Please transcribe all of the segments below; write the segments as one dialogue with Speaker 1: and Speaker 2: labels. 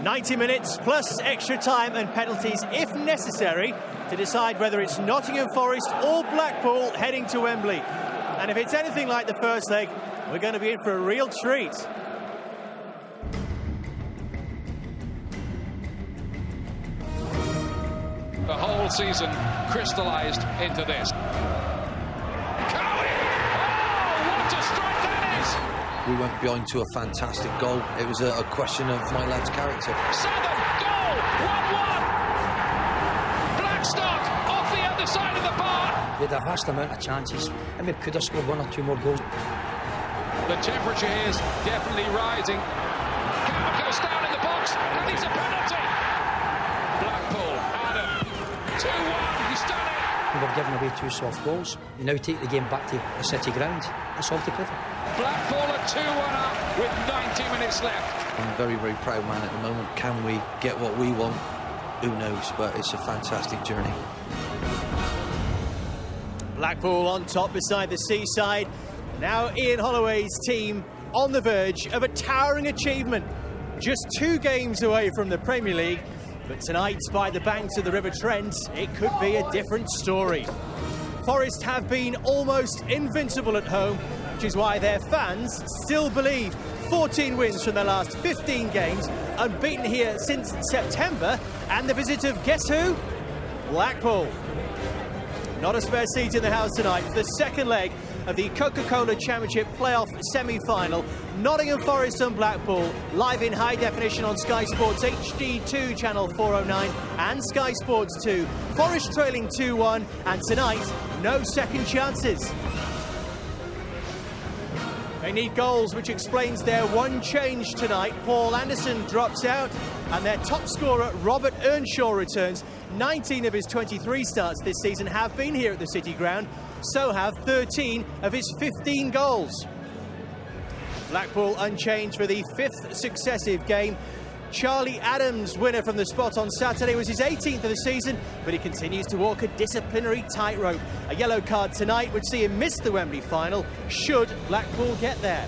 Speaker 1: 90 minutes plus extra time and penalties if necessary to decide whether it's Nottingham Forest or Blackpool heading to Wembley. And if it's anything like the first leg, we're going to be in for a real treat.
Speaker 2: The whole season crystallised into this.
Speaker 3: We went behind to a fantastic goal. It was a question of my lad's character.
Speaker 2: Southern, goal! 1-1! Blackstock off the other side of the bar.
Speaker 4: We had a vast amount of chances and we could have scored 1 or 2 more goals.
Speaker 2: The temperature here is definitely rising. Campbell goes down in the box and it's a penalty. Blackpool, Adam, 2-1, he's done it.
Speaker 4: We've given away 2 soft goals. We now take the game back to the City ground. It's all to play for.
Speaker 2: Blackpool are 2-1 up with 90 minutes left.
Speaker 3: I'm a very, very proud man at the moment. Can we get what we want? Who knows, but it's a fantastic journey.
Speaker 1: Blackpool on top beside the seaside. Now Ian Holloway's team on the verge of a towering achievement. Just 2 games away from the Premier League. But tonight, by the banks of the River Trent, it could be a different story. Forest have been almost invincible at home, which is why their fans still believe 14 wins from their last 15 games, unbeaten here since September, and the visit of, guess who? Blackpool. Not a spare seat in the house tonight for the second leg of the Coca-Cola Championship playoff semi-final. Nottingham Forest and Blackpool, live in high definition on Sky Sports HD2 channel 409 and Sky Sports 2. Forest trailing 2-1, and tonight, no second chances. They need goals, which explains their one change tonight. Paul Anderson drops out, and their top scorer, Robert Earnshaw, returns. 19 of his 23 starts this season have been here at the City Ground. So have 13 of his 15 goals. Blackpool unchanged for the 5th successive game. Charlie Adams, winner from the spot on Saturday, was his 18th of the season, but he continues to walk a disciplinary tightrope. A yellow card tonight would see him miss the Wembley final, should Blackpool get there.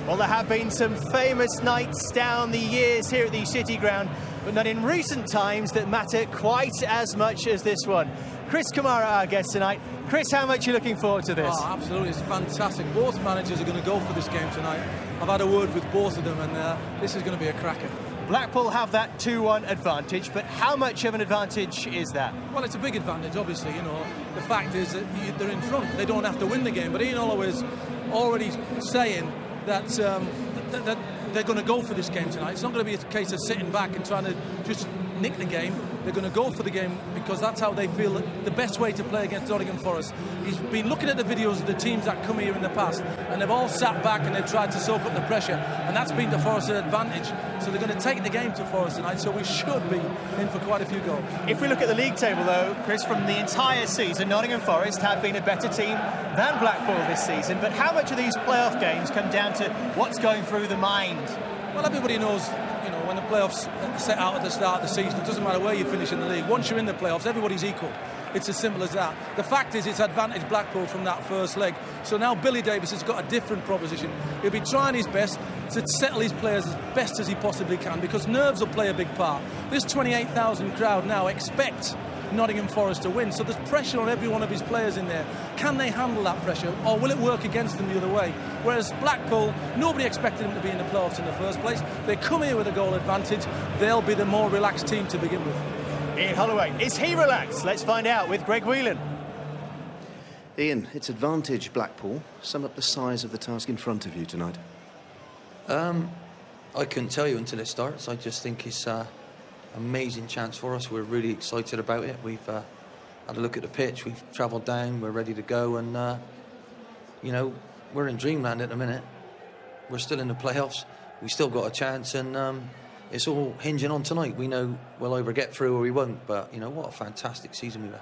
Speaker 1: Well, there have been some famous nights down the years here at the City Ground, but not in recent times that matter quite as much as this one. Chris Kamara, our guest tonight. Chris, how much are you looking forward to this?
Speaker 5: Oh, absolutely, it's fantastic. Both managers are going to go for this game tonight. I've had a word with both of them, and this is going to be a cracker.
Speaker 1: Blackpool have that 2-1 advantage, but how much of an advantage is that?
Speaker 5: Well, it's a big advantage, obviously. You know, the fact is that they're in front. They don't have to win the game. But Ian Holloway's already saying that that they're going to go for this game tonight. It's not going to be a case of sitting back and trying to just nick the game. They're going to go for the game because that's how they feel the best way to play against Nottingham Forest. He's been looking at the videos of the teams that come here in the past, and they've all sat back and they've tried to soak up the pressure, and that's been the Forest's advantage. So they're going to take the game to Forest tonight, so we should be in for quite a few goals.
Speaker 1: If we look at the league table, though, Chris, from the entire season, Nottingham Forest have been a better team than Blackpool this season. But how much of these playoff games come down to what's going through the mind?
Speaker 5: Well, everybody knows, you know, when the playoffs set out at the start of the season, it doesn't matter where you finish in the league. Once you're in the playoffs, everybody's equal. It's as simple as that. The fact is, it's advantage Blackpool from that first leg. So now Billy Davies has got a different proposition. He'll be trying his best to settle his players as best as he possibly can, because nerves will play a big part. This 28,000 crowd now expect Nottingham Forest to win, so there's pressure on every one of his players in there. Can they handle that pressure, or will it work against them the other way? Whereas Blackpool, nobody expected them to be in the playoffs in the first place. They come here with a goal advantage. They'll be the more relaxed team to begin with.
Speaker 1: Ian Holloway, is he relaxed? Let's find out with Greg Whelan.
Speaker 6: Ian, it's advantage Blackpool. Sum up the size of the task in front of you tonight.
Speaker 3: I couldn't tell you until it starts. I just think it's amazing chance for us. We're really excited about it. We've had a look at the pitch. We've travelled down. We're ready to go, and you know, we're in dreamland at the minute. We're still in the playoffs. We still got a chance, and it's all hinging on tonight. We know we'll either get through or we won't. But you know, what a fantastic season we've had.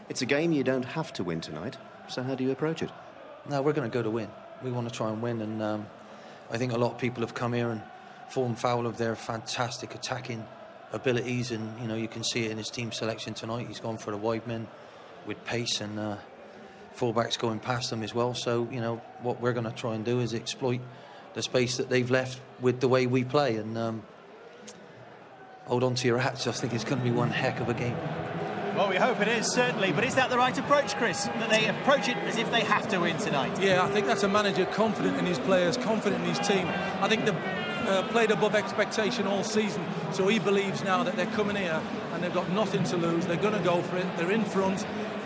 Speaker 6: It's a game you don't have to win tonight. So how do you approach it?
Speaker 3: No, we're going to go to win. We want to try and win, and I think a lot of people have come here and fallen foul of their fantastic attacking abilities, and you know, you can see it in his team selection tonight. He's gone for the wide men with pace, and fullbacks going past them as well. So you know, what we're going to try and do is exploit space that they've left with the way we play. And hold on to your hats. I think it's going to be one heck of a game.
Speaker 1: Well, we hope it is, certainly. But is that the right approach, Chris? That they approach it as if they have to win tonight?
Speaker 5: Yeah, I think that's a manager confident in his players, confident in his team. I think they've played above expectation all season, so he believes now that they're coming here and they've got nothing to lose. They're going to go for it. They're in front,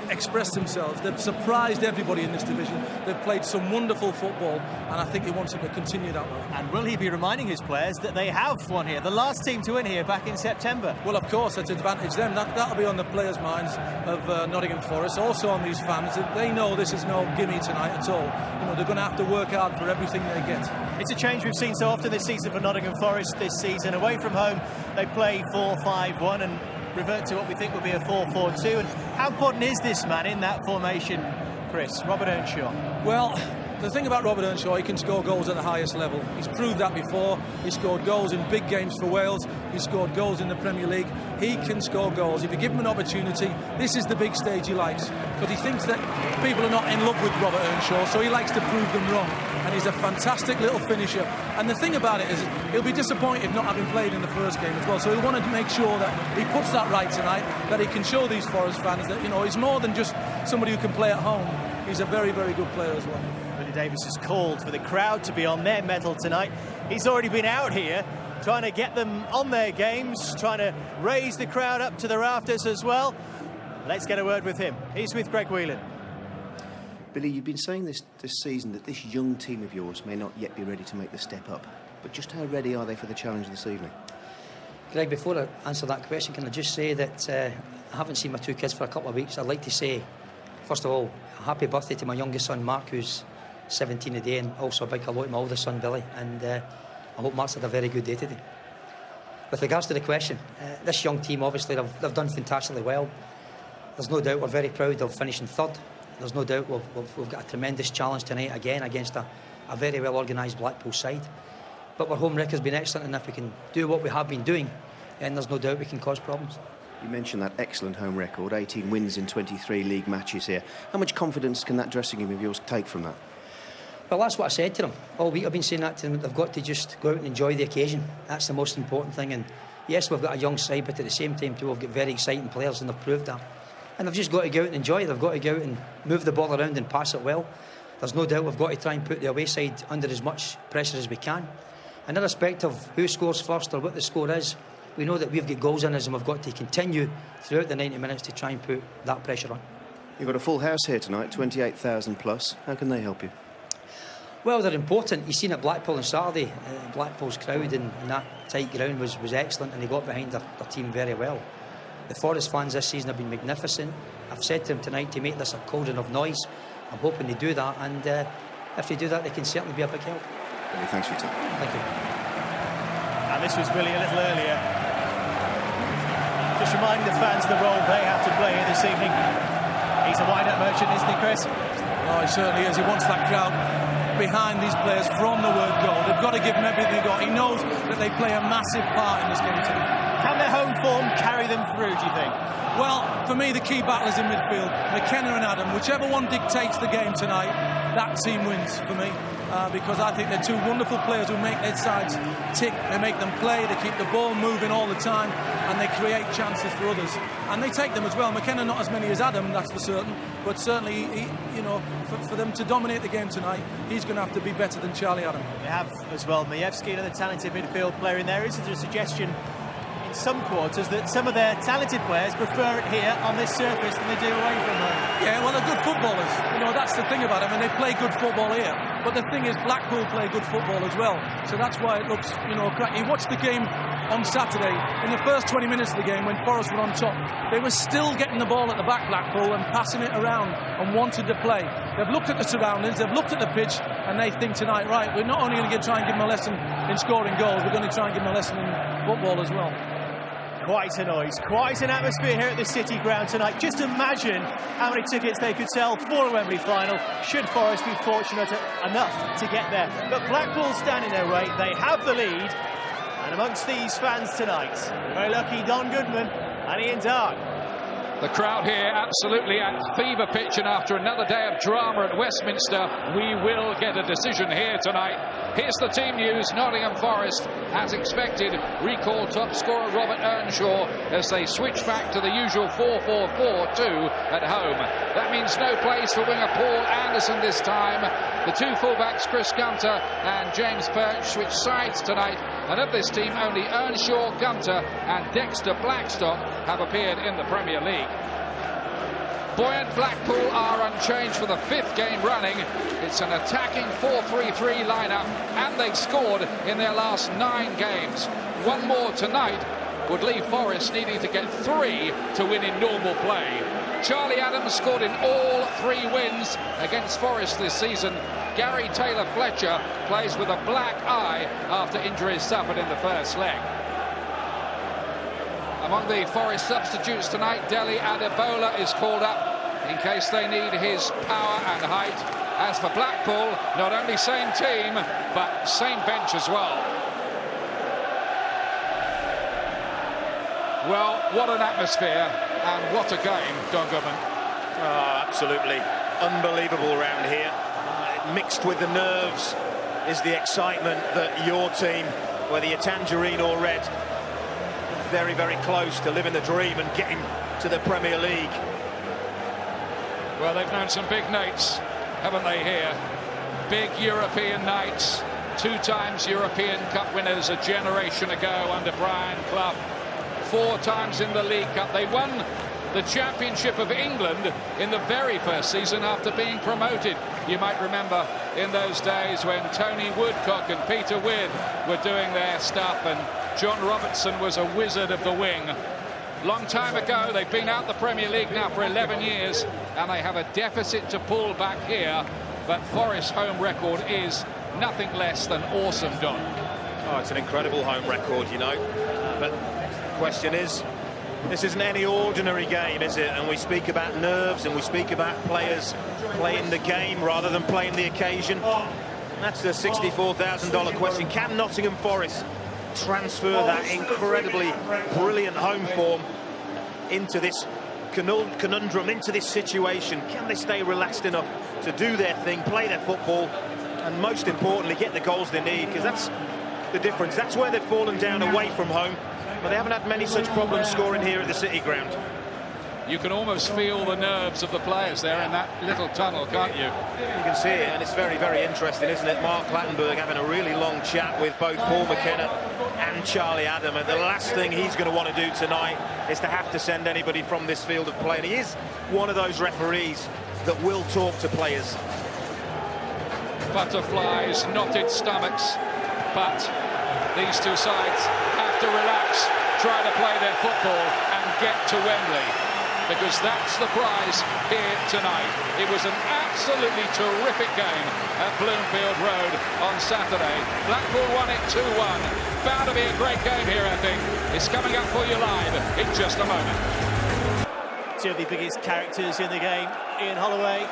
Speaker 5: express themselves. They've surprised everybody in this division. They've played some wonderful football, and I think he wants them to continue that way.
Speaker 1: And will he be reminding his players that they have won here? The last team to win here back in September.
Speaker 5: Well, of course, that's advantage them. That'll be on the players' minds of Nottingham Forest, also on these fans. They know this is no gimme tonight at all. You know, they're going to have to work hard for everything they get.
Speaker 1: It's a change we've seen so often this season for Nottingham Forest this season. Away from home, they play 4-5-1 and revert to what we think will be a 4-4-2. And how important is this man in that formation, Chris? Robert Earnshaw.
Speaker 5: Well, the thing about Robert Earnshaw, he can score goals at the highest level. He's proved that before. He scored goals in big games for Wales. He scored goals in the Premier League. He can score goals. If you give him an opportunity, this is the big stage he likes. But he thinks that people are not in love with Robert Earnshaw, so he likes to prove them wrong. And he's a fantastic little finisher. And the thing about it is, he'll be disappointed not having played in the first game as well. So he'll want to make sure that he puts that right tonight, that he can show these Forest fans that, you know, he's more than just somebody who can play at home. He's a very, very good player as well.
Speaker 1: Billy Davies has called for the crowd to be on their mettle tonight. He's already been out here trying to get them on their games, trying to raise the crowd up to the rafters as well. Let's get a word with him. He's with Greg Whelan.
Speaker 6: Billy, you've been saying this season that this young team of yours may not yet be ready to make the step up. But just how ready are they for the challenge this evening?
Speaker 4: Greg, before I answer that question, can I just say that I haven't seen my two kids for a couple of weeks. I'd like to say, first of all, a happy birthday to my youngest son, Mark, who's 17 today, and also a big hello to my oldest son, Billy. And I hope Mark's had a very good day today. With regards to the question, this young team, obviously, they've done fantastically well. There's no doubt we're very proud of finishing third. There's no doubt we've got a tremendous challenge tonight, again, against a very well-organised Blackpool side. But our home record's been excellent, and if we can do what we have been doing, then there's no doubt we can cause problems.
Speaker 6: You mentioned that excellent home record, 18 wins in 23 league matches here. How much confidence can that dressing room of yours take from that?
Speaker 4: Well, that's what I said to them. All week I've been saying that to them. They've got to just go out and enjoy the occasion. That's the most important thing. And yes, we've got a young side, but at the same time too, we've got very exciting players, and they've proved that. And they've just got to go out and enjoy it. They've got to go out and move the ball around and pass it well. There's no doubt we've got to try and put the away side under as much pressure as we can. And irrespective of who scores first or what the score is, we know that we've got goals in us, and we've got to continue throughout the 90 minutes to try and put that pressure on.
Speaker 6: You've got a full house here tonight, 28,000 plus. How can they help you?
Speaker 4: Well, they're important. You've seen at Blackpool on Saturday, Blackpool's crowd in that tight ground was excellent, and they got behind their team very well. The Forest fans this season have been magnificent. I've said to them tonight to make this a cauldron of noise. I'm hoping they do that, and if they do that, they can certainly be a big help.
Speaker 6: Billy, thanks for your time.
Speaker 4: Thank you.
Speaker 1: And this was Billy a little earlier. Just reminding the fans the role they have to play here this evening. He's a wind-up merchant, isn't he, Chris?
Speaker 5: Oh, he certainly is. He wants that crowd behind these players from the word go. They've got to give him everything they've got. He knows that they play a massive part in this game today.
Speaker 1: Can their home form carry them through, do you think?
Speaker 5: Well, for me, the key battle is in midfield. McKenna and Adam, whichever one dictates the game tonight, that team wins for me. Because I think they're two wonderful players who make their sides tick. They make them play, they keep the ball moving all the time, and they create chances for others. And they take them as well. McKenna not as many as Adam, that's for certain. But certainly, for them to dominate the game tonight, he's going to have to be better than Charlie Adam.
Speaker 1: They have as well Majewski, another talented midfield player in there. Isn't there a suggestion in some quarters that some of their talented players prefer it here on this surface than they do away from home?
Speaker 5: Yeah, well, they're good footballers. That's the thing about them, and they play good football here. But the thing is, Blackpool play good football as well. So that's why it looks, great. You watched the game on Saturday. In the first 20 minutes of the game, when Forest were on top, they were still getting the ball at the back, Blackpool, and passing it around and wanted to play. They've looked at the surroundings, they've looked at the pitch, and they think tonight, right, we're not only going to try and give them a lesson in scoring goals, we're going to try and give them a lesson in football as well.
Speaker 1: Quite a noise, quite an atmosphere here at the City ground tonight. Just imagine how many tickets they could sell for a Wembley final, should Forest be fortunate enough to get there. But Blackpool stand in their way, they have the lead, and amongst these fans tonight, very lucky Don Goodman and Ian Dark.
Speaker 2: The crowd here absolutely at fever pitch, and after another day of drama at Westminster, we will get a decision here tonight. Here's the team news. Nottingham Forest, as expected, recall top scorer Robert Earnshaw as they switch back to the usual 4-4-4-2 at home. That means no place for winger Paul Anderson this time. The two fullbacks, Chris Gunter and James Perch, switch sides tonight, and of this team only Earnshaw, Gunter and Dexter Blackstock have appeared in the Premier League. Buoyant Blackpool are unchanged for the 5th game running. It's an attacking 4-3-3 lineup, and they've scored in their last 9 games. One more tonight would leave Forest needing to get 3 to win in normal play. Charlie Adams scored in all 3 wins against Forest this season. Gary Taylor-Fletcher plays with a black eye after injuries suffered in the first leg. Among the Forest substitutes tonight, Adebola is called up in case they need his power and height. As for Blackpool, not only same team, but same bench as well. Well, what an atmosphere and what a game, Don Goodman.
Speaker 7: Oh, absolutely unbelievable round here. Mixed with the nerves is the excitement that your team, whether you're Tangerine or Red, very, very close to living the dream and getting to the Premier League.
Speaker 2: Well, they've known some big nights, haven't they, here? Big European nights. 2 times European Cup winners a generation ago under Brian Clough. 4 times in the League Cup. They won the Championship of England in the very first season after being promoted. You might remember in those days when Tony Woodcock and Peter Wydd were doing their stuff, and John Robertson was a wizard of the wing. Long time ago. They've been out the Premier League now for 11 years, and they have a deficit to pull back here, but Forest's home record is nothing less than awesome, Don.
Speaker 7: Oh, it's an incredible home record, you know, but the question is, this isn't any ordinary game, is it? And we speak about nerves and we speak about players playing the game rather than playing the occasion. That's the $64,000 question. Can Nottingham Forest transfer that incredibly brilliant home form into this conundrum, into this situation? Can they stay relaxed enough to do their thing, play their football, and most importantly, get the goals they need? Because that's the difference. That's where they've fallen down away from home, but they haven't had many such problems scoring here at the City Ground.
Speaker 2: You can almost feel the nerves of the players there in that little tunnel, can't you?
Speaker 7: You can see it, and it's very, very interesting, isn't it? Mark Clattenburg having a really long chat with both Paul McKenna and Charlie Adam, and the last thing he's going to want to do tonight is to have to send anybody from this field of play. And he is one of those referees that will talk to players.
Speaker 2: Butterflies, knotted stomachs, but these two sides have to relax, try to play their football and get to Wembley, because that's the prize here tonight. It was an absolutely terrific game at Bloomfield Road on Saturday. Blackpool won it 2-1. Bound to be a great game here, I think. It's coming up for you live in just a moment.
Speaker 1: 2 of the biggest characters in the game, Ian Holloway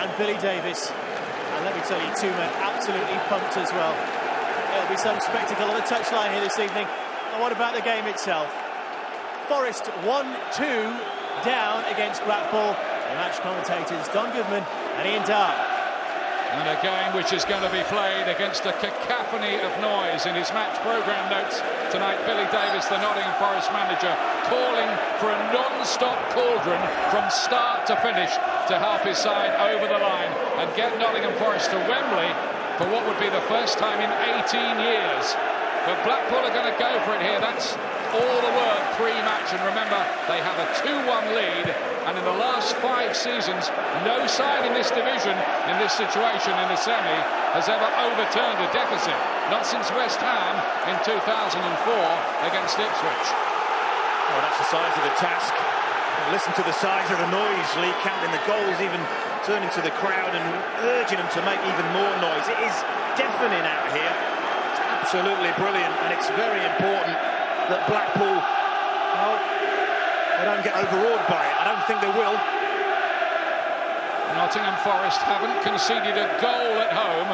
Speaker 1: and Billy Davies. And let me tell you, 2 men absolutely pumped as well. There'll be some spectacle on the touchline here this evening. And what about the game itself? Forest 1-2 down against Blackpool. The match commentators Don Goodman and Ian Dart.
Speaker 2: And a game which is going to be played against a cacophony of noise. In his match programme notes tonight, Billy Davies, the Nottingham Forest manager, calling for a non-stop cauldron from start to finish to help his side over the line and get Nottingham Forest to Wembley for what would be the first time in 18 years. But Blackpool are going to go for it here. That's all the work pre-match, and remember, they have a 2-1 lead, and in the last 5 seasons, no side in this division, in this situation, in the semi, has ever overturned a deficit. Not since West Ham in 2004 against Ipswich.
Speaker 7: Well, that's the size of the task. Listen to the size of the noise. Lee counting the goals, even turning to the crowd and urging them to make even more noise. It is deafening out here. It's absolutely brilliant, and it's very important that Blackpool, well, they don't get overawed by it. I don't think they will.
Speaker 2: Nottingham Forest haven't conceded a goal at home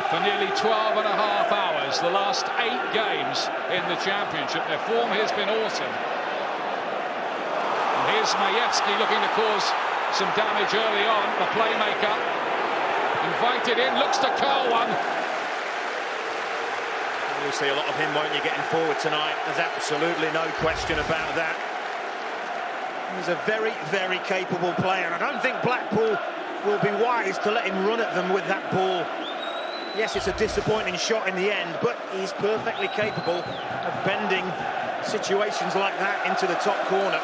Speaker 2: for nearly 12 and a half hours. The last 8 games in the Championship. Their form has been awesome. And Here's Majewski looking to cause some damage early on. The playmaker invited in, looks to curl one.
Speaker 7: You'll see a lot of him, won't you, getting forward tonight? There's absolutely no question about that. He's a very, very capable player. I don't think Blackpool will be wise to let him run at them with that ball. Yes, it's a disappointing shot in the end, but he's perfectly capable of bending situations like that into the top corner.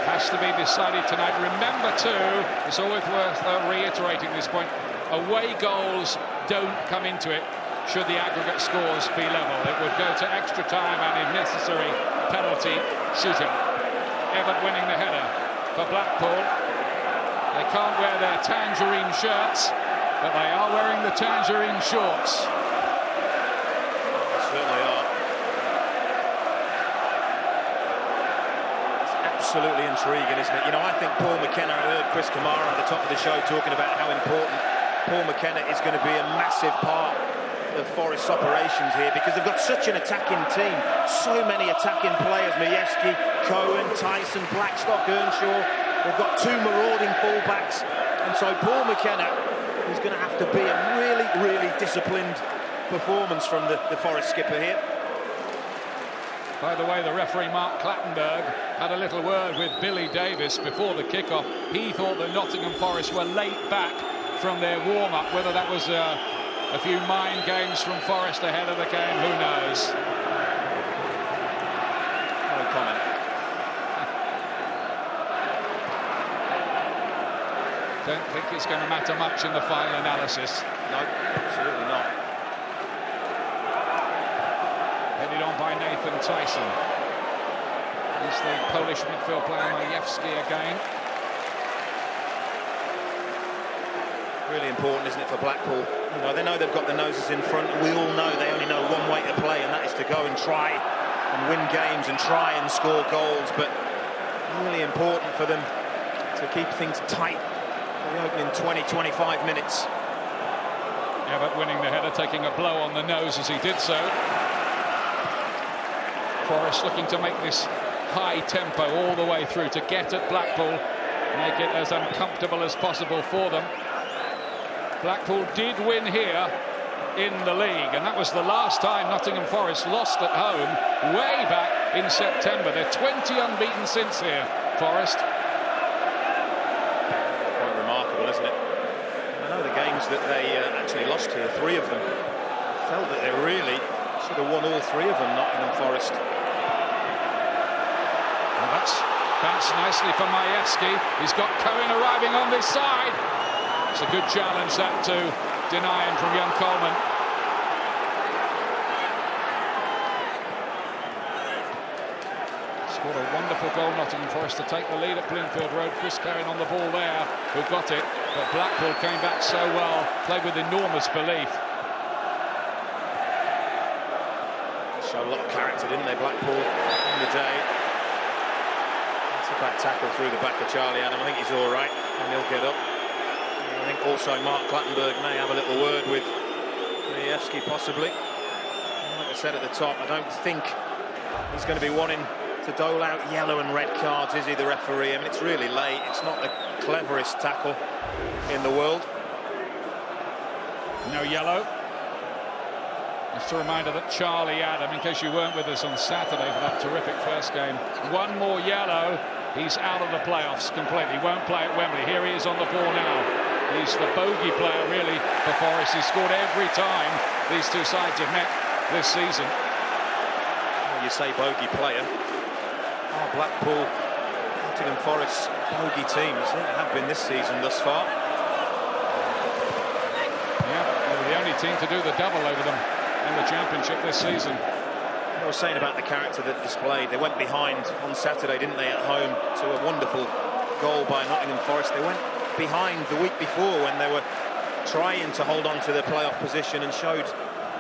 Speaker 2: Has to be decided tonight. Remember too, it's always worth reiterating this point, away goals don't come into it should the aggregate scores be level. It would go to extra time and, if necessary, penalty shooting. Everett winning the header for Blackpool. They can't wear their Tangerine shirts, but they are wearing the Tangerine shorts.
Speaker 7: They certainly are. It's absolutely intriguing, isn't it? You know, I think Paul McKenna, I heard Chris Kamara at the top of the show talking about how important Paul McKenna is going to be a massive part of Forest's operations here, because they've got such an attacking team. So many attacking players: Majewski, Cohen, Tyson, Blackstock, Earnshaw. They've got two marauding fullbacks, and so Paul McKenna is going to have to be a really, really disciplined performance from the Forest skipper here.
Speaker 2: By the way, the referee Mark Clattenburg had a little word with Billy Davis before the kickoff. He thought that Nottingham Forest were late back from their warm-up. Whether that was a few mind games from Forest ahead of the game, who knows?
Speaker 7: No comment.
Speaker 2: Don't think it's going to matter much in the final analysis.
Speaker 7: No, absolutely not.
Speaker 2: Headed on by Nathan Tyson. Here's the Polish midfield player Majewski again.
Speaker 7: Really important, isn't it, for Blackpool? You know, they know they've got the noses in front. We all know they only know one way to play, and that is to go and try and win games and try and score goals. But really important for them to keep things tight for the opening 20-25 minutes.
Speaker 2: Everett winning the header, taking a blow on the nose as he did so. Forest looking to make this high tempo all the way through to get at Blackpool, make it as uncomfortable as possible for them. Blackpool did win here in the league, and that was the last time Nottingham Forest lost at home, way back in September. They're 20 unbeaten since here, Forest.
Speaker 7: Quite remarkable, isn't it? I know the games that they actually lost here, 3 of them, felt that they really should have won all 3 of them, Nottingham Forest.
Speaker 2: Well, that's bounced nicely for Majewski. He's got Cohen arriving on this side. It's a good challenge, that, to deny him from young Coleman. Scored a wonderful goal, Nottingham Forest, to take the lead at Bloomfield Road. Chris Carrion on the ball there, who got it, but Blackpool came back so well, played with enormous belief.
Speaker 7: Showed a lot of character, didn't they, Blackpool, in the day? That's a bad tackle through the back of Charlie Adam. I think he's all right, and he'll get up. I think also Mark Clattenburg may have a little word with Majewski, possibly. Like I said at the top, I don't think he's going to be wanting to dole out yellow and red cards, is he, the referee? I mean, it's really late. It's not the cleverest tackle in the world.
Speaker 2: No yellow. Just a reminder that Charlie Adam, in case you weren't with us on Saturday for that terrific first game, one more yellow, he's out of the playoffs completely. Won't play at Wembley. Here he is on the ball now. He's the bogey player, really, for Forest. He's scored every time these two sides have met this season.
Speaker 7: Well, you say bogey player. Oh, Blackpool, Nottingham Forest, bogey team. They certainly have been this season thus far.
Speaker 2: Yeah, they were the only team to do the double over them in the Championship this season.
Speaker 7: I was saying about the character that displayed. They went behind on Saturday, didn't they, at home, to a wonderful goal by Nottingham Forest. They went behind the week before when they were trying to hold on to their playoff position, and showed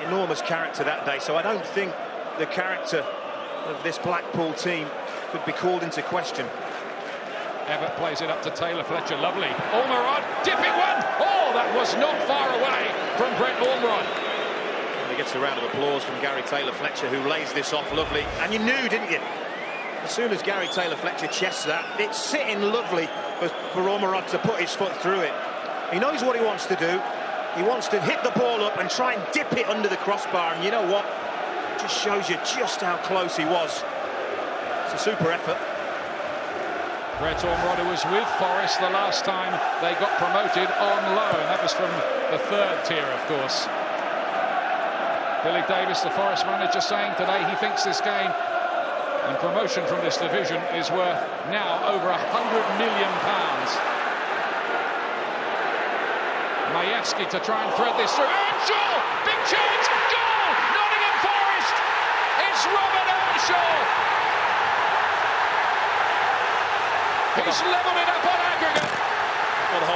Speaker 7: enormous character that day. So I don't think the character of this Blackpool team could be called into question.
Speaker 2: Everett plays it up to Taylor Fletcher. Lovely. Ormerod, dipping one. Oh, that was not far away from Brent Ormerod.
Speaker 7: He he gets a round of applause from Gary Taylor-Fletcher, who lays this off lovely. And you knew, didn't you? As soon as Gary Taylor-Fletcher chests that, it's sitting lovely for Ormerod to put his foot through it. He knows what he wants to do. He wants to hit the ball up and try and dip it under the crossbar. And you know what? It just shows you just how close he was. It's a super effort.
Speaker 2: Brett Ormerod was with Forest the last time they got promoted on loan. That was from the third tier, of course. Billy Davies, the Forest manager, saying today he thinks this game and promotion from this division is worth now over £100 million. Majewski to try and thread this through. Earnshaw! Big chance! Goal! Nottingham Forest! It's Robert Earnshaw! He's levelled it up on aggregate.
Speaker 7: Well, the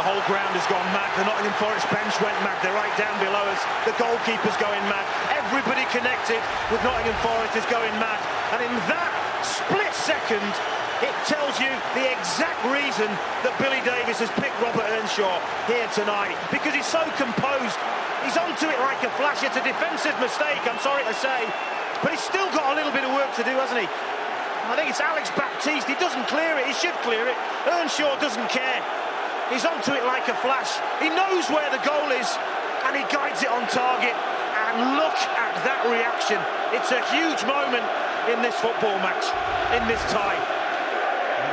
Speaker 7: whole ground has gone mad. The Nottingham Forest bench went mad. They're right down below us. The goalkeeper's going mad. Everybody connected with Nottingham Forest is going mad. And in that split second, it tells you the exact reason that Billy Davies has picked Robert Earnshaw here tonight. Because he's so composed. He's onto it like a flash. It's a defensive mistake, I'm sorry to say. But he's still got a little bit of work to do, hasn't he? I think it's Alex Baptiste. He doesn't clear it. He should clear it. Earnshaw doesn't care. He's onto it like a flash. He knows where the goal is, and he guides it on target. And look at that reaction. It's a huge moment in this football match, in this tie.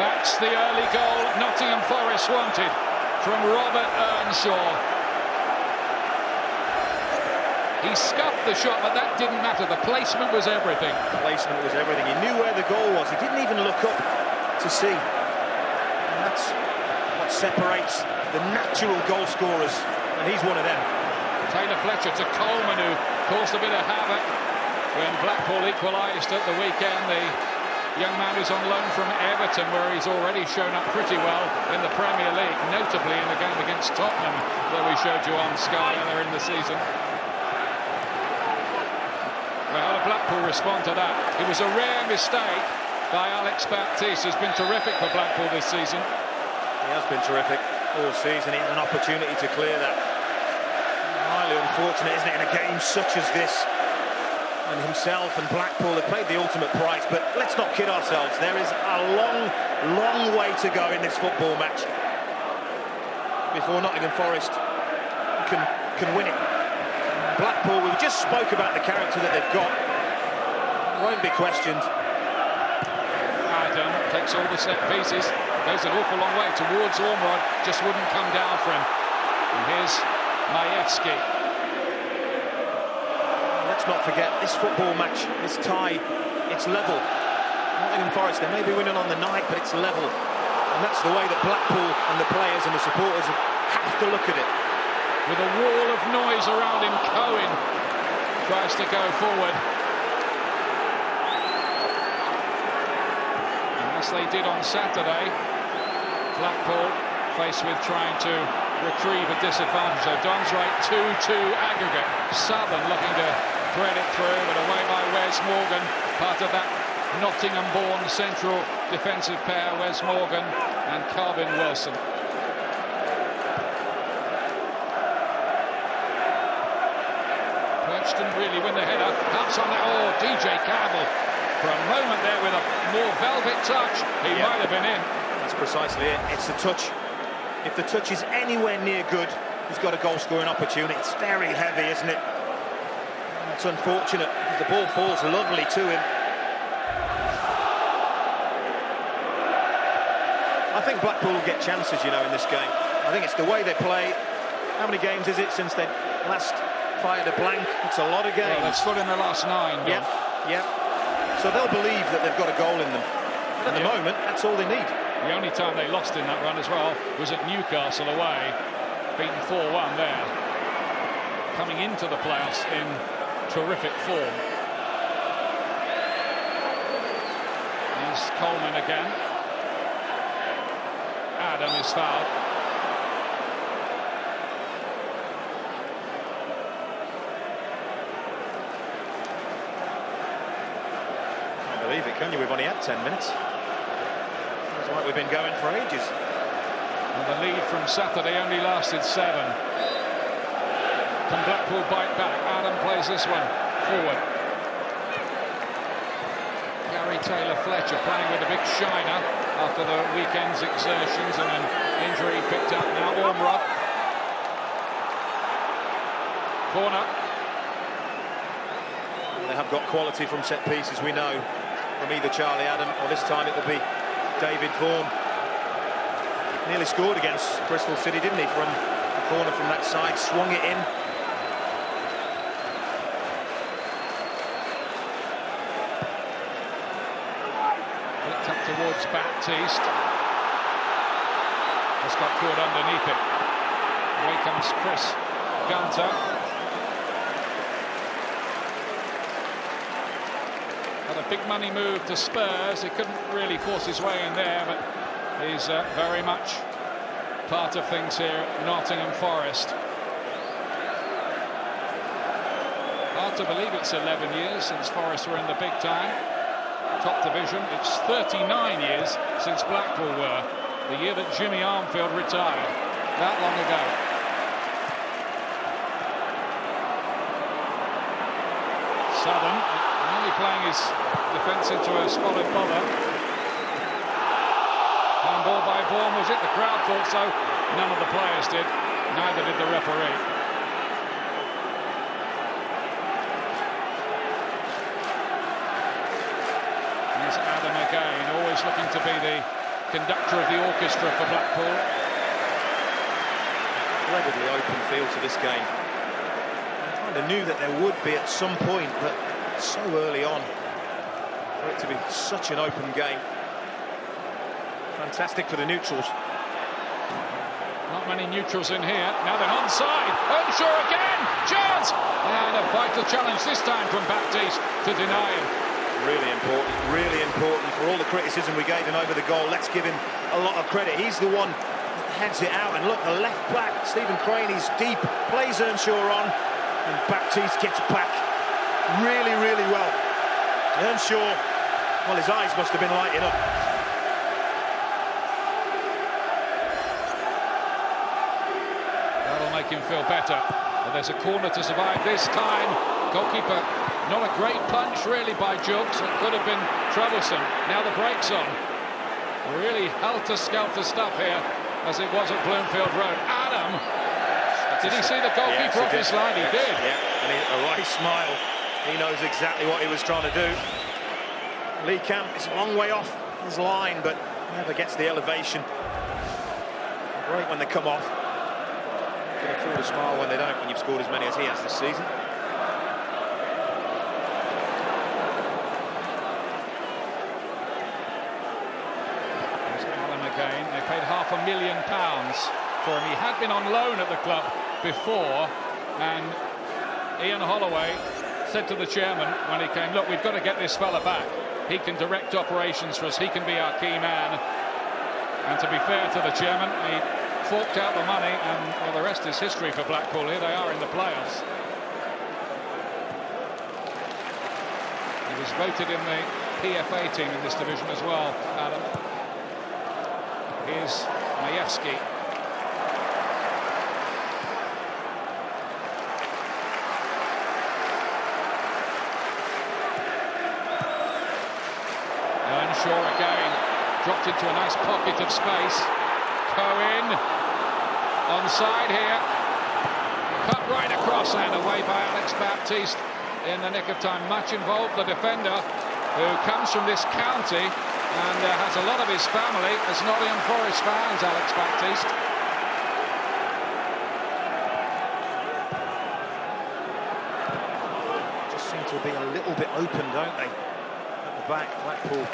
Speaker 2: That's the early goal Nottingham Forest wanted from Robert Earnshaw. He scuffed the shot, but that didn't matter. The placement was everything.
Speaker 7: The placement was everything. He knew where the goal was. He didn't even look up to see. And that's what separates the natural goal scorers, and he's one of them.
Speaker 2: Taylor-Fletcher to Coleman, who caused a bit of havoc when Blackpool equalised at the weekend. The young man is on loan from Everton, where he's already shown up pretty well in the Premier League, notably in the game against Tottenham that we showed you on Sky earlier in the season. Well, how did Blackpool respond to that? It was a rare mistake by Alex Baptiste, who's been terrific for Blackpool this season.
Speaker 7: He has been terrific all season. He had an opportunity to clear that. Highly unfortunate, isn't it, in a game such as this? And himself and Blackpool have paid the ultimate price, but let's not kid ourselves. There is a long, long way to go in this football match before Nottingham Forest can win it. Blackpool, we just spoke about the character that they've got. Won't be questioned.
Speaker 2: Adam takes all the set pieces, goes an awful long way towards Ormerod, just wouldn't come down for him. And here's Majewski.
Speaker 7: Let's not forget, this football match, this tie, it's level. Nottingham Forest, they may be winning on the night, but it's level. And that's the way that Blackpool and the players and the supporters have to look at it.
Speaker 2: With a wall of noise around him, Cohen tries to go forward. And as they did on Saturday, Blackpool faced with trying to retrieve a disadvantage. So Don's right, 2-2 aggregate. Southern looking to thread it through, but away by Wes Morgan, part of that Nottingham-born central defensive pair, Wes Morgan and Carvin Wilson. Didn't really win the header. Perhaps on that. Oh, DJ Campbell for a moment there with a more velvet touch. He might have been in.
Speaker 7: That's precisely it. It's the touch. If the touch is anywhere near good, he's got a goal-scoring opportunity. It's very heavy, isn't it? It's unfortunate because the ball falls lovely to him. I think Blackpool will get chances, you know, in this game. I think it's the way they play. How many games is it since they last fired a blank? It's a lot of games.
Speaker 2: Well, they've scored in the last 9.
Speaker 7: Yep. So they'll believe that they've got a goal in them. At the moment, that's all they need.
Speaker 2: The only time they lost in that run as well was at Newcastle away, beaten 4-1 there. Coming into the playoffs in terrific form. Here's Coleman again. Adam is fouled.
Speaker 7: Believe it, can you? We've only had 10 minutes. It's like we've been going for ages.
Speaker 2: And the lead from Saturday only lasted 7. Can Blackpool bite back? Adam plays this one forward. Gary Taylor-Fletcher playing with a big shiner after the weekend's exertions and an injury picked up. Now Ormrod. Corner.
Speaker 7: They have got quality from set pieces, we know, from either Charlie Adam or this time it will be David Vaughan. Nearly scored against Bristol City, didn't he, from the corner from that side, swung it in.
Speaker 2: Flicked up towards Baptiste. Just got caught underneath it. Away comes Chris Gunter. Had a big money move to Spurs. He couldn't really force his way in there, but he's very much part of things here at Nottingham Forest. Hard to believe it's 11 years since Forest were in the big time. Top division. It's 39 years since Blackpool were. The year that Jimmy Armfield retired. That long ago. Southern only playing his defence into a spotted bother. Ball by Vaughan, was it? The crowd thought so. None of the players did. Neither did the referee. Here's Adam again, always looking to be the conductor of the orchestra for Blackpool.
Speaker 7: Incredibly open feel to this game. I kind of knew that there would be at some point, but so early on for it to be such an open game. Fantastic for the neutrals.
Speaker 2: Not many neutrals in here. Now they're onside. Earnshaw again. Chance. And a vital challenge this time from Baptiste to deny him.
Speaker 7: Really important for all the criticism we gave him over the goal. Let's give him a lot of credit. He's the one that heads it out. And look, the left back, Stephen Crane, he's deep. Plays Earnshaw on. And Baptiste gets back really well. Earnshaw, well, his eyes must have been lighting up.
Speaker 2: Make him feel better. But there's a corner to survive this time. Goalkeeper, not a great punch really by Jugs. It could have been troublesome. Now the brakes on. Really helter-skelter stuff here, as it was at Bloomfield Road. Adam, did he see the goalkeeper off his line? He did.
Speaker 7: Yeah, and a right smile. He knows exactly what he was trying to do. Lee Camp is a long way off his line, but never gets the elevation. Great when they come off. Going to afford a smile when they don't, when you've scored as many as he has this season.
Speaker 2: There's Allen again. They paid £500,000 for him. He had been on loan at the club before, and Ian Holloway said to the chairman when he came, look, we've got to get this fella back. He can direct operations for us. He can be our key man. And to be fair to the chairman, he forked out the money, and well, the rest is history for Blackpool. Here they are in the playoffs. He was voted in the PFA team in this division as well, Adam. Here's Majewski. Earnshaw again, dropped into a nice pocket of space. Cohen, onside here, cut right across and away by Alex Baptiste in the nick of time. Much involved, the defender, who comes from this county and has a lot of his family as Nottingham Forest fans, Alex Baptiste.
Speaker 7: Just seem to be a little bit open, don't they? At the back, Blackpool.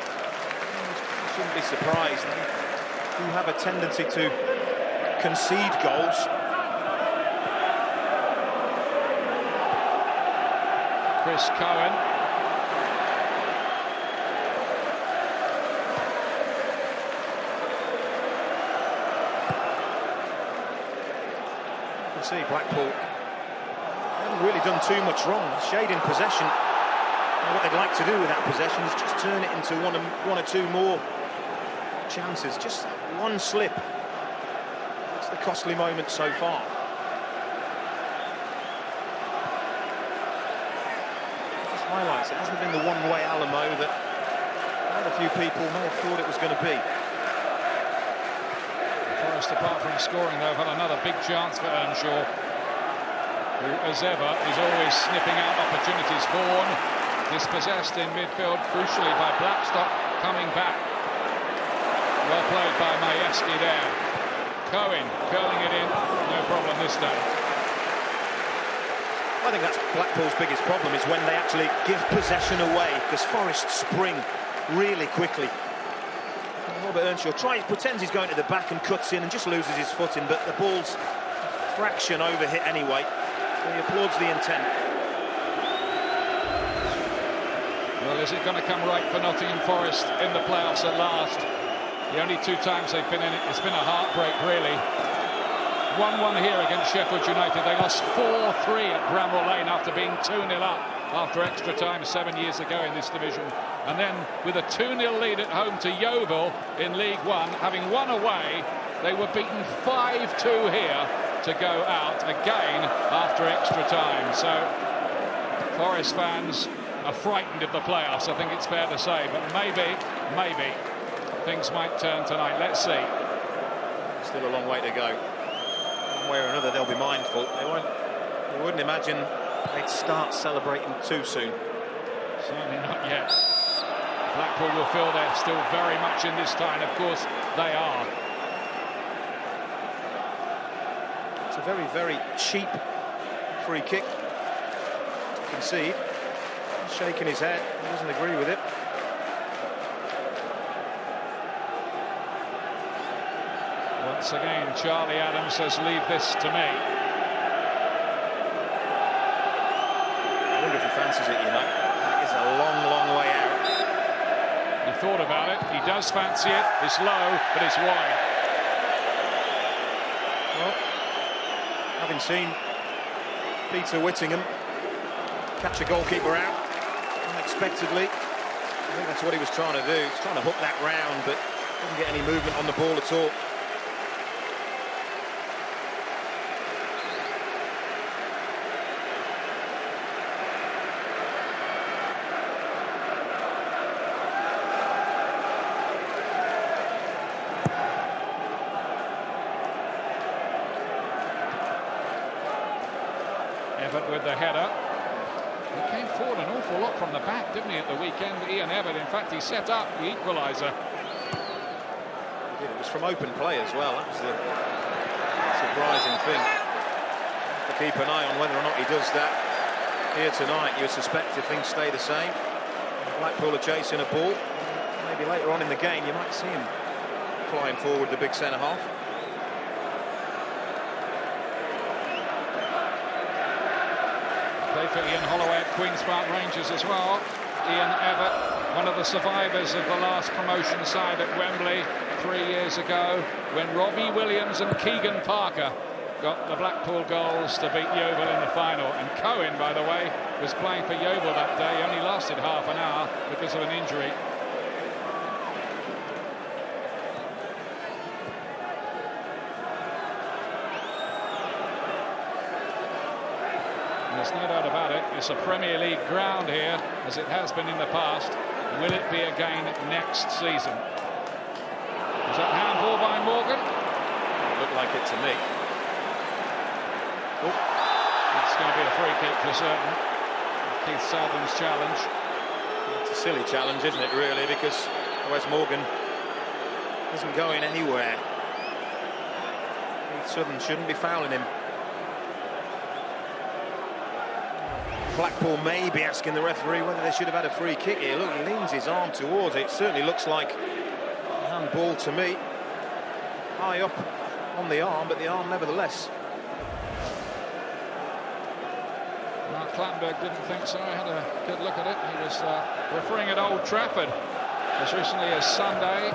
Speaker 7: Shouldn't be surprised. Who have a tendency to concede goals.
Speaker 2: Chris Cohen.
Speaker 7: You can see Blackpool haven't really done too much wrong. Shade in possession. And what they'd like to do with that possession is just turn it into one or two more chances. Just one slip. That's the costly moment so far. highlights. It hasn't been the one-way Alamo that a few people may have thought it was going to be.
Speaker 2: Forest, apart from scoring, though, have had another big chance for Earnshaw, who, as ever, is always sniffing out opportunities. Vaughan dispossessed in midfield, crucially by Blackstock, coming back. Well played by Majewski there. Cohen curling it in, no problem this time.
Speaker 7: I think that's Blackpool's biggest problem, is when they actually give possession away, because Forest spring really quickly. Robert Earnshaw pretends he's going to the back and cuts in and just loses his footing, but the ball's a fraction overhit anyway. So he applauds the intent.
Speaker 2: Well, is it going to come right for Nottingham Forest in the playoffs at last? The only 2 times they've been in it, it's been a heartbreak, really. 1-1 here against Sheffield United. They lost 4-3 at Bramwell Lane after being 2-0 up after extra time 7 years ago in this division. And then with a 2-0 lead at home to Yeovil in League One, having won away, they were beaten 5-2 here to go out again after extra time. So Forest fans are frightened of the playoffs, I think it's fair to say, but maybe things might turn tonight. Let's see.
Speaker 7: Still a long way to go. One way or another, they'll be mindful. They wouldn't imagine they'd start celebrating too soon.
Speaker 2: Certainly not yet. Blackpool will feel they're still very much in this tie, and of course they are.
Speaker 7: It's a very, very cheap free kick to concede. He's shaking his head. He doesn't agree with it.
Speaker 2: Once again, Charlie Adams says, leave this to me.
Speaker 7: I wonder if he fancies it, you know. That is a long, long way out.
Speaker 2: He thought about it. He does fancy it. It's low, but it's wide.
Speaker 7: Well, having seen Peter Whittingham catch a goalkeeper out unexpectedly, I think that's what he was trying to do. He's trying to hook that round, but didn't get any movement on the ball at all.
Speaker 2: With the header. He came forward an awful lot from the back, didn't he, at the weekend? Ian Everett, in fact, he set up the equaliser.
Speaker 7: It was from open play as well. That was the surprising thing. To keep an eye on whether or not he does that here tonight. You would suspect if things stay the same, Blackpool are chasing a ball, maybe later on in the game you might see him flying forward, the big centre-half.
Speaker 2: For Ian Holloway at Queen's Park Rangers as well. Ian Everett, one of the survivors of the last promotion side at Wembley 3 years ago, when Robbie Williams and Keegan Parker got the Blackpool goals to beat Yeovil in the final. And Cohen, by the way, was playing for Yeovil that day. He only lasted half an hour because of an injury. There's no doubt about it. It's a Premier League ground here, as it has been in the past. Will it be again next season? Is that handball by Morgan?
Speaker 7: Looked like it to me.
Speaker 2: Oh. It's going to be a free kick for certain. Keith Southern's challenge.
Speaker 7: It's a silly challenge, isn't it, really? Because Wes Morgan isn't going anywhere. Keith Southern shouldn't be fouling him. Blackpool may be asking the referee whether they should have had a free kick here. Look, he leans his arm towards it. It certainly looks like a handball to me. High up on the arm, but the arm nevertheless.
Speaker 2: Mark Clattenburg didn't think so. I had a good look at it. He was refereeing at Old Trafford as recently as Sunday.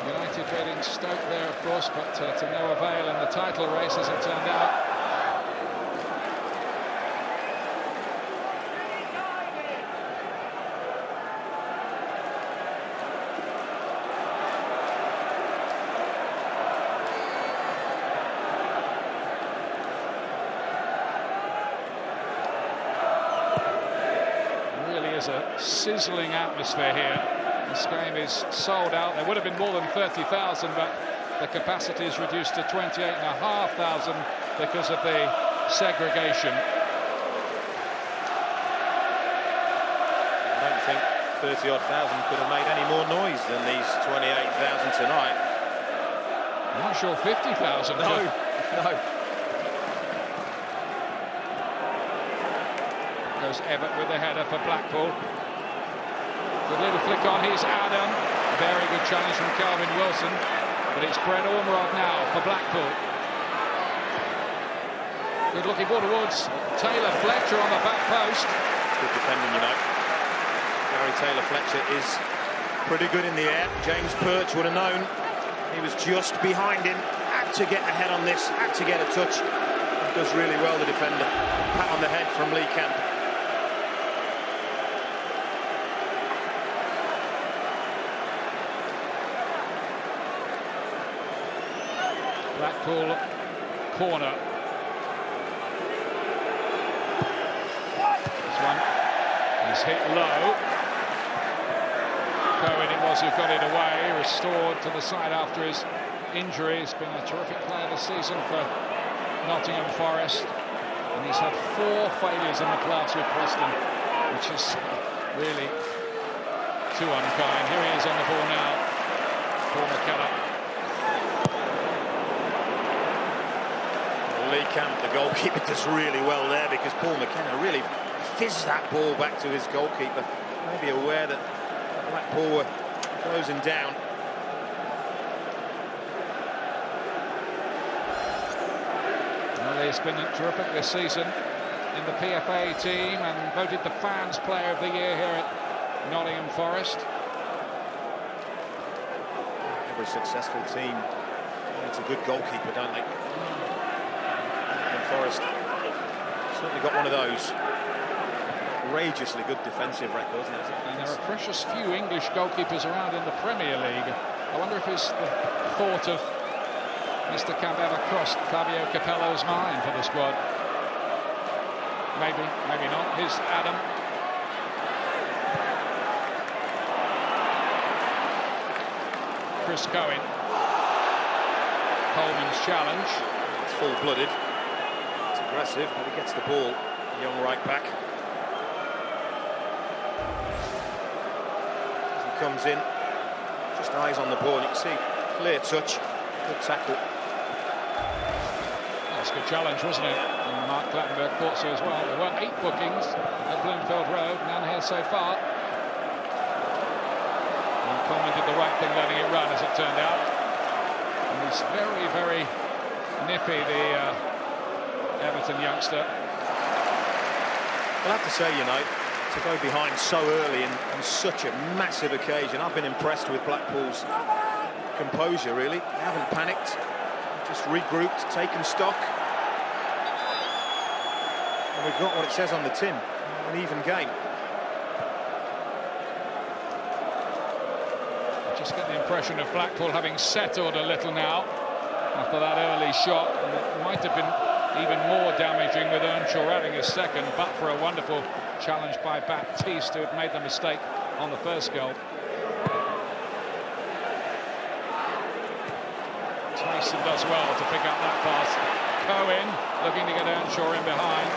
Speaker 2: United beating Stoke there, of course, but to no avail in the title race, as it turned out. is a sizzling atmosphere here. This game is sold out. There would have been more than 30,000, but the capacity is reduced to 28,500 because of the segregation.
Speaker 7: I don't think 30-odd thousand could have made any more noise than these 28,000 tonight.
Speaker 2: I'm not sure 50,000.
Speaker 7: No.
Speaker 2: Goes Everett with the header for Blackpool. Good little flick on. Here's Adam. Very good challenge from Calvin Wilson. But it's Brett Ormerod now for Blackpool. Good looking ball towards Taylor Fletcher on the back post.
Speaker 7: Good defending, you know. Gary Taylor Fletcher is pretty good in the air. James Perch would have known. He was just behind him. Had to get ahead on this. Had to get a touch. Does really well, the defender. Pat on the head from Lee Camp.
Speaker 2: Blackpool corner. This one is hit low. Cohen it was who got it away, restored to the side after his injury. He's been a terrific player this season for Nottingham Forest, and he's had 4 failures in the playoffs with Preston, which is really too unkind. Here he is on the ball now, Paul McKenna.
Speaker 7: Lee Camp, the goalkeeper, does really well there because Paul McKenna really fizzed that ball back to his goalkeeper. Maybe aware that Blackpool were closing down.
Speaker 2: Well, he's been terrific this season in the PFA team and voted the Fans Player of the Year here at Nottingham Forest.
Speaker 7: Every successful team needs a good goalkeeper, don't they? Forest certainly got one of those outrageously good defensive records.
Speaker 2: And there are precious few English goalkeepers around in the Premier League. I wonder if the thought of Mr. Camp ever crossed Fabio Capello's mind for the squad. Maybe, maybe not. Here's Adam. Chris Cohen. Coleman's challenge.
Speaker 7: It's full-blooded. Aggressive, but he gets the ball. Young right back. As he comes in, just eyes on the ball, and you can see clear touch, good tackle.
Speaker 2: That's a good challenge, wasn't it? And Mark Clattenburg thought so as well. There were 8 bookings at Bloomfield Road, none here so far. And Coleman did the right thing, letting it run, as it turned out. And he's very, very nippy, the Everton youngster.
Speaker 7: I'll have to say, you know, to go behind so early and on such a massive occasion, I've been impressed with Blackpool's composure, really. They haven't panicked, just regrouped, taken stock. And we've got what it says on the tin, an even game.
Speaker 2: I just get the impression of Blackpool having settled a little now after that early shot, and it might have been even more damaging with Earnshaw adding a second, but for a wonderful challenge by Baptiste, who had made the mistake on the first goal. Tyson does well to pick up that pass. Cohen looking to get Earnshaw in behind.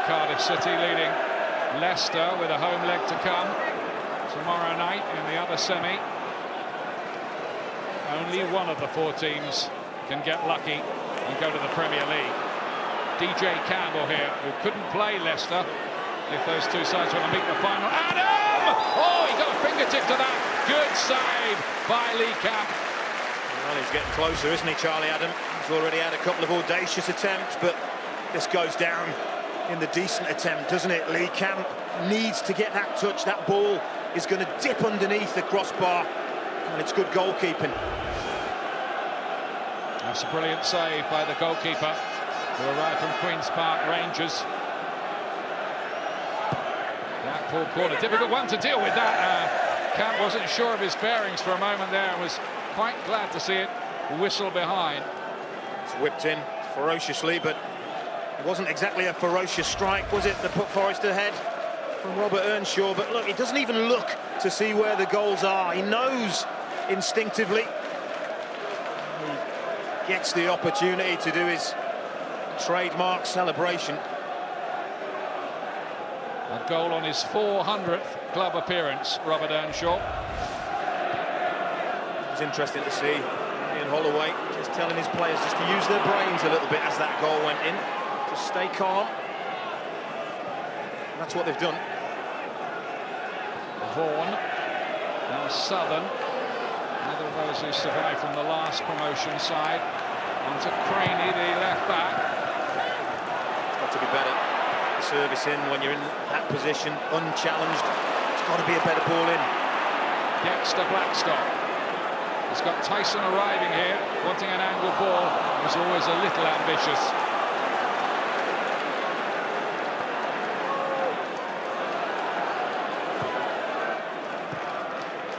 Speaker 2: Cardiff City leading Leicester with a home leg to come tomorrow night in the other semi. Only one of the 4 teams can get lucky and go to the Premier League. DJ Campbell here, who couldn't play Leicester if those 2 sides want to meet the final. Adam! Oh, he got a fingertip to that. Good save by Lee Camp.
Speaker 7: Well, he's getting closer, isn't he, Charlie Adam? He's already had a couple of audacious attempts, but this goes down in the decent attempt, doesn't it? Lee Camp needs to get that touch. That ball is going to dip underneath the crossbar, and it's good goalkeeping.
Speaker 2: That's a brilliant save by the goalkeeper. who arrive from Queen's Park Rangers. Blackpool corner, difficult one to deal with that. Camp wasn't sure of his bearings for a moment there and was quite glad to see it whistle behind.
Speaker 7: It's whipped in ferociously, but it wasn't exactly a ferocious strike, was it, that put Forest ahead from Robert Earnshaw? But look, he doesn't even look to see where the goals are. He knows instinctively. He gets the opportunity to do his trademark celebration.
Speaker 2: A goal on his 400th club appearance, Robert Earnshaw.
Speaker 7: It was interesting to see Ian Holloway just telling his players just to use their brains a little bit as that goal went in. Just stay calm. And that's what they've done.
Speaker 2: Vaughan, now Southern, another of those who survived from the last promotion side. Onto Craney, the left back.
Speaker 7: It's got to be better. Service in when you're in that position, unchallenged. It's got to be a better ball in.
Speaker 2: Dexter Blackstock. He's got Tyson arriving here, wanting an angle ball. He's always a little ambitious.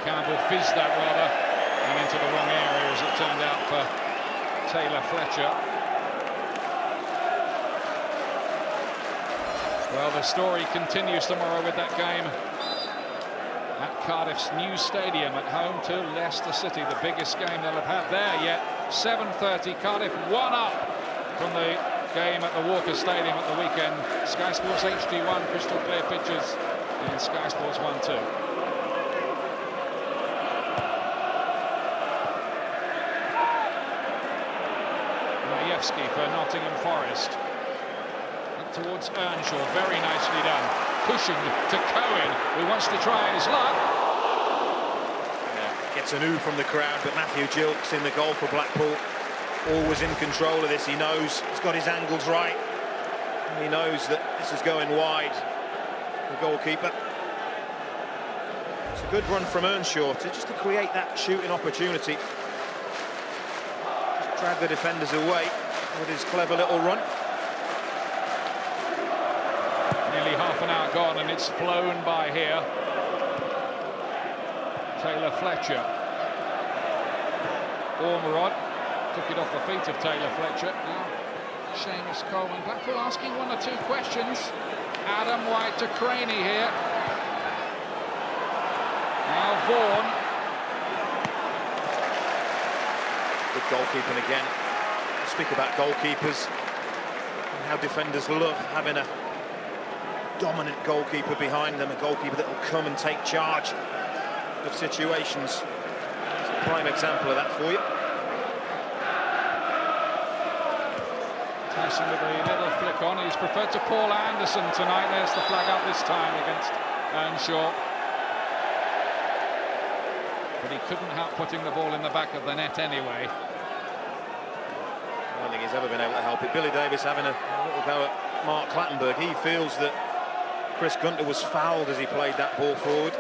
Speaker 2: Campbell fizzed that rather, and into the wrong area as it turned out for Taylor Fletcher. Well, the story continues tomorrow with that game at Cardiff's new stadium at home to Leicester City, the biggest game they'll have had there yet. 7:30, Cardiff 1 up from the game at the Walker Stadium at the weekend. Sky Sports HD1, crystal clear pitches, and Sky Sports 1 too. Majewski for Nottingham Forest. Towards Earnshaw, very nicely done. Cushioned to Cohen, who wants to try his luck.
Speaker 7: Yeah, gets an ooh from the crowd, but Matthew Gilks in the goal for Blackpool, always in control of this. He knows he's got his angles right. He knows that this is going wide. The goalkeeper. It's a good run from Earnshaw just to create that shooting opportunity. Just drag the defenders away with his clever little run.
Speaker 2: Nearly half an hour gone and it's flown by here. Taylor Fletcher. Ormerod took it off the feet of Taylor Fletcher. Now Seamus Coleman. Blackpool asking one or two questions. Adam White to Craney here. Now Vaughan.
Speaker 7: Good goalkeeping again. We speak about goalkeepers and how defenders love having a dominant goalkeeper behind them, a goalkeeper that will come and take charge of situations. It's a prime example of that for you.
Speaker 2: Tyson with a little flick on. He's preferred to Paul Anderson tonight. There's the flag up this time against Earnshaw. But he couldn't help putting the ball in the back of the net anyway.
Speaker 7: I don't think he's ever been able to help it. Billy Davis having a little go at Mark Clattenburg. He feels that Chris Gunter was fouled as he played that ball forward.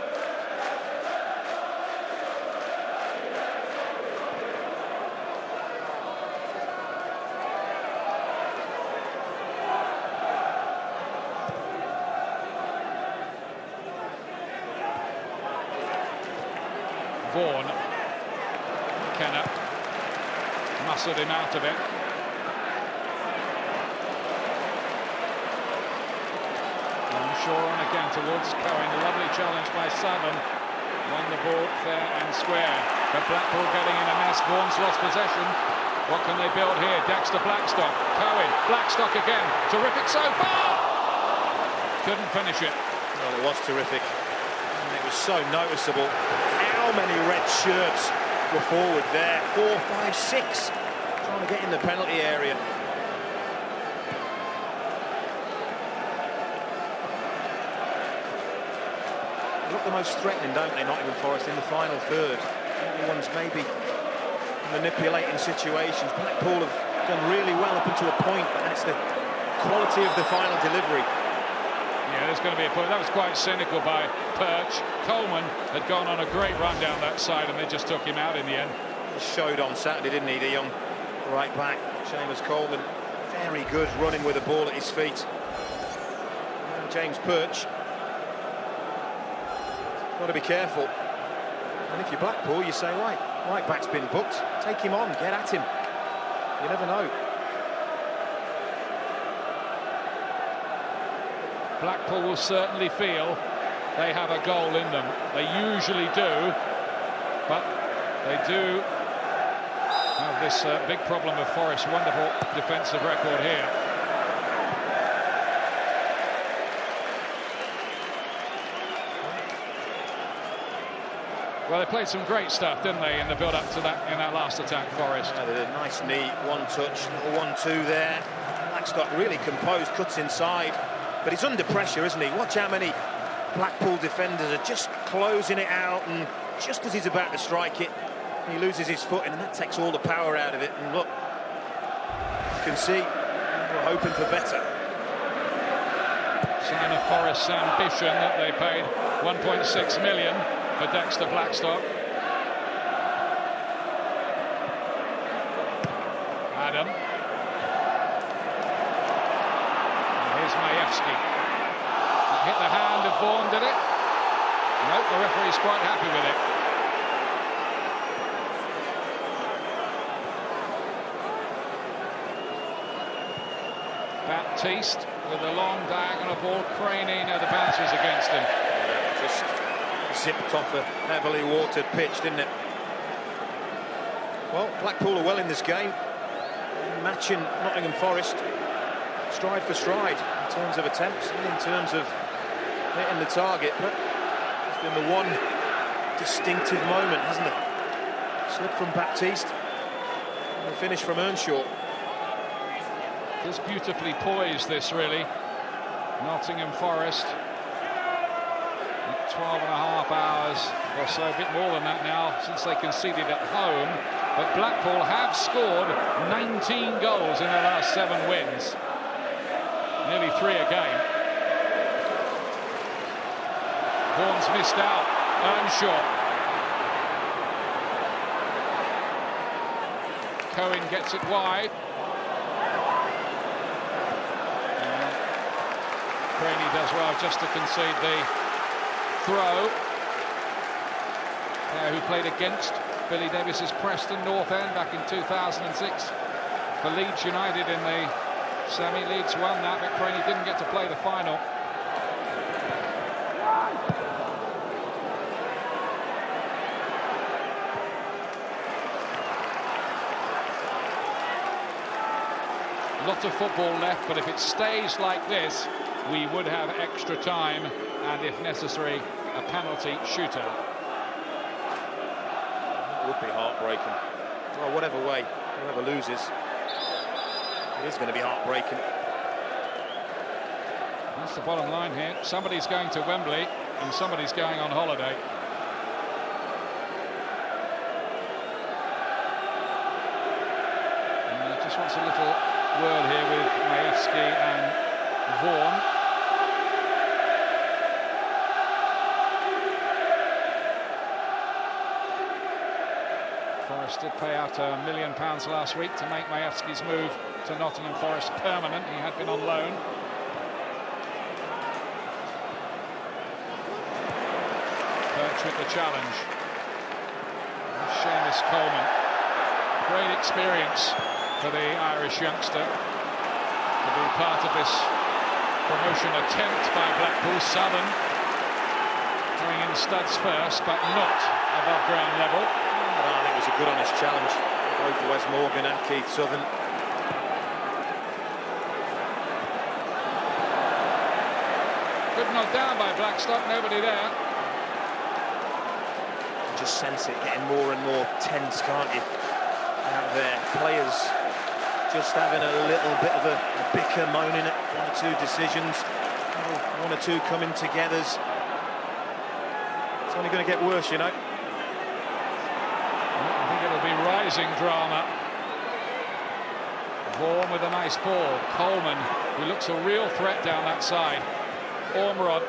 Speaker 2: Vaughan. Kenner muscled him out of it. Earnshaw on again towards Cohen. A lovely challenge by Southern. Won the ball fair and square. But Blackpool getting in a mess. Vaughan's lost possession. What can they build here? Dexter Blackstock. Cohen. Blackstock again. Terrific so far. Couldn't finish it.
Speaker 7: Well, it was terrific. And it was so noticeable how many red shirts were forward there. 4, 5, 6. Trying to get in the penalty area. Look the most threatening, don't they, Nottingham Forest in the final third. Everyone's maybe manipulating situations. Blackpool have done really well up until a point, and it's the quality of the final delivery.
Speaker 2: Yeah, there's going to be a point. That was quite cynical by Perch. Coleman had gone on a great run down that side, and they just took him out in the end.
Speaker 7: He showed on Saturday, didn't he, the young right back, Seamus Coleman. very good running with the ball at his feet. James Perch. Got to be careful. And if you're Blackpool, you say, right back's been booked. Take him on, get at him. You never know.
Speaker 2: Blackpool will certainly feel they have a goal in them. They usually do, but they do have this big problem of Forest's wonderful defensive record here. Well, they played some great stuff, didn't they, in the build-up to that, in that last attack, Forest.
Speaker 7: They did a nice neat one-touch, little 1-2 there. Blackstock really composed, cuts inside, but he's under pressure, isn't he? Watch how many Blackpool defenders are just closing it out, and just as he's about to strike it, he loses his footing, and that takes all the power out of it. And look, you can see we're hoping for better.
Speaker 2: Sign of Forest's ambition that they paid £1.6 million for Dexter Blackstock. Adam. And here's Majewski. Hit the hand of Vaughan, did it? Nope, the referee's quite happy with it. Baptiste with a long diagonal ball. Craney, no, the bounce was against him.
Speaker 7: Just zipped off a heavily watered pitch, didn't it? Well, Blackpool are well in this game, matching Nottingham Forest stride for stride in terms of attempts and in terms of hitting the target, but it's been the one distinctive moment, hasn't it? Slip from Baptiste and the finish from Earnshaw.
Speaker 2: Just beautifully poised, this really. Nottingham Forest. 12.5 hours or so, a bit more than that now, since they conceded at home. But Blackpool have scored 19 goals in their last 7 wins. Nearly 3 a game. Vaughan's missed out. Earnshaw. Cohen gets it wide. Craney does well just to concede the throw. Player who played against Billy Davis's Preston North End back in 2006 for Leeds United in the semi. Leeds won that, but Craney didn't get to play the final. A lot of football left, but if it stays like this, we would have extra time and, if necessary, a penalty shootout.
Speaker 7: It would be heartbreaking. Well, whatever way, whoever loses, it is going to be heartbreaking.
Speaker 2: That's the bottom line here. Somebody's going to Wembley and somebody's going on holiday. And just wants a little word here with Majewski and Vaughan. Forest did pay out £1 million last week to make Majewski's move to Nottingham Forest permanent. He had been on loan. Perch with the challenge. And Seamus Coleman. Great experience for the Irish youngster to be part of this promotion attempt by Blackpool. Southern going in studs first, but not above ground level.
Speaker 7: I think it was a good honest challenge, both for Wes Morgan and Keith Southern.
Speaker 2: Good knock down by Blackstock, nobody there.
Speaker 7: You just sense it getting more and more tense, can't you? Out there, players just having a little bit of a bicker, moaning at 1 or 2 decisions, 1 or 2 coming together. It's only going to get worse, you know.
Speaker 2: I think it'll be rising drama. Vaughan with a nice ball. Coleman, who looks a real threat down that side. Ormerod.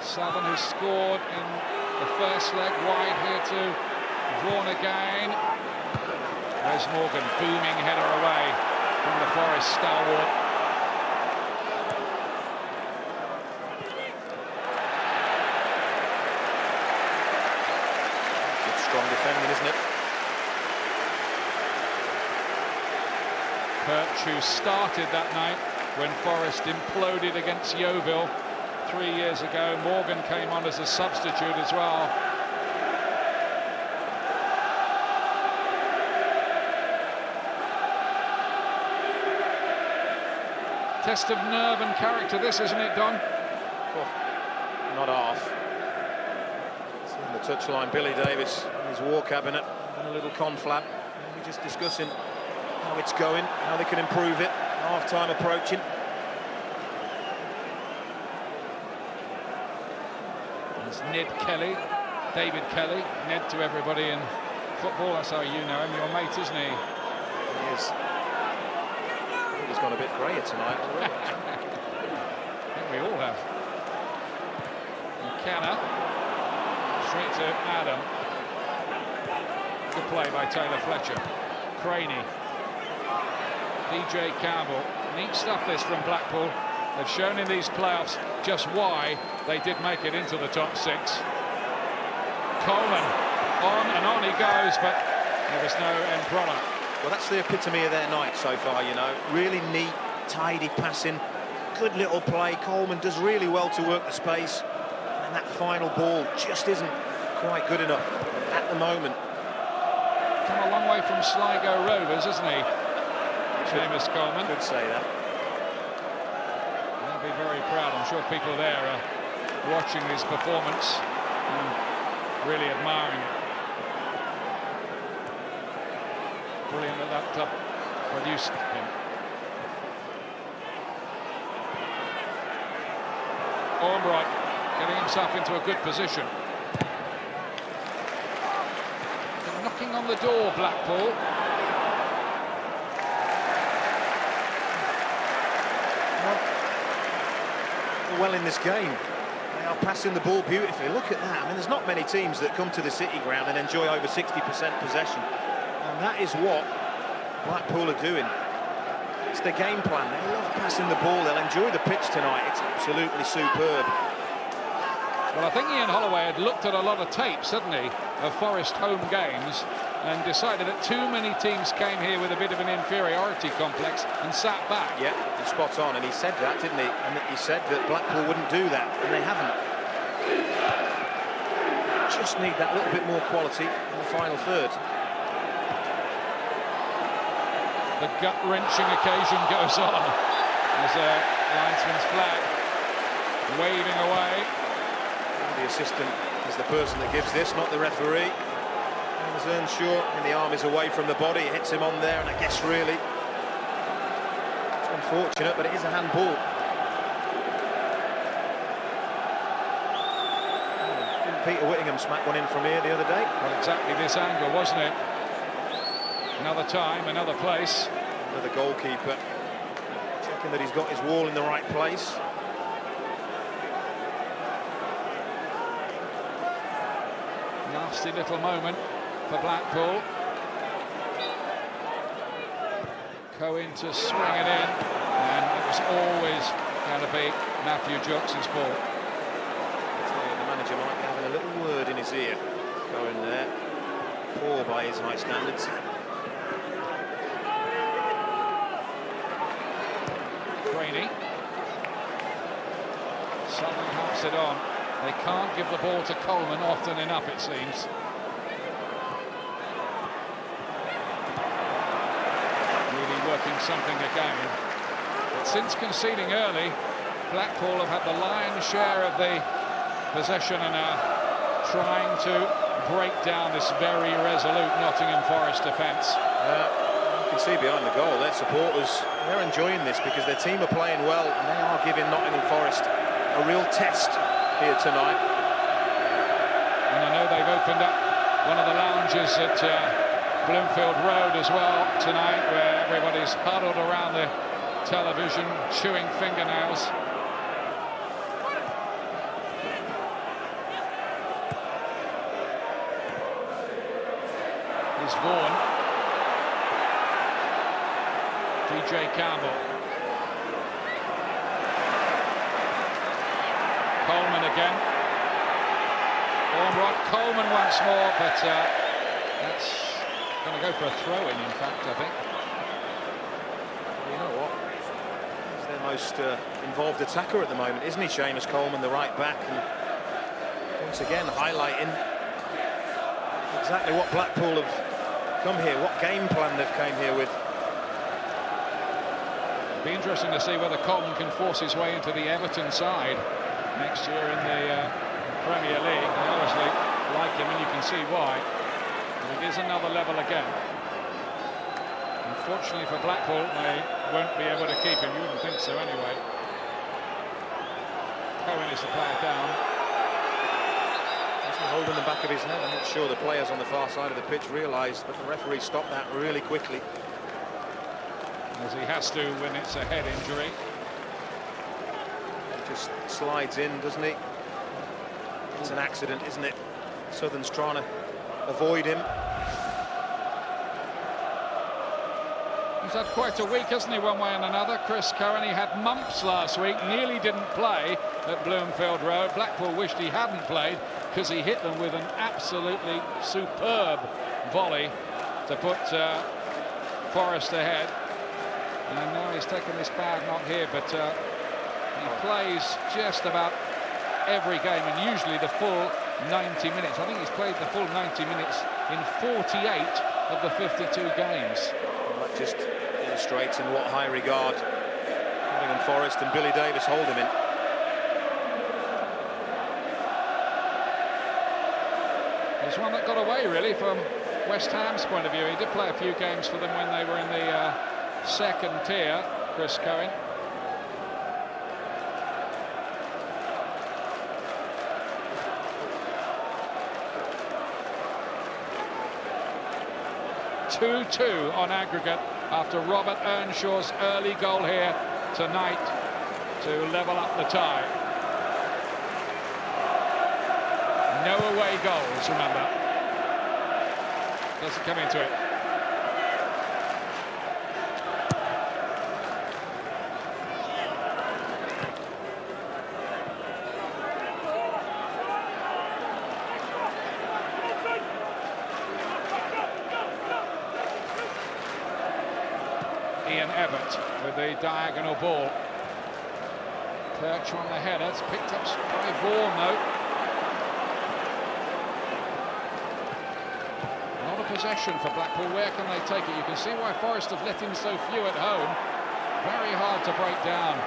Speaker 2: Southern, who scored in the first leg, wide here to Vaughan again. Wes Morgan, booming header away. from the Forest stalwart.
Speaker 7: Good strong defending, isn't it?
Speaker 2: Perch, who started that night when Forest imploded against Yeovil 3 years ago. Morgan came on as a substitute as well. Test of nerve and character, this, isn't it, Don?
Speaker 7: Oh, not half. It's on the touchline, Billy Davis in his war cabinet, and a little conflab. Maybe just discussing how it's going, how they can improve it. Half-time approaching.
Speaker 2: There's Ned Kelly, David Kelly, Ned to everybody in football. That's how you know him. Your mate, isn't he?
Speaker 7: He is. I think he's gone a bit greyer tonight already.
Speaker 2: I think we all have. McKenna, straight to Adam. Good play by Taylor Fletcher. Craney. DJ Campbell. Neat stuff this from Blackpool. They've shown in these playoffs just why they did make it into the top 6. Coleman, on he goes, but there was no end product.
Speaker 7: Well, that's the epitome of their night so far, you know. Really neat, tidy passing, good little play. Coleman does really well to work the space, and that final ball just isn't quite good enough at the moment.
Speaker 2: Come a long way from Sligo Rovers, isn't he? Seamus Coleman.
Speaker 7: Could say that.
Speaker 2: They'll be very proud. I'm sure people there are watching his performance and really admiring it. Brilliant that that club produced him. Albright getting himself into a good position. They're knocking on the door, Blackpool.
Speaker 7: Well in this game. They are passing the ball beautifully. Look at that. I mean, there's not many teams that come to the City ground and enjoy over 60% possession. And that is what Blackpool are doing. It's their game plan. They love passing the ball. They'll enjoy the pitch tonight. It's absolutely superb.
Speaker 2: Well, I think Ian Holloway had looked at a lot of tapes, hadn't he, of Forest home games, and decided that too many teams came here with a bit of an inferiority complex and sat back.
Speaker 7: Yeah, he's spot on, and he said that, didn't he? And he said that Blackpool wouldn't do that, and they haven't. Just need that little bit more quality in the final third.
Speaker 2: The gut-wrenching occasion goes on as a linesman's flag waving away.
Speaker 7: The assistant is the person that gives this, not the referee. And there's Earnshaw, and the arm is away from the body. It hits him on there, and I guess really it's unfortunate, but it is a handball. Didn't Peter Whittingham smack one in from here the other day?
Speaker 2: Well, exactly this angle, wasn't it? Another time, another place.
Speaker 7: Another goalkeeper checking that he's got his wall in the right place.
Speaker 2: Nasty little moment for Blackpool. Cohen to swing it in, and it was always going to be Matthew Johnson's ball.
Speaker 7: The manager might be having a little word in his ear. Going there, poor by his high standards.
Speaker 2: Craney. Southern helps it on. They can't give the ball to Coleman often enough, it seems. Really working something again. But since conceding early, Blackpool have had the lion's share of the possession and are trying to break down this very resolute Nottingham Forest defence.
Speaker 7: You can see behind the goal, their supporters, they're enjoying this because their team are playing well and they are giving Nottingham Forest a real test here tonight.
Speaker 2: And I know they've opened up one of the lounges at Bloomfield Road as well tonight, where everybody's huddled around the television, chewing fingernails. Here's Vaughan. DJ Campbell. Coleman again. Ormrod, Coleman once more, but that's going to go for a throw-in, in fact, I think.
Speaker 7: You know what? He's their most involved attacker at the moment, isn't he, Seamus Coleman, the right back? And once again, highlighting exactly what Blackpool have come here, what game plan they've came here with.
Speaker 2: It'll be interesting to see whether Coleman can force his way into the Everton side next year in the Premier League. They obviously like him, and you can see why. But it is another level again. Unfortunately for Blackpool, they won't be able to keep him. You wouldn't think so anyway. Cohen is the player down.
Speaker 7: He's holding the back of his head. I'm not sure the players on the far side of the pitch realised, but the referee stopped that really quickly.
Speaker 2: As he has to when it's a head injury.
Speaker 7: He just slides in, doesn't he? It's an accident, isn't it? Southern's trying to avoid him.
Speaker 2: He's had quite a week, hasn't he, one way and another? Chris Cohen, he had mumps last week, nearly didn't play at Bloomfield Road. Blackpool wished he hadn't played because he hit them with an absolutely superb volley to put Forest ahead. And now he's taken this bad knock here, but he plays just about every game, and usually the full 90 minutes. I think he's played the full 90 minutes in 48 of the 52 games.
Speaker 7: Well, that just illustrates in what high regard Nottingham Forest and Billy Davies hold him in.
Speaker 2: He's one that got away, really, from West Ham's point of view. He did play a few games for them when they were in the second tier, Chris Cohen. (2-2) on aggregate after Robert Earnshaw's early goal here tonight to level up the tie. No away goals, remember. Doesn't come into it. With the diagonal ball. Perch on the header. It's picked up by Vaughan, though. Not a possession for Blackpool. Where can they take it? You can see why Forest have let in so few at home. Very hard to break down.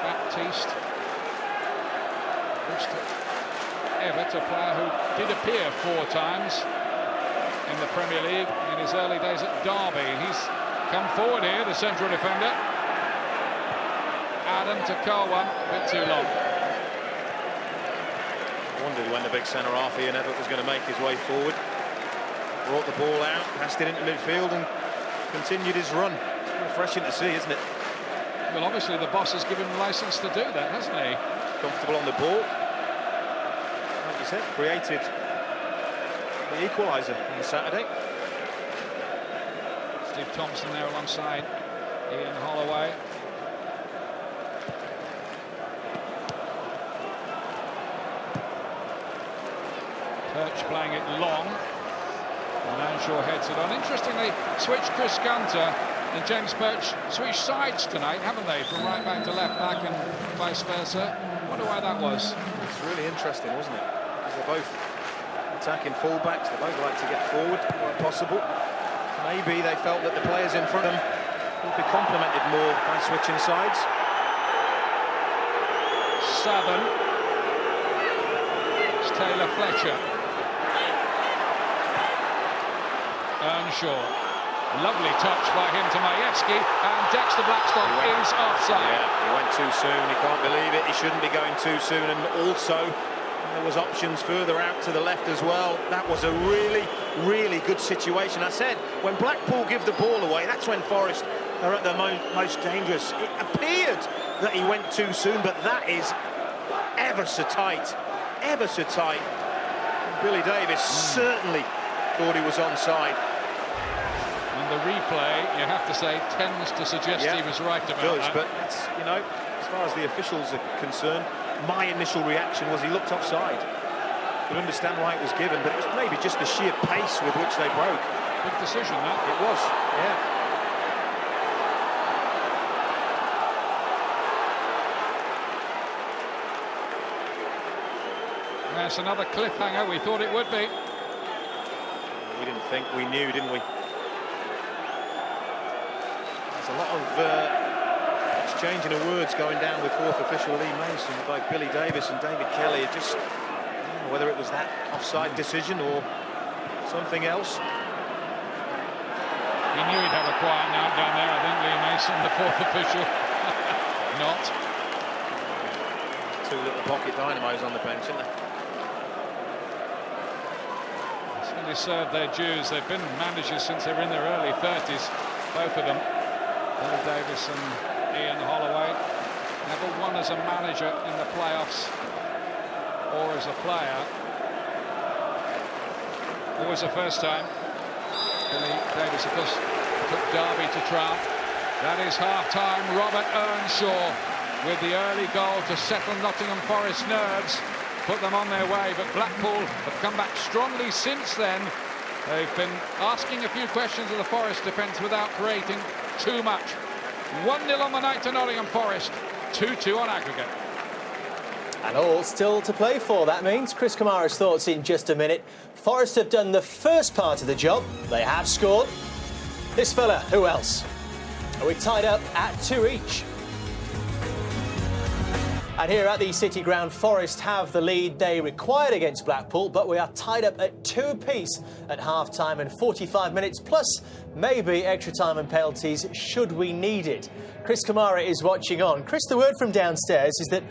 Speaker 2: Baptiste. Everett, a player who did appear 4 times in the Premier League in his early days at Derby. He's come forward here, the central defender. Adam to Carwan, a bit too long.
Speaker 7: Wondered when the big centre-half Ian Everett was going to make his way forward. Brought the ball out, passed it into midfield and continued his run. Refreshing to see, isn't it?
Speaker 2: Well, obviously the boss has given him licence to do that, hasn't he?
Speaker 7: Comfortable on the ball. Created the equaliser on Saturday.
Speaker 2: Steve Thompson there alongside Ian Holloway. Perch playing it long, and Earnshaw heads it on. Interestingly, switched Chris Gunter and James Perch switched sides tonight, haven't they, from right back to left back and vice versa. Wonder why that was.
Speaker 7: It's really interesting, wasn't it? They're both attacking fullbacks. They both like to get forward where possible. Maybe they felt that the players in front of them would be complemented more by switching sides.
Speaker 2: Southern. It's Taylor Fletcher. Earnshaw. Lovely touch by him to Majewski, and Dexter Blackstock is offside.
Speaker 7: Yeah, he went too soon. He can't believe it. He shouldn't be going too soon, and also there was options further out to the left as well. That was a really, really good situation. I said, when Blackpool give the ball away, that's when Forest are at their most dangerous. It appeared that he went too soon, but that is ever so tight. Ever so tight. Billy Davies certainly thought he was onside.
Speaker 2: And the replay, you have to say, tends to suggest he was right about that.
Speaker 7: But you know, as far as the officials are concerned, my initial reaction was he looked offside. Could understand why it was given, but it was maybe just the sheer pace with which they broke.
Speaker 2: Big decision, that.
Speaker 7: It was, yeah.
Speaker 2: That's another cliffhanger. We thought it would be.
Speaker 7: We didn't think, we knew, didn't we? There's a lot of exchanging of words going down with fourth official Lee Mason. Both Billy Davies and David Kelly are just, I don't know whether it was that offside decision or something else.
Speaker 2: He knew he'd have a quiet night down there, I think, Lee Mason, the fourth official. Not.
Speaker 7: Two little pocket dynamos on the bench, isn't there?
Speaker 2: They served their dues. They've been managers since they were in their early 30s, both of them. Billy Davies and Ian Holloway. Never won as a manager in the playoffs or as a player. Always the first time. Billy Davies, of course, took Dobbie to triumph. That is half-time. Robert Earnshaw with the early goal to settle Nottingham Forest nerves. Put them on their way, but Blackpool have come back strongly since then. They've been asking a few questions of the Forest defence without creating too much. 1-0 on the night to Nottingham Forest, 2-2 on aggregate.
Speaker 1: And all still to play for. That means Chris Kamara's thoughts in just a minute. Forest have done the first part of the job. They have scored. This fella, who else? Are we tied up at 2 each? And here at the City Ground, Forest have the lead they required against Blackpool, but we are tied up at 2 apiece at half-time and 45 minutes, plus maybe extra time and penalties should we need it. Chris Kamara is watching on. Chris, the word from downstairs is that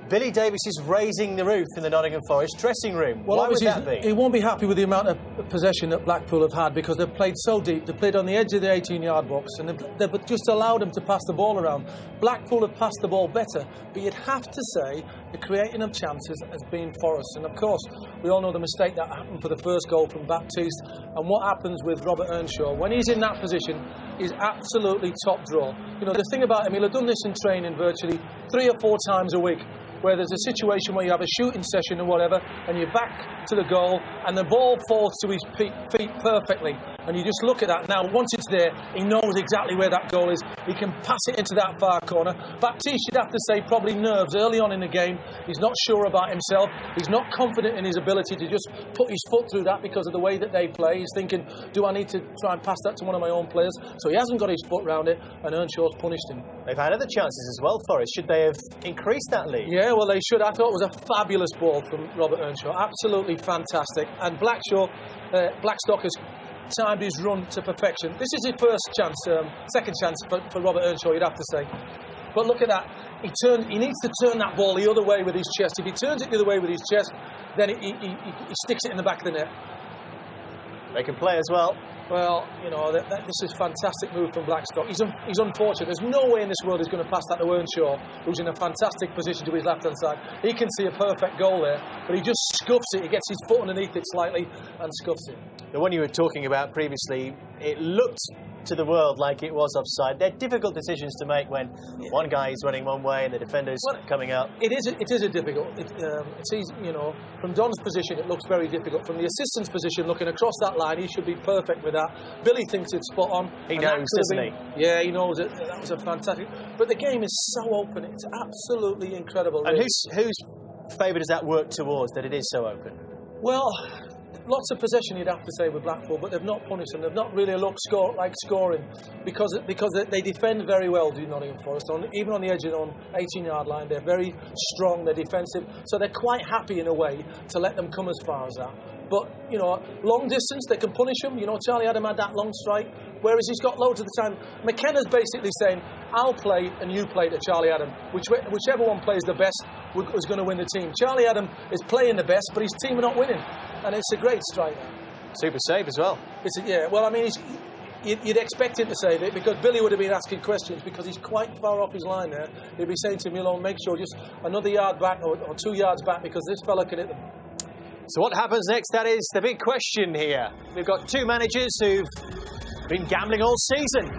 Speaker 1: Billy Davies is raising the roof in the Nottingham Forest dressing room.
Speaker 5: Well,
Speaker 1: why would that be?
Speaker 5: He won't be happy with the amount of possession that Blackpool have had because they've played so deep. They've played on the edge of the 18-yard box and they've just allowed them to pass the ball around. Blackpool have passed the ball better, but you'd have to say the creating of chances has been Forest. And, of course, we all know the mistake that happened for the first goal from Baptiste and what happens with Robert Earnshaw. When he's in that position, he's absolutely top draw. You know, the thing about him, he'll have done this in training virtually 3 or 4 times a week, where there's a situation where you have a shooting session or whatever and you're back to the goal and the ball falls to his feet perfectly and you just look at that. Now once it's there, he knows exactly where that goal is. He can pass it into that far corner. Baptiste, you'd have to say, probably nerves early on in the game. He's not sure about himself. He's not confident in his ability to just put his foot through that because of the way that they play. He's thinking, do I need to try and pass that to one of my own players? So he hasn't got his foot round it and Earnshaw's punished him.
Speaker 1: They've had other chances as well, Forest. Should they have increased that lead?
Speaker 5: Yeah, well, they should. I thought it was a fabulous ball from Robert Earnshaw. Absolutely fantastic. And Blackstock has timed his run to perfection. This is his first chance, second chance for Robert Earnshaw, you'd have to say. But look at that. He needs to turn that ball the other way with his chest. If he turns it the other way with his chest, then he sticks it in the back of the net.
Speaker 1: They can play as well.
Speaker 5: Well, you know, this is a fantastic move from Blackstock. He's unfortunate. There's no way in this world he's going to pass that to Earnshaw, who's in a fantastic position to his left-hand side. He can see a perfect goal there, but he just scuffs it. He gets his foot underneath it slightly and scuffs it.
Speaker 1: The one you were talking about previously, it looked to the world like it was offside. They're difficult decisions to make when one guy is running one way and the defender's coming up.
Speaker 5: It is a difficult. It's easy, you know. From Don's position, it looks very difficult. From the assistant's position, looking across that line, he should be perfect with that. Billy thinks it's spot on.
Speaker 1: He knows, doesn't he?
Speaker 5: Yeah, he knows it. That was a fantastic. But the game is so open. It's absolutely incredible.
Speaker 1: And
Speaker 5: really.
Speaker 1: whose favour does that work towards, that it is so open?
Speaker 5: Well, lots of possession, you'd have to say, with Blackpool, but they've not punished them. They've not really looked like scoring because they defend very well, do Nottingham Forest. Even on the edge of the 18-yard line, they're very strong, they're defensive, so they're quite happy in a way to let them come as far as that. But, you know, long distance, they can punish them. You know, Charlie Adam had that long strike, whereas he's got loads of the time. McKenna's basically saying, I'll play and you play to Charlie Adam. Whichever one plays the best was going to win the team. Charlie Adam is playing the best, but his team are not winning. And it's a great strike.
Speaker 1: Super save as well.
Speaker 5: You'd expect him to save it because Billy would have been asking questions because he's quite far off his line there. He'd be saying to him, make sure just another yard back or 2 yards back because this fella can hit them.
Speaker 1: So what happens next? That is the big question here. We've got two managers who've been gambling all season.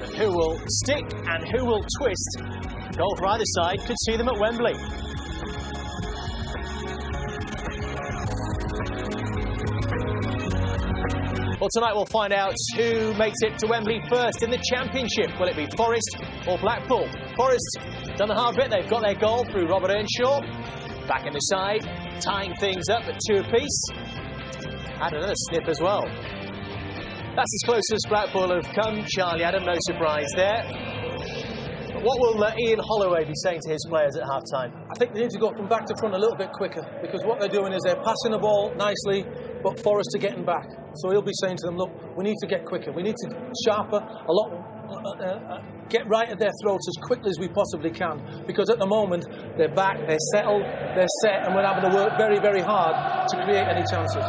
Speaker 1: But who will stick and who will twist? Goal for either side could see them at Wembley. Well, tonight we'll find out who makes it to Wembley first in the Championship. Will it be Forest or Blackpool? Forest done the hard bit. They've got their goal through Robert Earnshaw. Back in the side, tying things up at 2 apiece. And another snip as well. That's as close as Blackpool have come. Charlie Adam, no surprise there. But what will Ian Holloway be saying to his players at half-time?
Speaker 5: I think they need to go from back to front a little bit quicker, because what they're doing is they're passing the ball nicely, but Forest are getting back. So he'll be saying to them, look, we need to get quicker. We need to sharper a lot, get right at their throats as quickly as we possibly can, because at the moment they're back, they're settled, they're set, and we're having to work very, very hard to create any chances.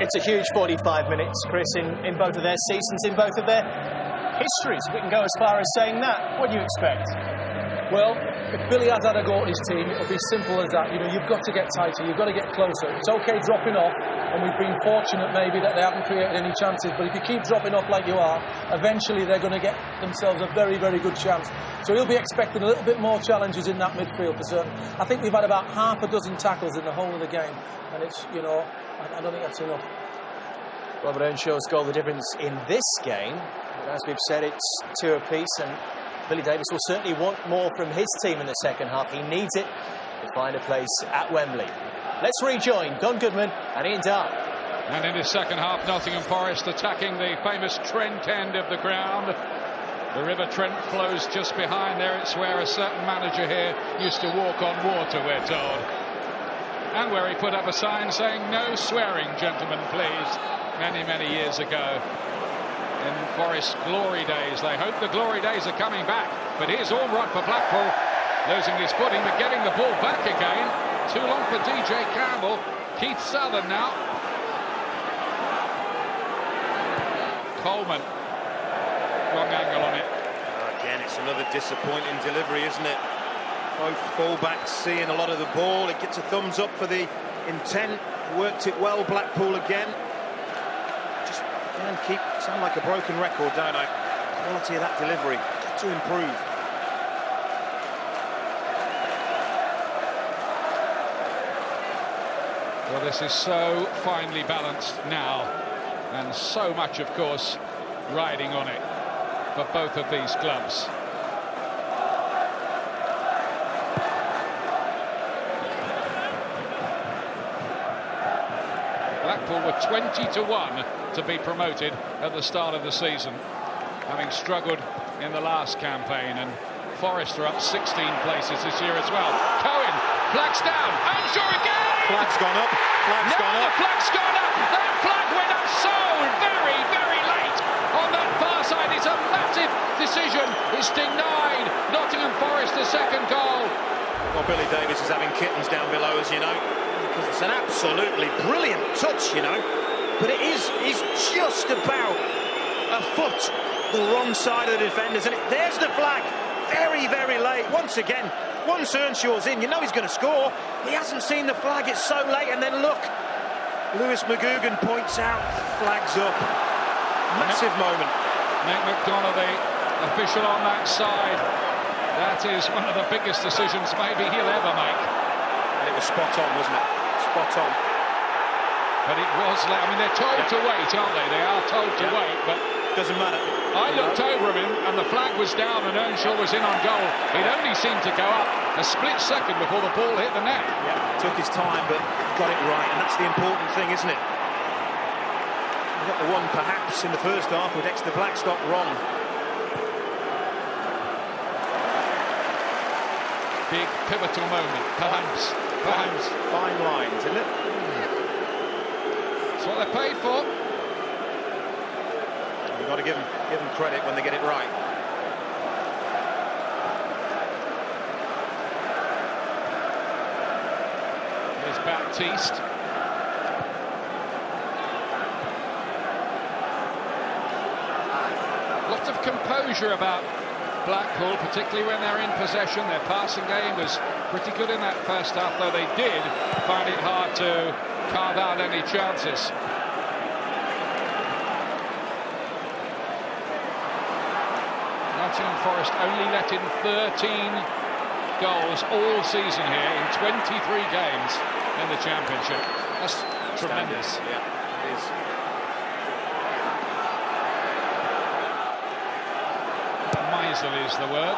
Speaker 1: It's a huge 45 minutes, Chris, in both of their seasons, in both of their histories. We can go as far as saying that. What do you expect?
Speaker 5: Well, if Billy has had a go at his team, it'll be simple as that. You know, you've got to get tighter, you've got to get closer. It's okay dropping off, and we've been fortunate maybe that they haven't created any chances, but if you keep dropping off like you are, eventually they're going to get themselves a very, very good chance. So he'll be expecting a little bit more challenges in that midfield for certain. I think we've had about half a dozen tackles in the whole of the game, and it's, you know, I don't think that's enough.
Speaker 1: Robert Earnshaw's goal the difference in this game. But as we've said, it's 2 apiece, and Billy Davies will certainly want more from his team in the second half. He needs it to find a place at Wembley. Let's rejoin Don Goodman and Ian Dart.
Speaker 2: And in his second half, Nottingham Forest attacking the famous Trent end of the ground. The River Trent flows just behind there. It's where a certain manager here used to walk on water, we're told. And where he put up a sign saying, "No swearing, gentlemen, please," many, many years ago. In Forest glory days. They hope the glory days are coming back. But here's Ormrod for Blackpool, losing his footing but getting the ball back again. Too long for DJ Campbell. Keith Southern now. Coleman. Wrong angle on it.
Speaker 7: Again, it's another disappointing delivery, isn't it? Both fullbacks seeing a lot of the ball. It gets a thumbs up for the intent. Worked it well, Blackpool again. Just again, sound like a broken record, don't I? Quality of that delivery. Got to improve.
Speaker 2: Well, this is so finely balanced now, and so much, of course, riding on it for both of these clubs. Blackpool were 20-1 to be promoted at the start of the season, having struggled in the last campaign, and Forest are up 16 places this year as well. Cohen, flag's down, Earnshaw again!
Speaker 7: Flag's gone up, flag's gone up.
Speaker 2: The flag's gone up! That flag went up so very, very late on that far side. It's a massive decision. It's denied Nottingham Forest the second goal.
Speaker 7: Well, Billy Davies is having kittens down below, as you know, because it's an absolutely brilliant touch, you know, but he's just about a foot the wrong side of the defenders, and there's the flag. Very, very late. Once again, once Earnshaw's in, you know he's going to score. He hasn't seen the flag, it's so late, and then look, Lewis McGugan points out, flag's up. Massive moment.
Speaker 2: Nick McDonough, the official on that side. That is one of the biggest decisions maybe he'll ever make.
Speaker 7: And it was spot on, wasn't it? Spot on.
Speaker 2: But it was late. I mean, they're told to wait, aren't they? They are told to wait, but
Speaker 7: doesn't matter.
Speaker 2: I looked over him and the flag was down and Earnshaw was in on goal. It only seemed to go up a split second before the ball hit the net.
Speaker 7: Yeah, took his time but got it right, and that's the important thing, isn't it? We got the one perhaps in the first half with Dexter Blackstock wrong.
Speaker 2: Big pivotal moment, perhaps.
Speaker 7: Fine lines, isn't it?
Speaker 2: That's what they're paid for.
Speaker 7: You've got to give them credit when they get it right.
Speaker 2: Here's Baptiste. Lots of composure about Blackpool, particularly when they're in possession. Their passing game was pretty good in that first half, though they did find it hard to carve out any chances. Nottingham Forest only let in 13 goals all season here in 23 games in the Championship. That's tremendous.
Speaker 7: Yeah, it is.
Speaker 2: Miserly is the word.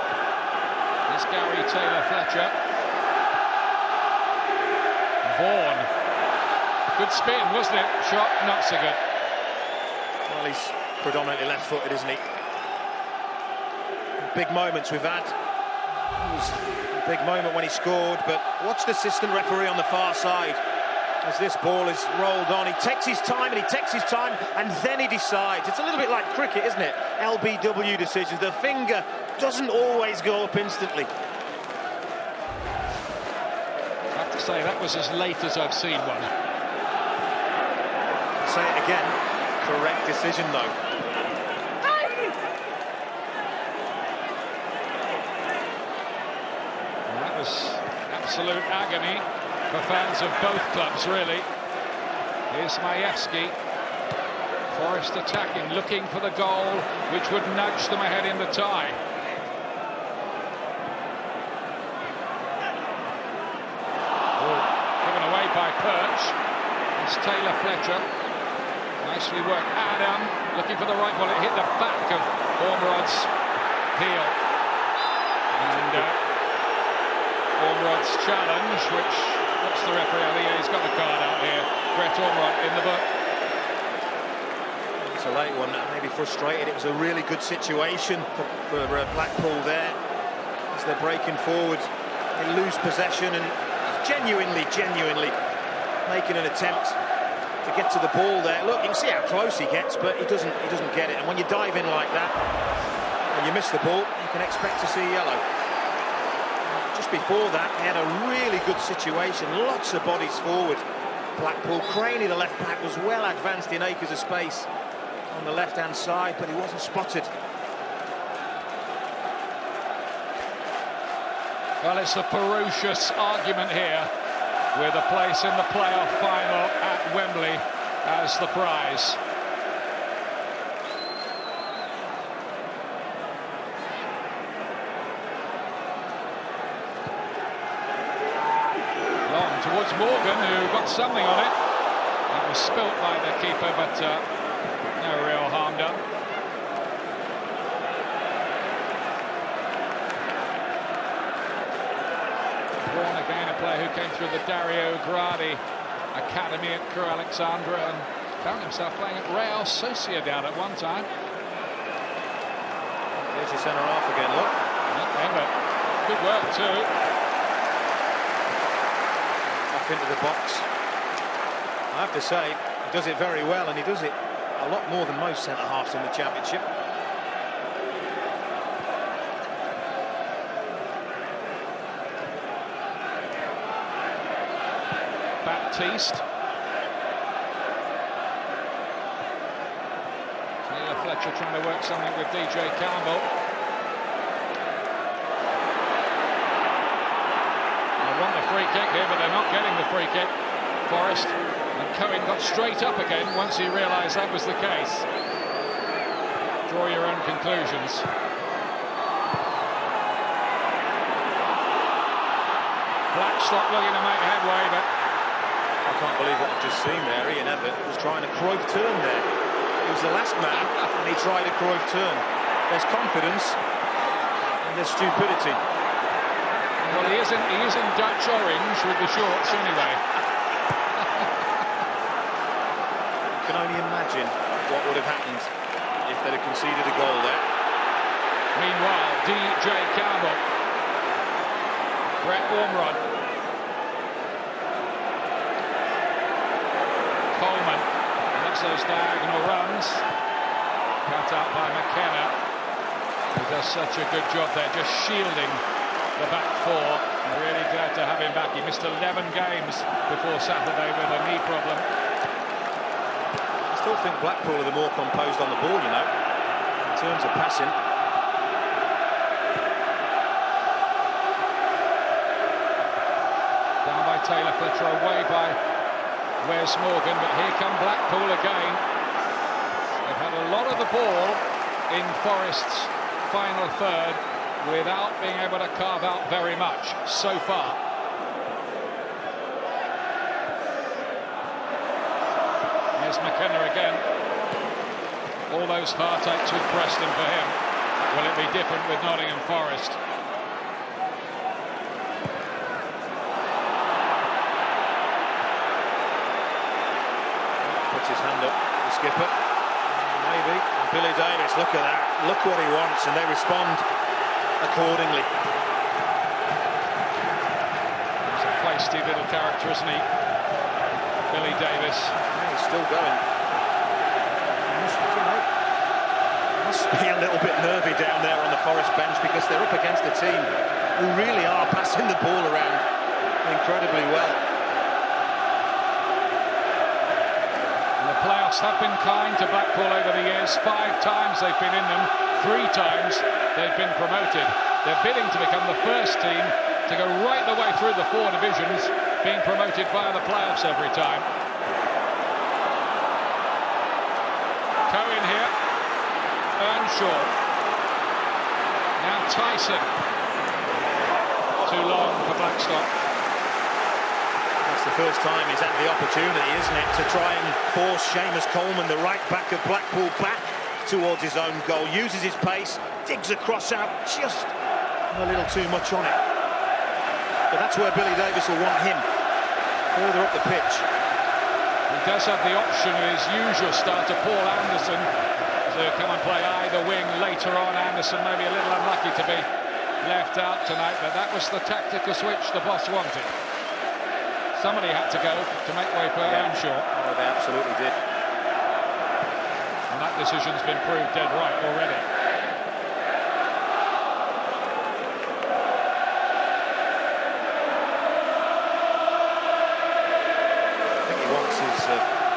Speaker 2: It's Gary Taylor-Fletcher. Vaughan. Good spin, wasn't it? Shot, not so good.
Speaker 7: Well, he's predominantly left-footed, isn't he? Big moments we've had. It was a big moment when he scored, but watch the assistant referee on the far side as this ball is rolled on. He takes his time and then he decides. It's a little bit like cricket, isn't it? LBW decisions. The finger doesn't always go up instantly.
Speaker 2: I have to say, that was as late as I've seen one.
Speaker 7: I'll say it again. Correct decision, though.
Speaker 2: Absolute agony for fans of both clubs, really. Here's Majewski. Forest attacking, looking for the goal which would nudge them ahead in the tie. Given away by Perch. It's Taylor-Fletcher. Nicely worked. Adam looking for the right one. It hit the back of Ormerod's heel. And Ormerod's challenge, which looks the referee. I think he's got the card out here. Brett Ormerod in the book.
Speaker 7: It's a late one, maybe frustrated. It was a really good situation for Blackpool there as they're breaking forward. They lose possession and genuinely making an attempt to get to the ball there. Look, you can see how close he gets, but he doesn't get it. And when you dive in like that and you miss the ball, you can expect to see yellow. Just before that, he had a really good situation, lots of bodies forward. Blackpool, Craney, the left back, was well advanced in acres of space on the left-hand side, but he wasn't spotted.
Speaker 2: Well, it's a ferocious argument here with a place in the playoff final at Wembley as the prize. Towards Morgan, who got something on it. That was spilt by the keeper, but no real harm done. Vaughan again, a player who came through the Dario Gradi Academy at Crewe Alexandra and found himself playing at Real Sociedad at one time.
Speaker 7: There's your centre-half again, look.
Speaker 2: But good work too.
Speaker 7: Into the box. I have to say, he does it very well, and he does it a lot more than most centre-halves in the Championship.
Speaker 2: Baptiste. Taylor-Fletcher trying to work something with DJ Campbell. Want the free kick here, but they're not getting the free kick. Forest, and Cohen got straight up again once he realised that was the case. Draw your own conclusions. Blackstock looking to make headway, but
Speaker 7: I can't believe what I've just seen there. Ian Everett was trying a Cruyff turn there. He was the last man and he tried a Cruyff turn. There's confidence and there's stupidity.
Speaker 2: Well, he is in Dutch orange with the shorts anyway.
Speaker 7: You can only imagine what would have happened if they'd have conceded a goal there.
Speaker 2: Meanwhile, DJ Campbell. Brett Ormerod. Coleman makes those diagonal runs. Cut out by McKenna, who does such a good job there, just shielding the back four. I'm really glad to have him back. He missed 11 games before Saturday with a knee problem.
Speaker 7: I still think Blackpool are the more composed on the ball, you know, in terms of passing.
Speaker 2: Taylor Fletcher away by Wes Morgan, but here come Blackpool again. They've had a lot of the ball in Forest's final third without being able to carve out very much so far. Here's McKenna again. All those heartaches with Preston for him. Will it be different with Nottingham Forest?
Speaker 7: Puts his hand up, the skipper. Maybe. And Billy Davies, look at that. Look what he wants, and they respond accordingly.
Speaker 2: He's a feisty little character, isn't he? Billy Davies.
Speaker 7: Yeah, he's still going. Must be a little bit nervy down there on the Forest bench, because they're up against a team who really are passing the ball around incredibly well.
Speaker 2: And the playoffs have been kind to Blackpool over the years. 5 times they've been in them, 3 times they've been promoted. They're bidding to become the first team to go right the way through the 4 divisions, being promoted via the playoffs every time. Cohen here. Earnshaw. Now Tyson. Too long for Blackstock.
Speaker 7: That's the first time he's had the opportunity, isn't it, to try and force Seamus Coleman, the right back of Blackpool, back towards his own goal. Uses his pace, digs across out, just a little too much on it. But that's where Billy Davies will want him, further up the pitch.
Speaker 2: He does have the option of his usual starter, Paul Anderson, to come and play either wing later on. Anderson maybe a little unlucky to be left out tonight, but that was the tactical switch the boss wanted. Somebody had to go to make way for Earnshaw.
Speaker 7: Oh, they absolutely did.
Speaker 2: And that decision's been proved dead right already.
Speaker 7: I think he wants his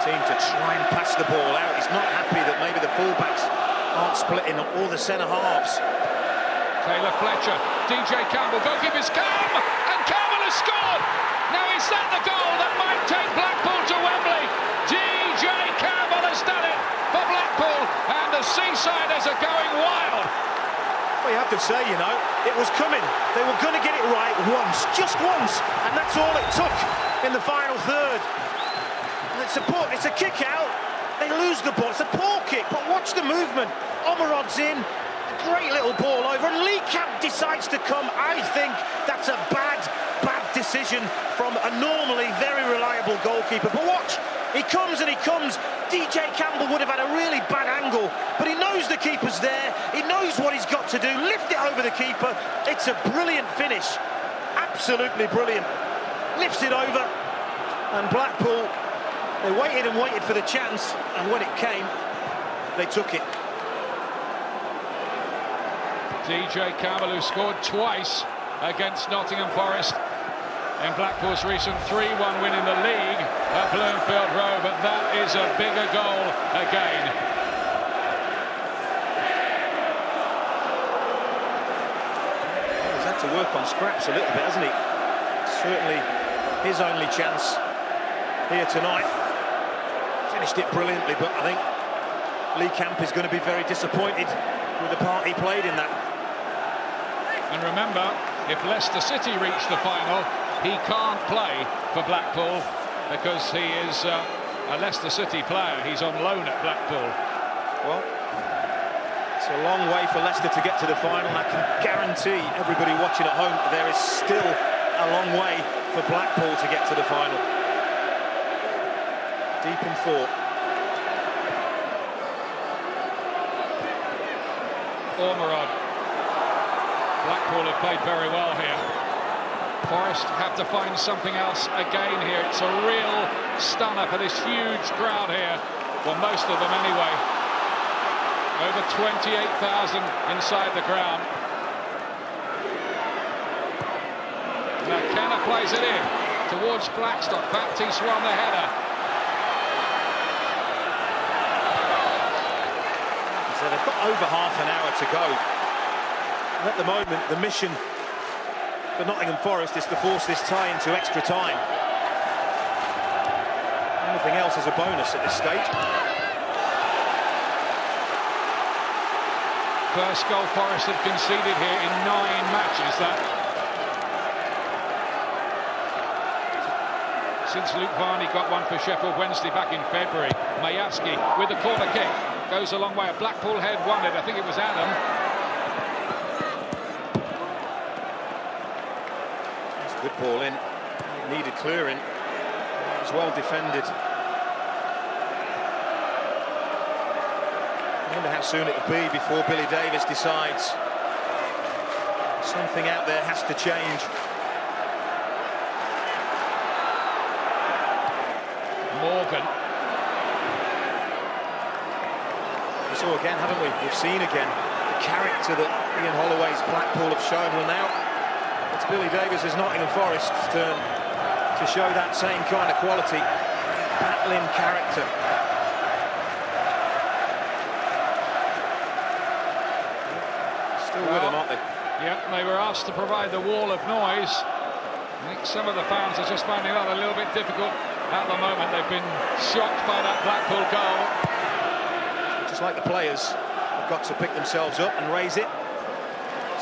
Speaker 7: team to try and pass the ball out. He's not happy that maybe the fullbacks aren't splitting or the centre halves.
Speaker 2: Taylor Fletcher, DJ Campbell, goalkeeper's come, and Campbell has scored! Now is that the goal that might take Blackpool to Wembley? DJ Campbell has done it for Blackpool, and the Seasiders are going wild.
Speaker 7: Well, you have to say, you know, it was coming. They were going to get it right once, just once, and that's all it took in the final third. And it's a kick out. They lose the ball. It's a poor kick, but watch the movement. Omerod's in. Great little ball over, and Lee Camp decides to come. I think that's a bad decision from a normally very reliable goalkeeper. But watch, he comes and he comes. DJ Campbell would have had a really bad angle, but he knows the keeper's there. He knows what he's got to do. Lift it over the keeper. It's a brilliant finish. Absolutely brilliant. Lifts it over, and Blackpool, they waited and waited for the chance, and when it came, they took it.
Speaker 2: DJ Campbell, who scored twice against Nottingham Forest in Blackpool's recent 3-1 win in the league at Bloomfield Road, but that is a bigger goal again.
Speaker 7: He's had to work on scraps a little bit, hasn't he? Certainly his only chance here tonight. Finished it brilliantly, but I think Lee Camp is going to be very disappointed with the part he played in that.
Speaker 2: And remember, if Leicester City reach the final, he can't play for Blackpool because he is a Leicester City player. He's on loan at Blackpool.
Speaker 7: Well, it's a long way for Leicester to get to the final. I can guarantee everybody watching at home there is still a long way for Blackpool to get to the final. Deep in thought.
Speaker 2: Ormerod. Blackpool have played very well here. Forest have to find something else again here. It's a real stunner for this huge crowd here. Well, most of them anyway. Over 28,000 inside the ground. McKenna plays it in towards Blackstock. Baptiste won the header.
Speaker 7: So they've got over half an hour to go. And at the moment, the mission for Nottingham Forest is to force this tie into extra time. Everything else is a bonus at this stage.
Speaker 2: First goal Forest have conceded here in 9 matches. That since Luke Varney got one for Sheffield Wednesday back in February. Majewski with the corner kick goes a long way. A Blackpool head won it. I think it was Adam.
Speaker 7: That's a good ball in. It needed clearing. It was well defended. I wonder how soon it'll be before Billy Davies decides something out there has to change.
Speaker 2: Morgan.
Speaker 7: We saw again, haven't we? We've seen again the character that Ian Holloway's Blackpool have shown. Well, now it's Billy Davies' Nottingham Forest's turn to show that same kind of quality, battling character. Still with them, aren't they?
Speaker 2: Yeah, they were asked to provide the wall of noise. I think some of the fans are just finding that a little bit difficult at the moment. They've been shocked by that Blackpool goal.
Speaker 7: Just like the players have got to pick themselves up and raise it.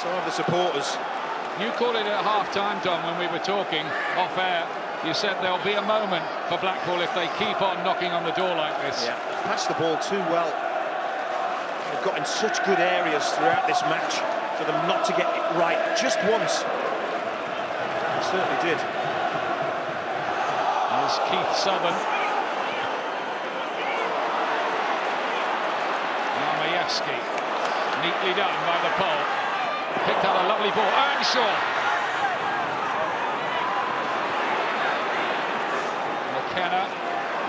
Speaker 7: So have the supporters.
Speaker 2: You called it at half-time, Tom, when we were talking off-air. You said there'll be a moment for Blackpool if they keep on knocking on the door like this.
Speaker 7: Yeah, passed the ball too well. They've got in such good areas throughout this match for them not to get it right just once. They certainly did.
Speaker 2: There's Keith Southern. Now Majewski. Neatly done by the pole. Picked out a lovely ball. Earnshaw. McKenna.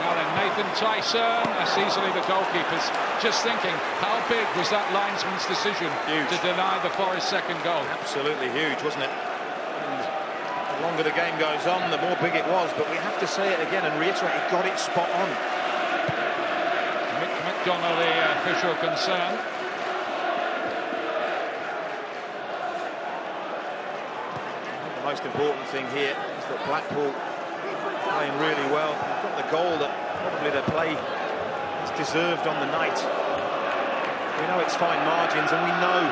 Speaker 2: Now then Nathan Tyson. That's easily the goalkeeper's. Just thinking, how big was that linesman's decision to deny the Forest second goal?
Speaker 7: Absolutely huge, wasn't it? The longer the game goes on, the more big it was, but we have to say it again and reiterate, he got it spot on.
Speaker 2: Mick McDonnell, the official concerned.
Speaker 7: The most important thing here is that Blackpool playing really well. They've got the goal that probably their play is deserved on the night. We know it's fine margins, and we know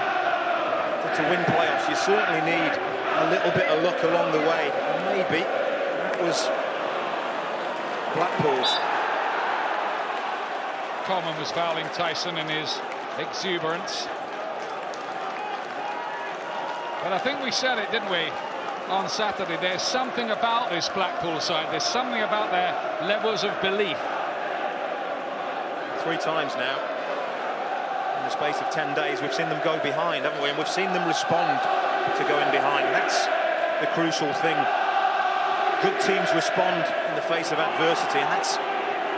Speaker 7: that to win playoffs you certainly need a little bit of luck along the way, and maybe that was Blackpool's.
Speaker 2: Coleman was fouling Tyson in his exuberance. But I think we said it, didn't we, on Saturday? There's something about this Blackpool side. There's something about their levels of belief.
Speaker 7: 3 times now in the space of 10 days we've seen them go behind, haven't we? And we've seen them respond to going behind. That's the crucial thing. Good teams respond in the face of adversity, and that's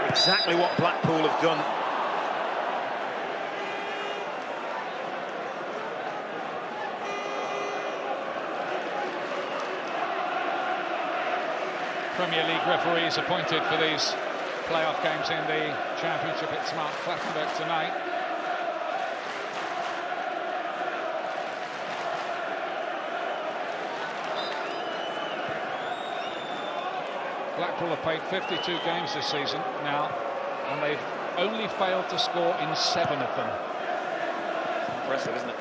Speaker 7: exactly what Blackpool have done.
Speaker 2: Premier League referees appointed for these playoff games in the Championship. It's Mark Clattenburg tonight. Blackpool have played 52 games this season now, and they've only failed to score in 7 of them.
Speaker 7: Impressive, isn't it?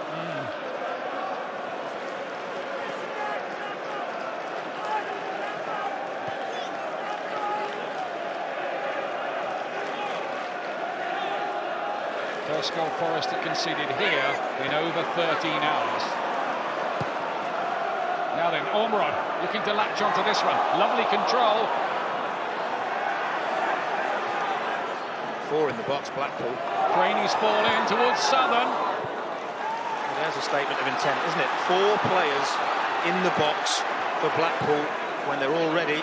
Speaker 2: First goal Forest have conceded here in over 13 hours. Now then, Ormerod looking to latch onto this one. Lovely control.
Speaker 7: 4 in the box, Blackpool.
Speaker 2: Craney's ball in towards Southern.
Speaker 7: Well, there's a statement of intent, isn't it? 4 players in the box for Blackpool when they're already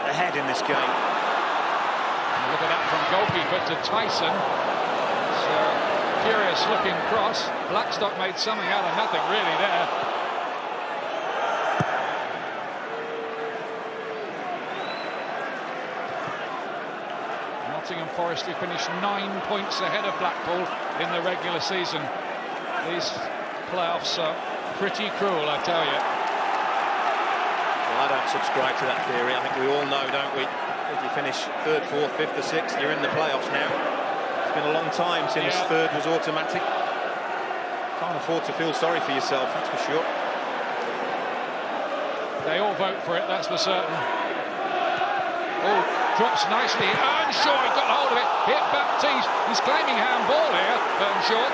Speaker 7: ahead in this game.
Speaker 2: And look at that from goalkeeper to Tyson. Curious looking cross. Blackstock made something out of nothing really there. Nottingham Forest, who finished 9 points ahead of Blackpool in the regular season. These playoffs are pretty cruel, I tell you.
Speaker 7: Well, I don't subscribe to that theory. I think we all know, don't we? If you finish 3rd, 4th, 5th or 6th, you're in the playoffs now. It's been a long time since 3rd was automatic. Can't afford to feel sorry for yourself, that's for sure.
Speaker 2: They all vote for it, that's for certain. Oh, drops nicely. Earnshaw, he got hold of it. Hit Baptiste. He's claiming handball here, Earnshaw.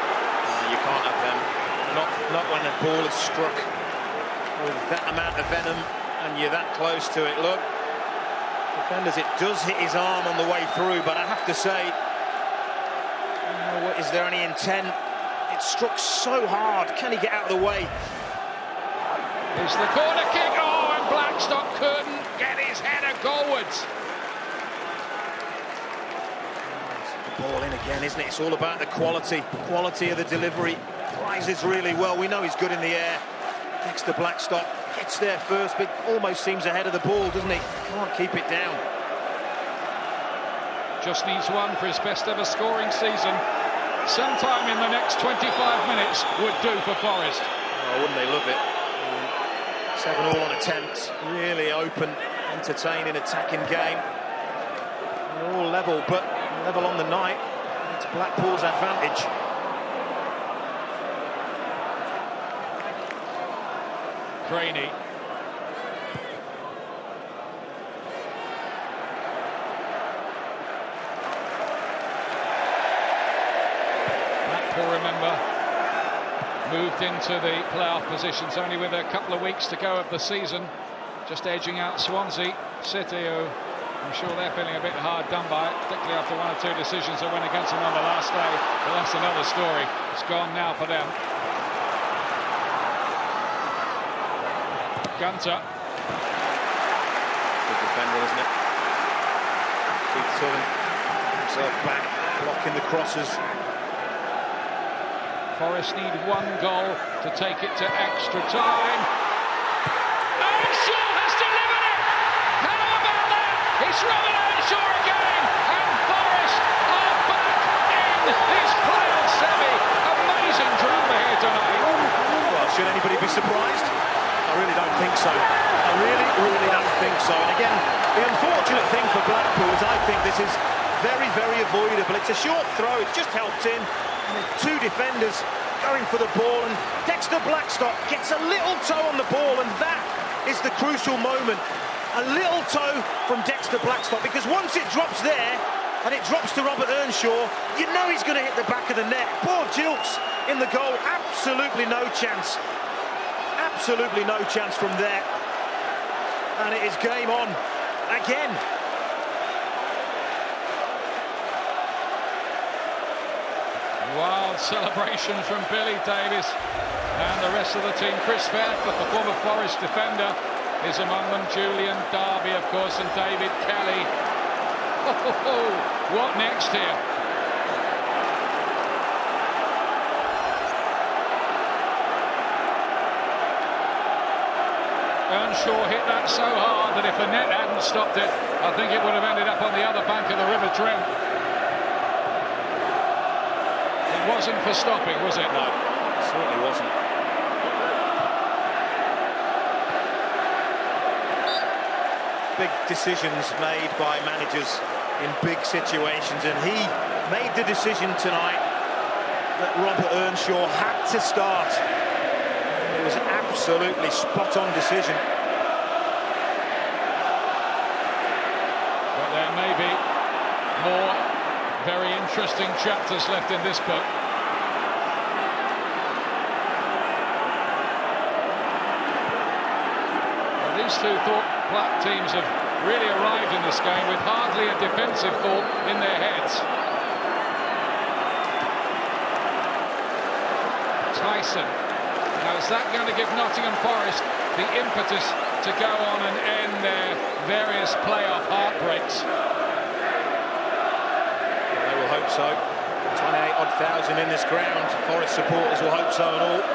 Speaker 7: You can't have them. Not when the ball is struck with that amount of venom and you're that close to it. Look, defenders, it does hit his arm on the way through, but I have to say, is there any intent? It struck so hard. Can he get out of the way?
Speaker 2: It's the corner kick. Oh, and Blackstock couldn't get his header goalwards.
Speaker 7: The ball in again, isn't it? It's all about the quality of the delivery. Rises really well. We know he's good in the air. Next to Blackstock, gets there first, but almost seems ahead of the ball, doesn't he? Can't keep it down.
Speaker 2: Just needs one for his best ever scoring season. Sometime in the next 25 minutes would do for Forest.
Speaker 7: Oh, wouldn't they love it? 7-all on attempts. Really open, entertaining, attacking game. They're all level, but level on the night. It's Blackpool's advantage.
Speaker 2: Craney. Blackpool, remember, moved into the playoff positions only with a couple of weeks to go of the season, just edging out Swansea City, who I'm sure they're feeling a bit hard done by, particularly after one or two decisions that went against them on the last day. But that's another story. It's gone now for them. Gunter.
Speaker 7: Good defender, isn't it? Keith Southern himself back, blocking the crosses.
Speaker 2: Forest need one goal to take it to extra time. Earnshaw has delivered it! How about that? It's Robert Earnshaw again, and Forest are back in this playoff semi. Amazing drama here tonight.
Speaker 7: Well, should anybody be surprised? I really don't think so. I really don't think so. And again, the unfortunate thing for Blackpool is I think this is very, very avoidable. It's a short throw, it's just helped in. And two defenders going for the ball, and Dexter Blackstock gets a little toe on the ball, and that is the crucial moment. A little toe from Dexter Blackstock, because once it drops there, and it drops to Robert Earnshaw, you know he's going to hit the back of the net. Poor Jilks in the goal, absolutely no chance. Absolutely no chance from there. And it is game on again.
Speaker 2: Wild celebrations from Billy Davies and the rest of the team. Chris Fairclough, the former Forest defender, is among them. Julian Dobbie, of course, and David Kelly. What next here? Earnshaw hit that so hard that if the net hadn't stopped it, I think it would have ended up on the other bank of the River Trent. It wasn't for stopping, was it?
Speaker 7: No, it certainly wasn't. Big decisions made by managers in big situations, and he made the decision tonight that Robert Earnshaw had to start. It was an absolutely spot-on decision.
Speaker 2: But there may be more very interesting chapters left in this book. Well, these two black teams have really arrived in this game with hardly a defensive thought in their heads. Tyson. Now, is that going to give Nottingham Forest the impetus to go on and end their various playoff heartbreaks?
Speaker 7: They will hope so. 28-odd thousand in this ground. Forest supporters will hope so and all.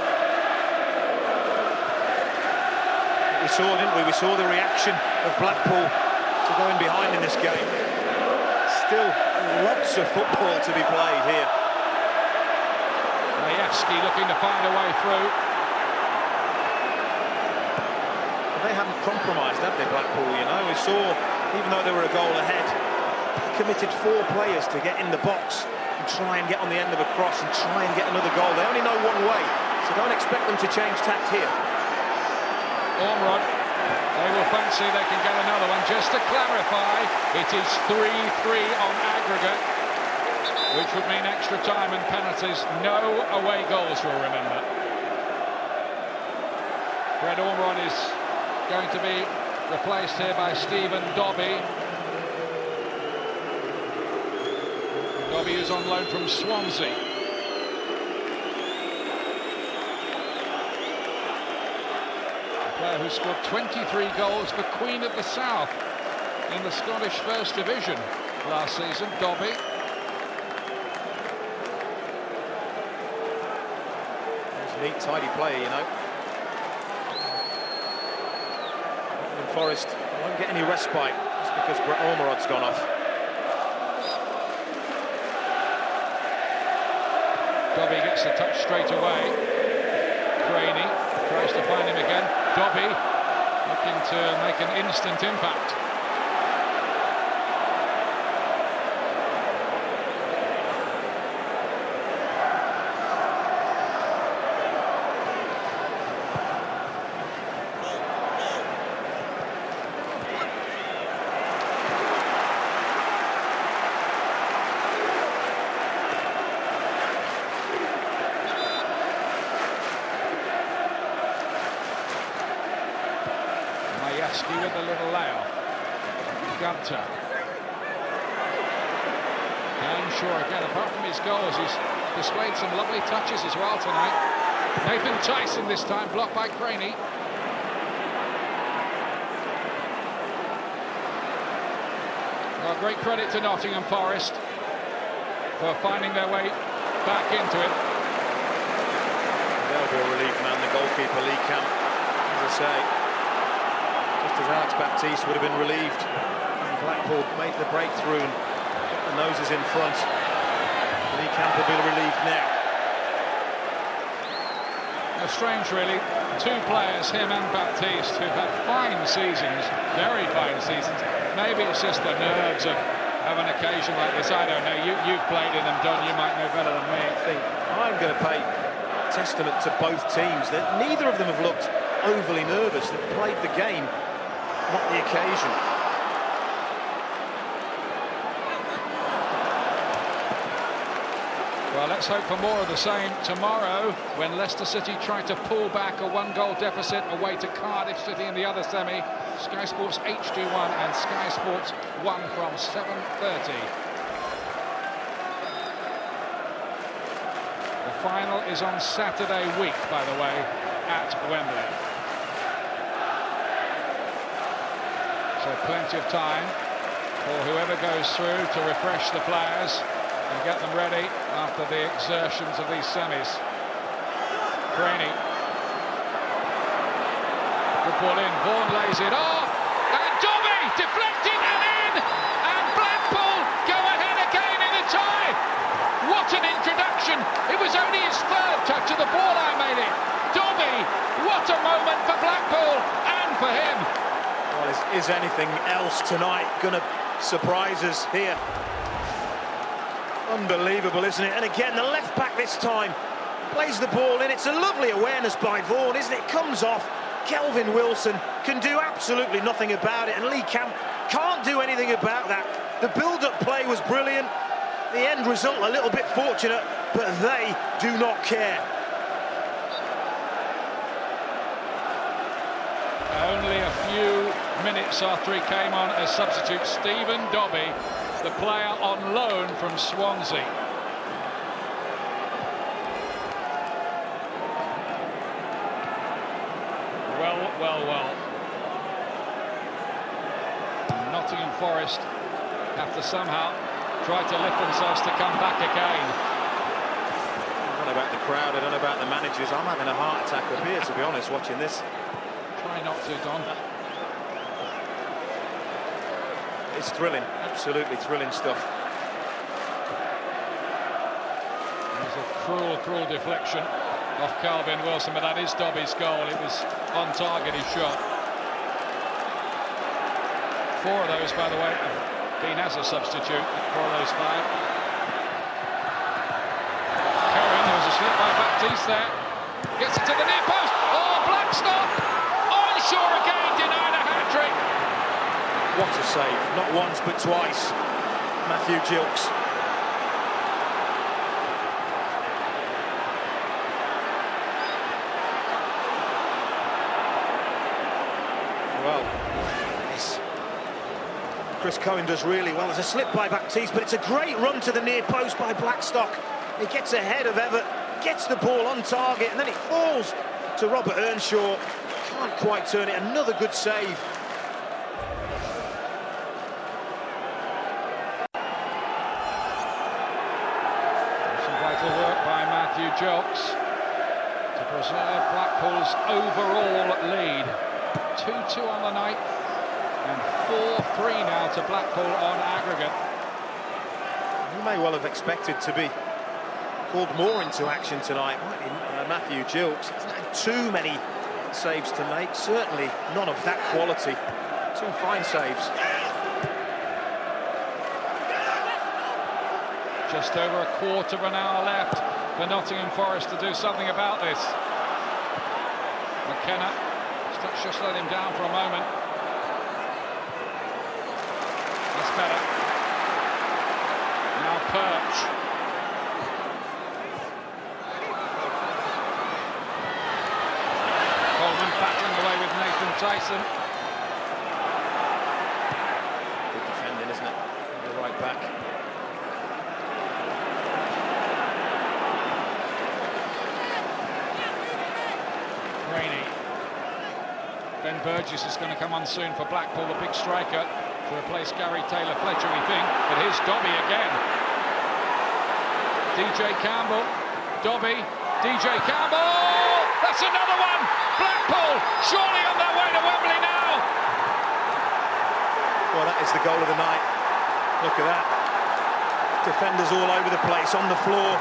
Speaker 7: We saw, didn't we? We saw the reaction of Blackpool to going behind in this game. Still lots of football to be played here.
Speaker 2: Majewski looking to find a way through.
Speaker 7: they haven't compromised, have they, Blackpool? You know, we saw, even though they were a goal ahead, they committed 4 players to get in the box and try and get on the end of a cross and try and get another goal. They only know one way, so don't expect them to change tact here.
Speaker 2: Ormrod, they will fancy they can get another one. Just to clarify, it is 3-3 on aggregate, which would mean extra time and penalties. No away goals, you'll remember. Fred Ormrod is going to be replaced here by Stephen Dobbie. Dobbie is on loan from Swansea. A player who scored 23 goals for Queen of the South in the Scottish First Division last season, Dobbie.
Speaker 7: Neat, tidy play, you know. Nottingham Forest won't get any respite just because Brett Ormerod's gone off.
Speaker 2: Dobbie gets the touch straight away. Craney tries to find him again. Dobbie looking to make an instant impact. With a little layoff. Gunter. Earnshaw again, apart from his goals, he's displayed some lovely touches as well tonight. Nathan Tyson this time, blocked by Craney. Well, great credit to Nottingham Forest for finding their way back into it.
Speaker 7: They'll be a relief man, the goalkeeper Lee Camp, as I say. Just as Alex Baptiste would have been relieved. Blackpool made the breakthrough and got the noses in front. Lee Camp will be relieved now.
Speaker 2: Strange, really. 2 players, him and Baptiste, who've had fine seasons, very fine seasons. Maybe it's just the nerves of an occasion like this. I don't know. You've played in them, Don. You might know better than me.
Speaker 7: I think I'm going to pay testament to both teams that neither of them have looked overly nervous. They've played the game, not the occasion.
Speaker 2: Well, let's hope for more of the same tomorrow when Leicester City try to pull back a 1-goal deficit away to Cardiff City in the other semi. Sky Sports HD1 and Sky Sports 1 from 7:30. The final is on Saturday week, by the way, at Wembley. So plenty of time for whoever goes through to refresh the players and get them ready after the exertions of these semis. Craney. Good ball in, Vaughan lays it off, and Dobbie deflected and in, and Blackpool go ahead again in the tie. What an introduction! It was only his 3rd touch of the ball I made it. Dobbie, what a moment for Blackpool and for him.
Speaker 7: Well, is anything else tonight going to surprise us here? Unbelievable, isn't it? And again, the left back this time plays the ball in. It's a lovely awareness by Vaughan, isn't it? Comes off. Kelvin Wilson can do absolutely nothing about it, and Lee Camp can't do anything about that. The build-up play was brilliant. The end result a little bit fortunate, but they do not care.
Speaker 2: Only a few minutes after he came on as substitute, Stephen Dobbie, the player on loan from Swansea. Well. Nottingham Forest have to somehow try to lift themselves to come back again.
Speaker 7: I don't know about the crowd, I don't know about the managers. I'm having a heart attack up here, to be honest, watching this.
Speaker 2: Try not to, Don.
Speaker 7: It's thrilling, absolutely thrilling stuff.
Speaker 2: There's a cruel deflection off Calvin Wilson, but that is Dobbie's goal. It was on target, his shot. 4 of those, by the way, have been as a substitute. 4 of those 5. There was a slip by Baptiste there. Gets it to the near post. Oh, Blackstock! Earnshaw again denied a hat-trick.
Speaker 7: What a save. Not once, but twice. Matthew Gilks. Well, Chris Cohen does really well. There's a slip by Baptiste, but it's a great run to the near post by Blackstock. He gets ahead of Everett, gets the ball on target, and then it falls to Robert Earnshaw. Can't quite turn it. Another good save.
Speaker 2: Some vital work by Matthew Gilks to preserve Blackpool's overall lead. 2-2 on the night, and 4-3 now to Blackpool on aggregate.
Speaker 7: You may well have expected to be called more into action tonight, might be Matthew Gilks. He's not had too many saves to make, certainly none of that quality. 2 fine saves.
Speaker 2: Just over a quarter of an hour left for Nottingham Forest to do something about this. McKenna just let him down for a moment. That's better. Now Perch. Battling away with Nathan Tyson.
Speaker 7: Good defending, isn't it? The right back.
Speaker 2: Rainey. Ben Burgess is going to come on soon for Blackpool, the big striker, to replace Gary Taylor-Fletcher, we think. But here's Dobbie again. DJ Campbell. Dobbie. DJ Campbell! That's another one! Blackpool surely on their way to Wembley now!
Speaker 7: Well, that is the goal of the night. Look at that. Defenders all over the place, on the floor.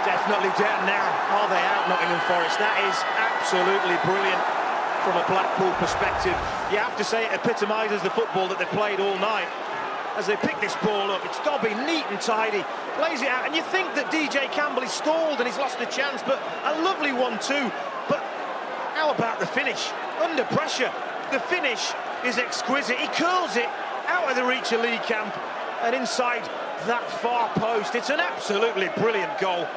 Speaker 7: Definitely down now. Are they out, Nottingham Forest? That is absolutely brilliant from a Blackpool perspective. You have to say it epitomises the football that they've played all night. As they pick this ball up, it's Dobbie, neat and tidy, plays it out, and you think that DJ Campbell is stalled and he's lost the chance, but a lovely one too. But how about the finish? Under pressure, the finish is exquisite. He curls it out of the reach of Lee Camp and inside that far post. It's an absolutely brilliant goal.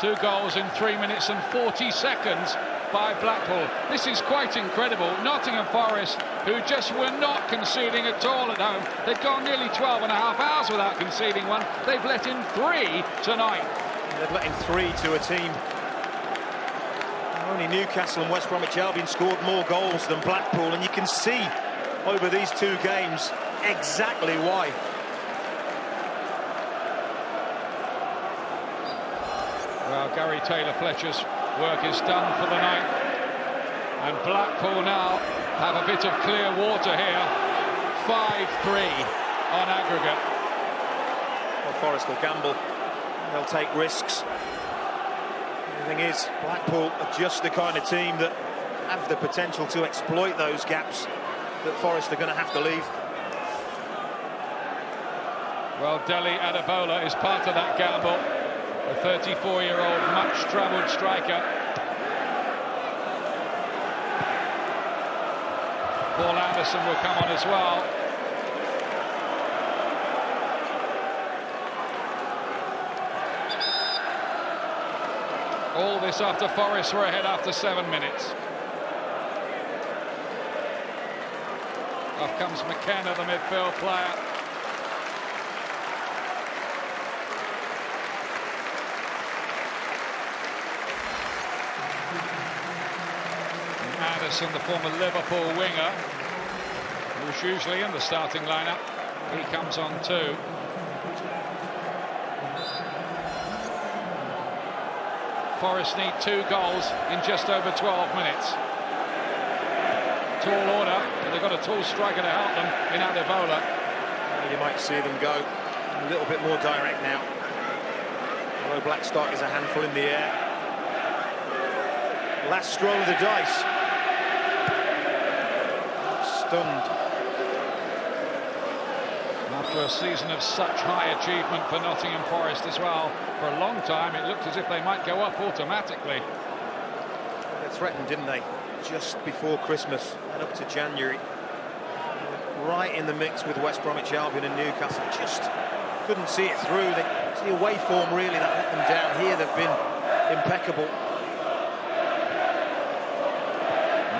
Speaker 2: 2 goals in 3 minutes and 40 seconds by Blackpool. This is quite incredible. Nottingham Forest, who just were not conceding at all at home. They'd gone nearly 12 and a half hours without conceding one. They've let in 3 tonight.
Speaker 7: They've let in 3 to a team. Only Newcastle and West Bromwich Albion scored more goals than Blackpool, and you can see over these 2 games exactly why.
Speaker 2: Well, Gary Taylor-Fletcher's work is done for the night, and Blackpool now have a bit of clear water here. 5-3 on aggregate.
Speaker 7: Well, Forest will gamble. They'll take risks. The thing is, Blackpool are just the kind of team that have the potential to exploit those gaps that Forest are going to have to leave.
Speaker 2: Well, Dele Adebola is part of that gamble. A 34-year-old, much-travelled striker. Paul Anderson will come on as well. All this after Forest were ahead after 7 minutes. Off comes McKenna, the midfield player. Anderson, the former Liverpool winger, who's usually in the starting lineup, he comes on too. Forest need 2 goals in just over 12 minutes. Tall order, but they've got a tall striker to help them in Adebola.
Speaker 7: You might see them go a little bit more direct now. Although Blackstock is a handful in the air. Last stroll of the dice. stunned.
Speaker 2: After a season of such high achievement for Nottingham Forest as well, for a long time it looked as if they might go up automatically.
Speaker 7: They threatened, didn't they? Just before Christmas and up to January. Right in the mix with West Bromwich Albion and Newcastle. Just couldn't see it through. It's the away form really that let them down. Here they've been impeccable.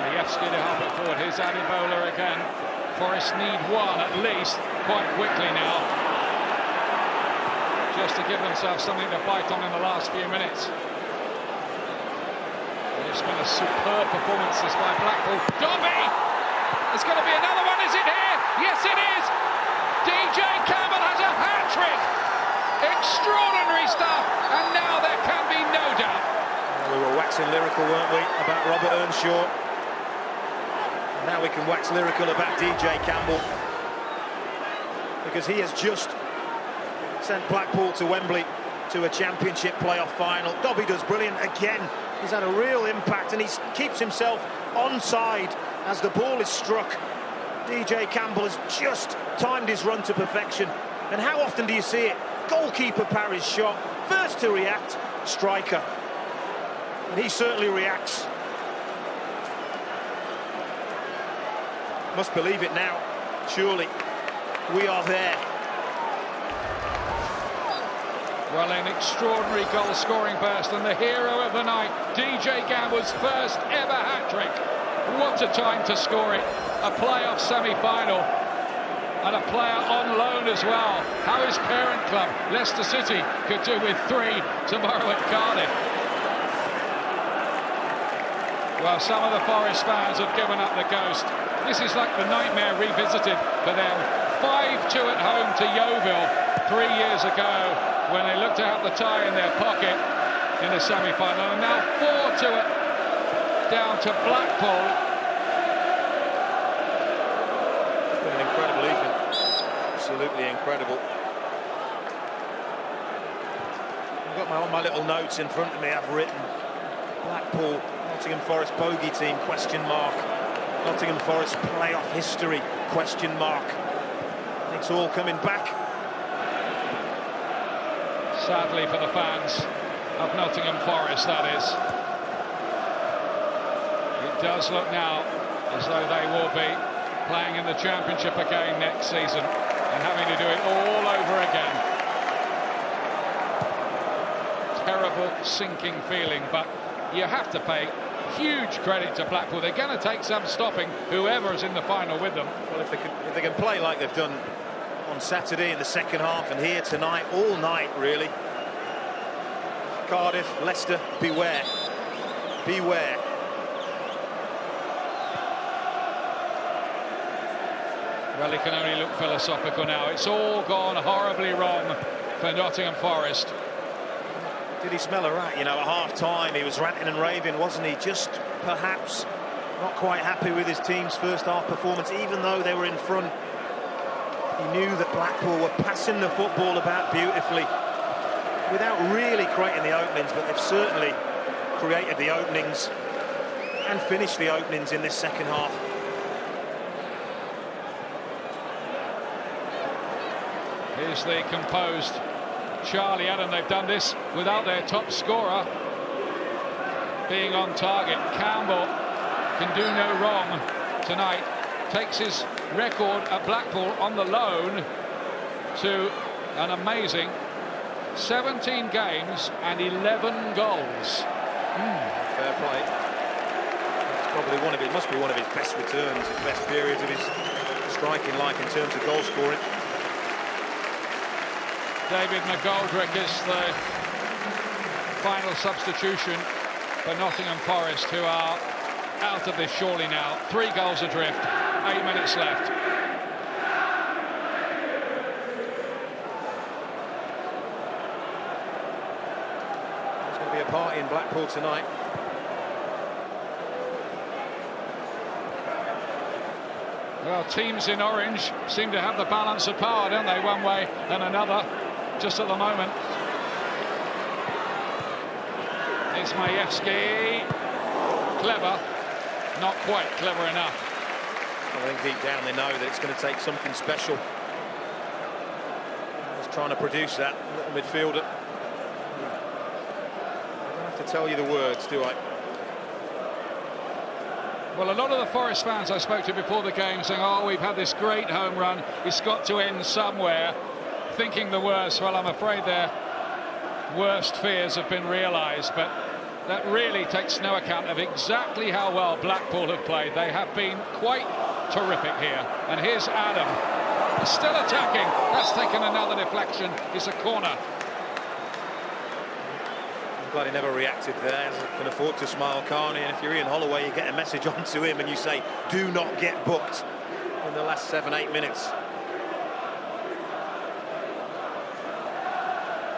Speaker 2: Majewski to help it forward. Here's Adebola again. Forest need one at least quite quickly now, just to give themselves something to bite on in the last few minutes. It's been a superb performance this by Blackpool. Dobbie! There's going to be another one, is it here? Yes, it is! DJ Campbell has a hat-trick! Extraordinary stuff, and now there can be no doubt.
Speaker 7: We were waxing lyrical, weren't we, about Robert Earnshaw. Now we can wax lyrical about DJ Campbell, because he has just sent Blackpool to Wembley to a championship playoff final. Dobbie does brilliant again. He's had a real impact, and he keeps himself onside as the ball is struck. DJ Campbell has just timed his run to perfection. And how often do you see it? Goalkeeper parries shot, first to react, striker. And he certainly reacts. Must believe it now, surely. We are there.
Speaker 2: Well, an extraordinary goal-scoring burst, and the hero of the night, DJ Campbell's first ever hat-trick. What a time to score it. A playoff semi-final, and a player on loan as well. How his parent club, Leicester City, could do with 3 tomorrow at Cardiff. Well, some of the Forest fans have given up the ghost. This is like the nightmare revisited for them. 5-2 at home to Yeovil 3 years ago, when they looked to have the tie in their pocket in the semi-final, and now 4-2 down to Blackpool.
Speaker 7: An incredible evening, absolutely incredible. I've got all my little notes in front of me. I've written Blackpool, Nottingham Forest bogey team, question mark. Nottingham Forest playoff history, question mark. It's all coming back.
Speaker 2: Sadly for the fans of Nottingham Forest, that is. It does look now as though they will be playing in the Championship again next season and having to do it all over again. Terrible sinking feeling, but you have to pay huge credit to Blackpool. They're going to take some stopping, whoever is in the final with them.
Speaker 7: Well, if they can play like they've done on Saturday in the second half and here tonight, all night really. Cardiff, Leicester, beware. Beware.
Speaker 2: Well, he can only look philosophical now. It's all gone horribly wrong for Nottingham Forest.
Speaker 7: Did he smell a rat? You know, at half-time he was ranting and raving, wasn't he? Just perhaps not quite happy with his team's first half performance, even though they were in front. He knew that Blackpool were passing the football about beautifully without really creating the openings, but they've certainly created the openings and finished the openings in this second half.
Speaker 2: Here's the composed Charlie Adam. They've done this without their top scorer being on target. Campbell can do no wrong tonight. Takes his record at Blackpool on the loan to an amazing 17 games and 11 goals.
Speaker 7: Fair play. That's probably must be one of his best returns, his best periods of his striking life in terms of goal scoring.
Speaker 2: David McGoldrick is the final substitution for Nottingham Forest, who are out of this surely now. 3 goals adrift, 8 minutes left.
Speaker 7: There's going to be a party in Blackpool tonight.
Speaker 2: Well, teams in orange seem to have the balance of power, don't they, one way and another, just at the moment. It's Majewski. Clever, not quite clever enough.
Speaker 7: I think deep down they know that it's going to take something special. He's trying to produce that little midfielder. I don't have to tell you the words, do I?
Speaker 2: Well, a lot of the Forest fans I spoke to before the game saying, oh, we've had this great home run, it's got to end somewhere, thinking the worst. Well, I'm afraid their worst fears have been realised, but that really takes no account of exactly how well Blackpool have played. They have been quite terrific here. And here's Adam, still attacking. That's taken another deflection. It's a corner.
Speaker 7: I'm glad he never reacted there. He can afford to smile, can't he? And if you're Ian Holloway, you get a message onto him and you say, do not get booked in the last 7-8 minutes.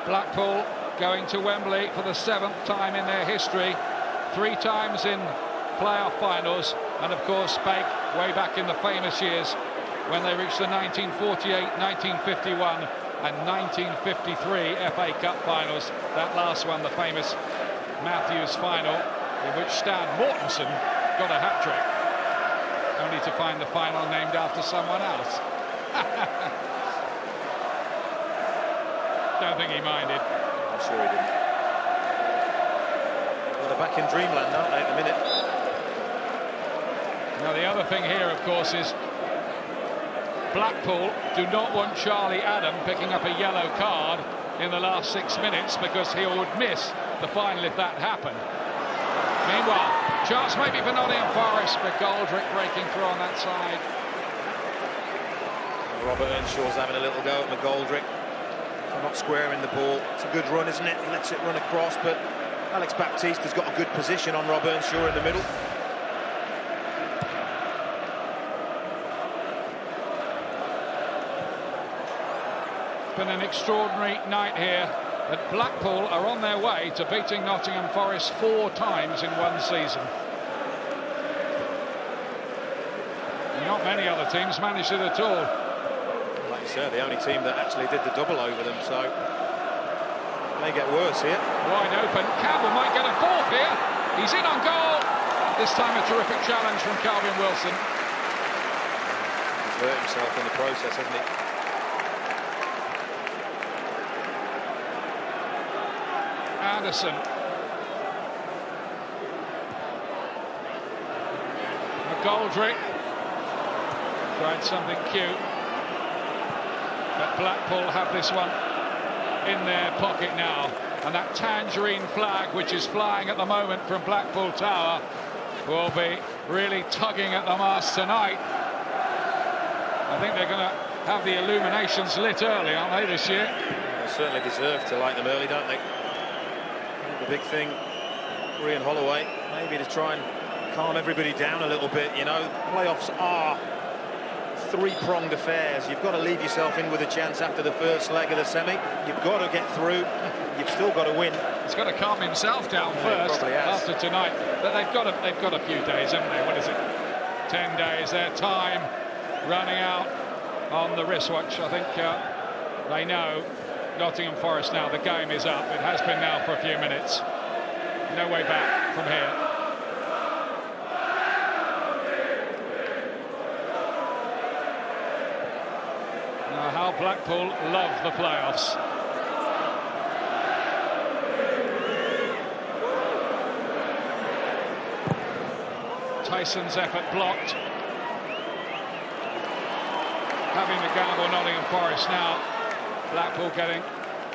Speaker 2: Blackpool going to Wembley for the 7th time in their history, 3 times in playoff finals, and of course way back in the famous years when they reached the 1948, 1951 and 1953 FA Cup finals. That last one, the famous Matthews final, in which Stan Mortensen got a hat-trick, only to find the final named after someone else. Don't think he minded.
Speaker 7: I'm sure he didn't. Well, they're back in dreamland, aren't they, at the minute?
Speaker 2: Now, the other thing here, of course, is Blackpool do not want Charlie Adam picking up a yellow card in the last 6 minutes, because he would miss the final if that happened. Meanwhile, chance maybe for Nottingham Forest, but McGoldrick breaking through on that side.
Speaker 7: Robert Earnshaw's having a little go at McGoldrick for not squaring the ball. It's a good run, isn't it? He lets it run across, but Alex Baptiste's got a good position on Rob Earnshaw in the middle.
Speaker 2: Been an extraordinary night here, but Blackpool are on their way to beating Nottingham Forest 4 times in one season. Not many other teams managed it at all.
Speaker 7: Like you said, the only team that actually did the double over them, so it may get worse here.
Speaker 2: Wide open, Campbell might get a 4th here. He's in on goal. This time a terrific challenge from Calvin Wilson.
Speaker 7: He's hurt himself in the process, hasn't he?
Speaker 2: Anderson. McGoldrick tried something cute, but Blackpool have this one in their pocket now, and that Tangerine flag, which is flying at the moment from Blackpool Tower, will be really tugging at the mast tonight. I think they're going to have the illuminations lit early, aren't they, this year?
Speaker 7: They certainly deserve to light them early, don't they? The big thing for Ian Holloway, maybe to try and calm everybody down a little bit. You know, playoffs are 3-pronged affairs. You've got to leave yourself in with a chance after the first leg of the semi. You've got to get through. You've still got to win.
Speaker 2: He's got to calm himself down first after tonight. But they've got a few days, haven't they? What is it? 10 days. Their time running out on the wristwatch. I think they know. Nottingham Forest now, the game is up. It has been now for a few minutes. No way back from here. Now, how Blackpool love the playoffs. Tyson's effort blocked. Having the gamble, Nottingham Forest now. Blackpool getting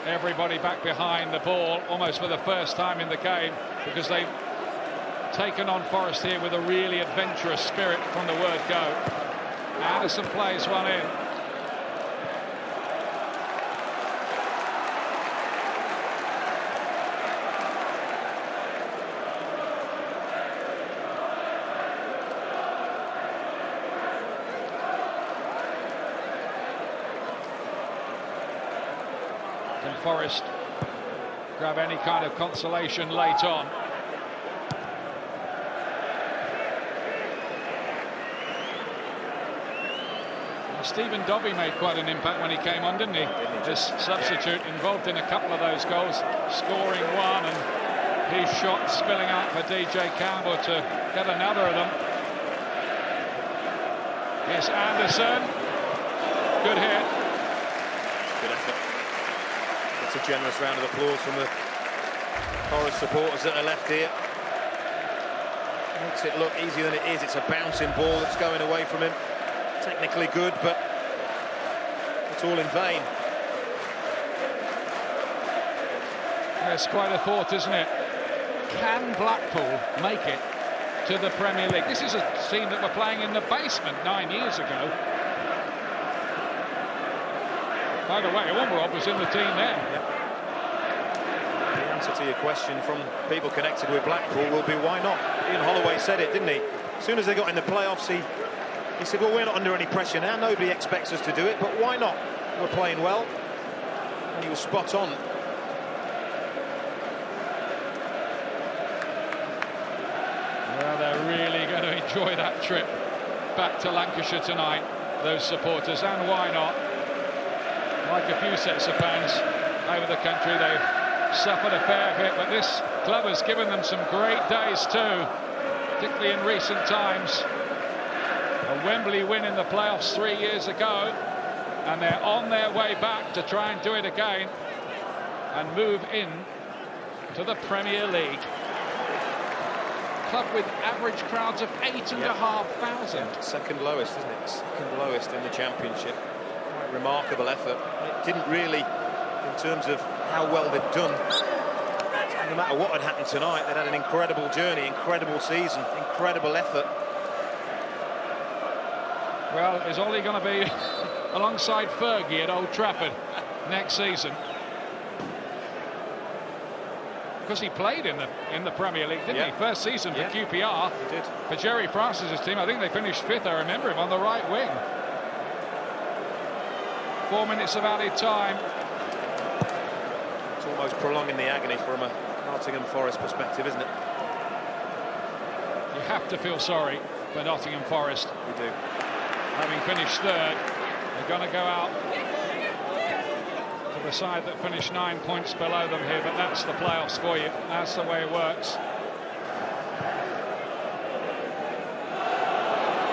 Speaker 2: everybody back behind the ball almost for the first time in the game, because they've taken on Forest here with a really adventurous spirit from the word go. Anderson plays one in. Can Forest grab any kind of consolation late on? Stephen Dobbie made quite an impact when he came on, didn't he? This substitute involved in a couple of those goals, scoring one, and his shot spilling out for DJ Campbell to get another of them. Here's Anderson. Good hit.
Speaker 7: Good effort. It's a generous round of applause from the Forest supporters that are left here. Makes it look easier than it is. It's a bouncing ball that's going away from him. Technically good, but it's all in vain.
Speaker 2: It's quite a thought, isn't it? Can Blackpool make it to the Premier League? This is a team that were playing in the basement 9 years ago. By the way, Wembley was in the team then.
Speaker 7: Yep. The answer to your question from people connected with Blackpool will be why not? Ian Holloway said it, didn't he? As soon as they got in the playoffs, he said, well, we're not under any pressure now. Nobody expects us to do it, but why not? We're playing well. And he was spot on.
Speaker 2: Well, they're really going to enjoy that trip back to Lancashire tonight, those supporters, and why not? Like a few sets of fans over the country, they've suffered a fair bit, but this club has given them some great days too, particularly in recent times. A Wembley win in the playoffs 3 years ago, and they're on their way back to try and do it again and move in to the Premier League. Club with average crowds of 8,500.
Speaker 7: Second lowest, isn't it? Second lowest in the Championship. Quite remarkable effort. It didn't really, in terms of how well they'd done, no matter what had happened tonight, they'd had an incredible journey, incredible season, incredible effort.
Speaker 2: Well, is Ollie going to be alongside Fergie at Old Trafford next season? Because he played in the Premier League, didn't he? First season for QPR.
Speaker 7: He did.
Speaker 2: For Jerry Francis's team, I think they finished 5th. I remember him on the right wing. 4 minutes of added time.
Speaker 7: It's almost prolonging the agony from a Nottingham Forest perspective, isn't it?
Speaker 2: You have to feel sorry for Nottingham Forest.
Speaker 7: We do.
Speaker 2: Having finished 3rd, they're going to go out to the side that finished 9 points below them here, but that's the playoffs for you. That's the way it works.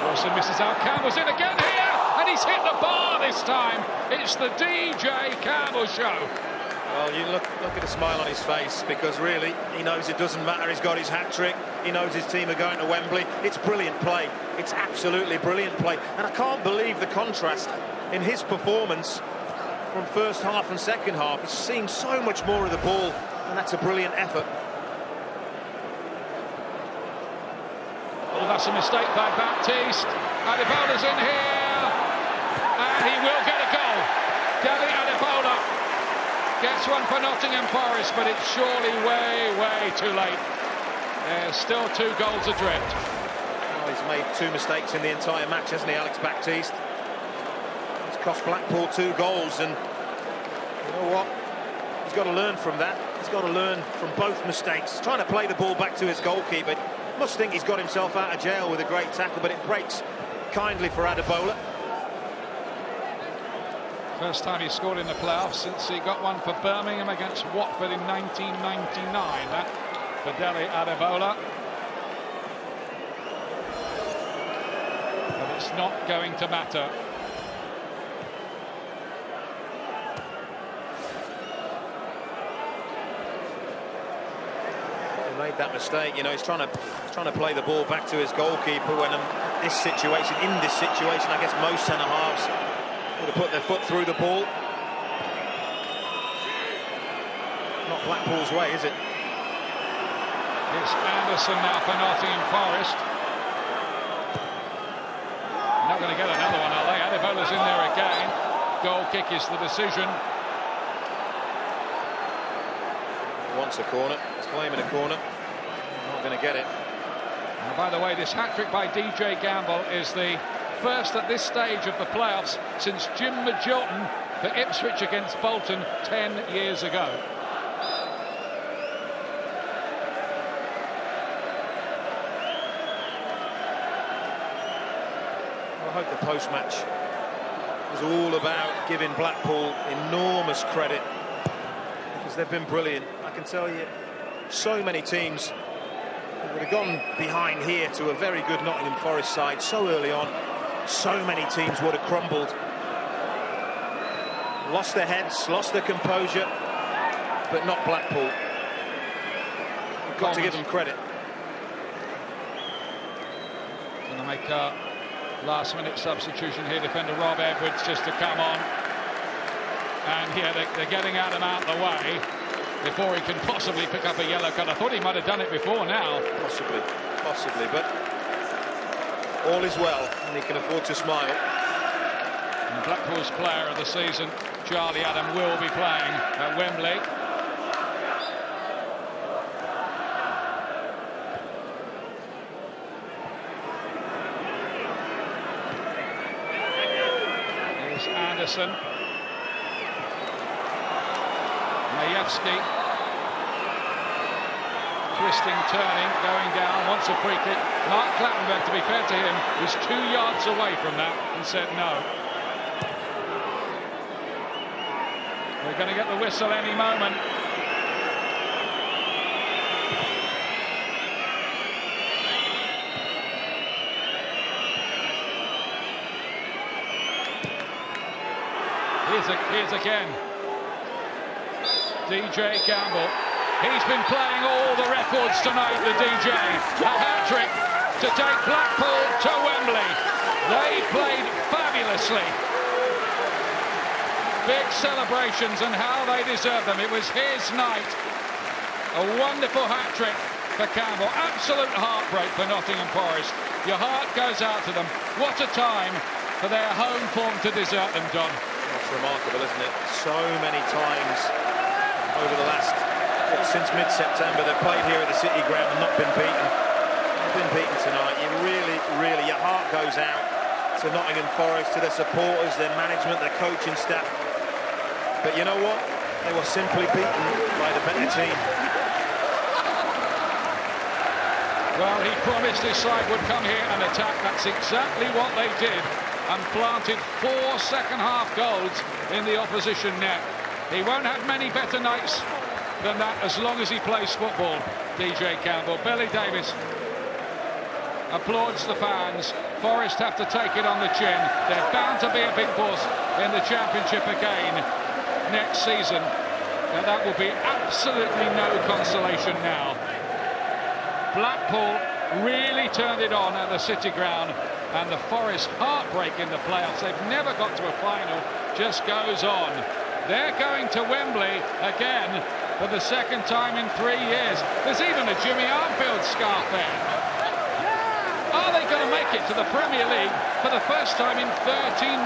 Speaker 2: Wilson misses out. Campbell's in again here, and he's hit the bar this time. It's the DJ Campbell show.
Speaker 7: Well, you look at the smile on his face, because really he knows it doesn't matter. He's got his hat-trick. He knows his team are going to Wembley. It's brilliant play. It's absolutely brilliant play. And I can't believe the contrast in his performance from first half and second half. He's seeing so much more of the ball, and that's a brilliant effort.
Speaker 2: Oh, that's a mistake by Baptiste. Adebola's in here, and he will get a goal. Adebola gets one for Nottingham Forest, but it's surely way too late. There's still 2 goals adrift.
Speaker 7: Well, he's made 2 mistakes in the entire match, hasn't he, Alex Baptiste? He's cost Blackpool 2 goals, and you know what? He's got to learn from that. He's got to learn from both mistakes. He's trying to play the ball back to his goalkeeper. Must think he's got himself out of jail with a great tackle, but it breaks kindly for Adebola.
Speaker 2: First time he scored in the playoffs since he got one for Birmingham against Watford in 1999. That for Dele Adebola. But it's not going to matter.
Speaker 7: He made that mistake. You know, he's trying to play the ball back to his goalkeeper when in this situation, I guess most centre-halves would have put their foot through the ball. Not Blackpool's way, is it?
Speaker 2: It's Anderson now for Nottingham Forest. Not going to get another one, are they? Adebola's in there again. Goal kick is the decision.
Speaker 7: He wants a corner. He's claiming a corner. Not going to get it.
Speaker 2: And by the way, this hat-trick by DJ Campbell is the first at this stage of the playoffs since Jim Magilton for Ipswich against Bolton 10 years ago.
Speaker 7: I hope the post-match was all about giving Blackpool enormous credit, because they've been brilliant. I can tell you, so many teams would have gone behind here to a very good Nottingham Forest side so early on, so many teams would have crumbled. Lost their heads, lost their composure, but not Blackpool. We've got to give them credit.
Speaker 2: Going to make a last-minute substitution here. Defender Rob Edwards just to come on. And here they're getting Adam out of the way before he can possibly pick up a yellow card. I thought he might have done it before now.
Speaker 7: Possibly, but all is well, and he can afford to smile.
Speaker 2: And Blackpool's player of the season, Charlie Adam, will be playing at Wembley. Here's Anderson. Majewski. Twisting, turning, going down, wants a free kick. Mark Clattenburg, to be fair to him, was 2 yards away from that and said no. We're going to get the whistle any moment. Here's again. DJ Campbell. He's been playing all the records tonight, the DJ. A hat-trick to take Blackpool to Wembley. They played fabulously. Big celebrations, and how they deserve them. It was his night. A wonderful hat-trick for Campbell. Absolute heartbreak for Nottingham Forest. Your heart goes out to them. What a time for their home form to desert them, John.
Speaker 7: That's remarkable, isn't it? So many times over the last, since mid-September, they've played here at the City Ground and not been beaten. They've been beaten tonight. You really, your heart goes out to Nottingham Forest, to their supporters, their management, their coaching staff. But you know what? They were simply beaten by the better team.
Speaker 2: Well, he promised his side would come here and attack. That's exactly what they did, and planted 4 second-half goals in the opposition net. He won't have many better nights than that as long as he plays football, DJ Campbell. Billy Davis applauds the fans. Forest have to take it on the chin. They're bound to be a big force in the Championship again next season. And that will be absolutely no consolation now. Blackpool really turned it on at the City Ground, and the Forest heartbreak in the playoffs. They've never got to a final, just goes on. They're going to Wembley again for the second time in 3 years. There's even a Jimmy Armfield scarf there. Are they going to make it to the Premier League for the first time in 39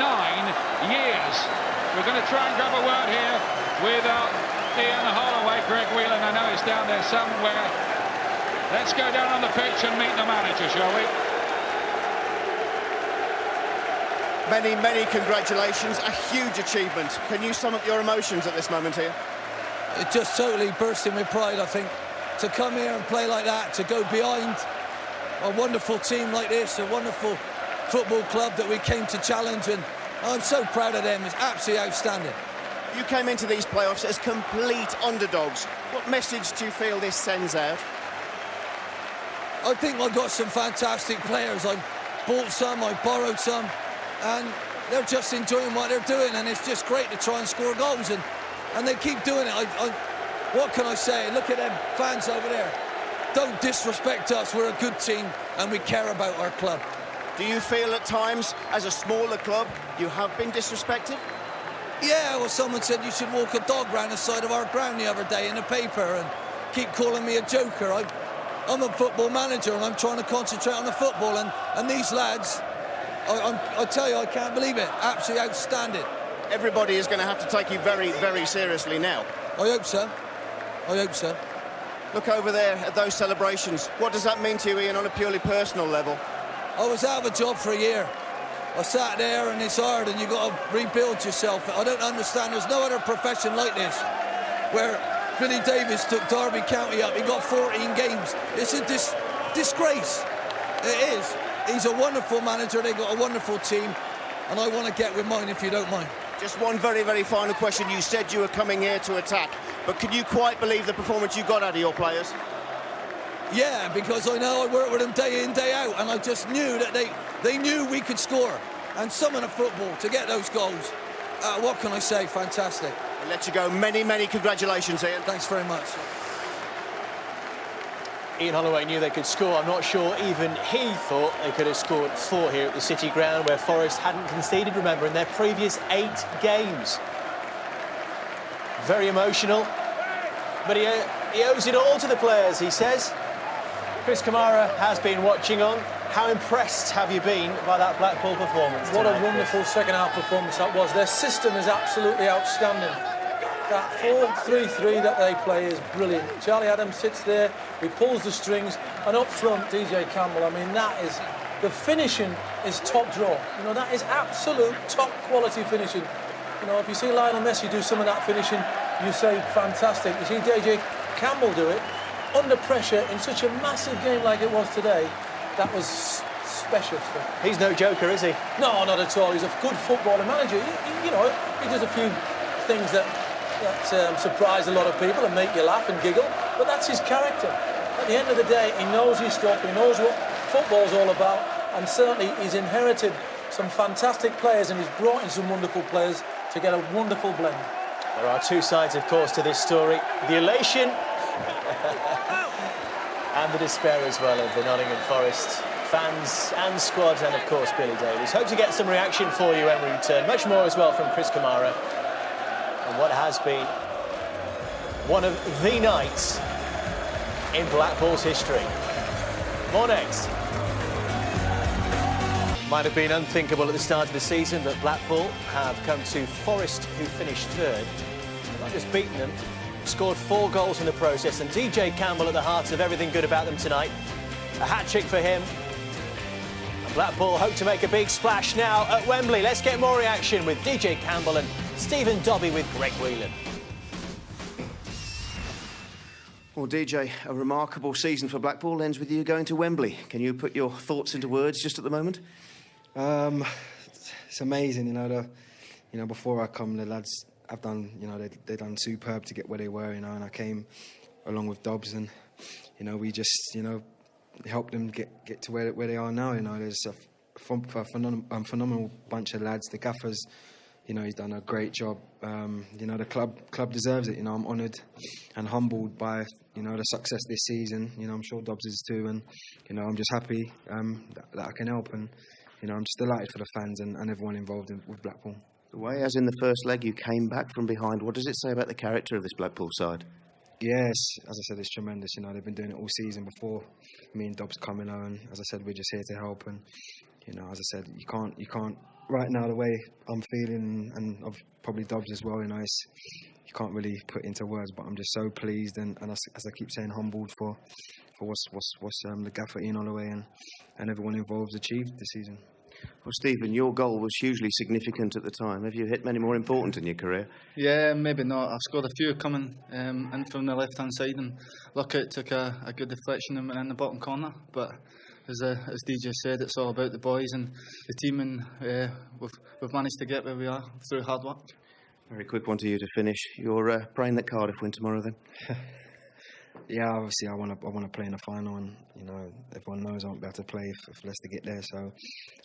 Speaker 2: years? We're going to try and grab a word here with Ian Holloway. Greg Whelan, I know he's down there somewhere. Let's go down on the pitch and meet the manager, shall we?
Speaker 6: Many congratulations. A huge achievement. Can you sum up your emotions at this moment here?
Speaker 8: It just totally bursting with pride, I think. To come here and play like that, to go behind a wonderful team like this, a wonderful football club that we came to challenge, and I'm so proud of them. It's absolutely outstanding.
Speaker 6: You came into these playoffs as complete underdogs. What message do you feel this sends out?
Speaker 8: I think I've got some fantastic players. I've bought some, I've borrowed some, and they're just enjoying what they're doing, and it's just great to try and score goals, and they keep doing it. What can I say? Look at them fans over there. Don't disrespect us. We're a good team, and we care about our club.
Speaker 6: Do you feel at times, as a smaller club, you have been disrespected?
Speaker 8: Yeah, well, someone said you should walk a dog round the side of our ground the other day in the paper and keep calling me a joker. I'm a football manager, and I'm trying to concentrate on the football, and these lads, I tell you, I can't believe it. Absolutely outstanding.
Speaker 6: Everybody is going to have to take you very, very seriously now.
Speaker 8: I hope so. I hope so.
Speaker 6: Look over there at those celebrations. What does that mean to you, Ian, on a purely personal level?
Speaker 8: I was out of a job for a year. I sat there, and it's hard, and you've got to rebuild yourself. I don't understand. There's no other profession like this, where Billy Davis took Derby County up. He got 14 games. It's a disgrace. It is. He's a wonderful manager. They've got a wonderful team, and I want to get with mine, if you don't mind.
Speaker 6: Just one very, very final question. You said you were coming here to attack, but can you quite believe the performance you got out of your players?
Speaker 8: Yeah, because I know I work with them day in, day out, and I just knew that They knew we could score. And some of the football to get those goals. What can I say? Fantastic.
Speaker 6: I'll let you go. Many, many congratulations, Ian.
Speaker 8: Thanks very much.
Speaker 1: Ian Holloway knew they could score. I'm not sure even he thought they could have scored 4 here at the City Ground, where Forest hadn't conceded, remember, in their previous 8 games. Very emotional, but he owes it all to the players, he says. Chris Kamara has been watching on. How impressed have you been by that Blackpool performance
Speaker 5: What
Speaker 1: tonight,
Speaker 5: a wonderful second-half performance that was. Their system is absolutely outstanding. That 4-3-3 that they play is brilliant. Charlie Adams sits there, he pulls the strings, and up front, DJ Campbell. I mean, that is... The finishing is top draw. You know, that is absolute top-quality finishing. You know, if you see Lionel Messi do some of that finishing, you say, fantastic. You see DJ Campbell do it under pressure in such a massive game like it was today. That was special stuff.
Speaker 1: He's no joker, is he?
Speaker 5: No, not at all. He's a good footballer manager. You know, he does a few things that surprise a lot of people and make you laugh and giggle, but that's his character. At the end of the day, he knows his stuff, he knows what football's all about, and certainly he's inherited some fantastic players and he's brought in some wonderful players to get a wonderful blend.
Speaker 1: There are 2 sides, of course, to this story. The elation and the despair as well of the Nottingham Forest fans and squad, and of course Billy Davies. Hope to get some reaction for you when we return. Much more as well from Chris Kamara and what has been one of the nights in Blackpool's history. More next. Might have been unthinkable at the start of the season, but Blackpool have come to Forest, who finished 3rd. They've not just beaten them, scored 4 goals in the process, and DJ Campbell at the heart of everything good about them tonight. A hat-trick for him. And Blackpool hope to make a big splash now at Wembley. Let's get more reaction with DJ Campbell and Stephen Dobbie with Greg Whelan.
Speaker 6: Well, DJ, a remarkable season for Blackpool ends with you going to Wembley. Can you put your thoughts into words just at the moment?
Speaker 9: It's amazing, you know. Before I come, the lads have done, they done superb to get where they were, and I came along with Dobbs, and we just, helped them get to where they are now. There's a phenomenal bunch of lads. The gaffers, he's done a great job. The club deserves it. I'm honoured and humbled by the success this season. I'm sure Dobbs is too, and I'm just happy that I can help, and I'm just delighted for the fans and everyone involved with Blackpool.
Speaker 6: The way, as in the first leg, you came back from behind, what does it say about the character of this Blackpool side?
Speaker 9: Yes, as I said, it's tremendous. They've been doing it all season before me and Dobbs coming on. And as I said, we're just here to help. And as I said, you can't right now the way I'm feeling, and of probably Dobbs as well. You can't really put into words. But I'm just so pleased, and as I keep saying, humbled for what's the gaffer Ian Holloway and everyone involved achieved this season.
Speaker 6: Well, Stephen, your goal was hugely significant at the time. Have you hit many more important in your career?
Speaker 10: Yeah, maybe not. I've scored a few coming in from the left-hand side, and lucky it took a good deflection and went in the bottom corner. But as DJ said, it's all about the boys and the team, and we've managed to get where we are through hard work.
Speaker 6: Very quick one to you to finish. You're praying that Cardiff win tomorrow, then?
Speaker 9: Yeah, obviously I want to play in the final, and everyone knows I won't be able to play if Leicester get there. So,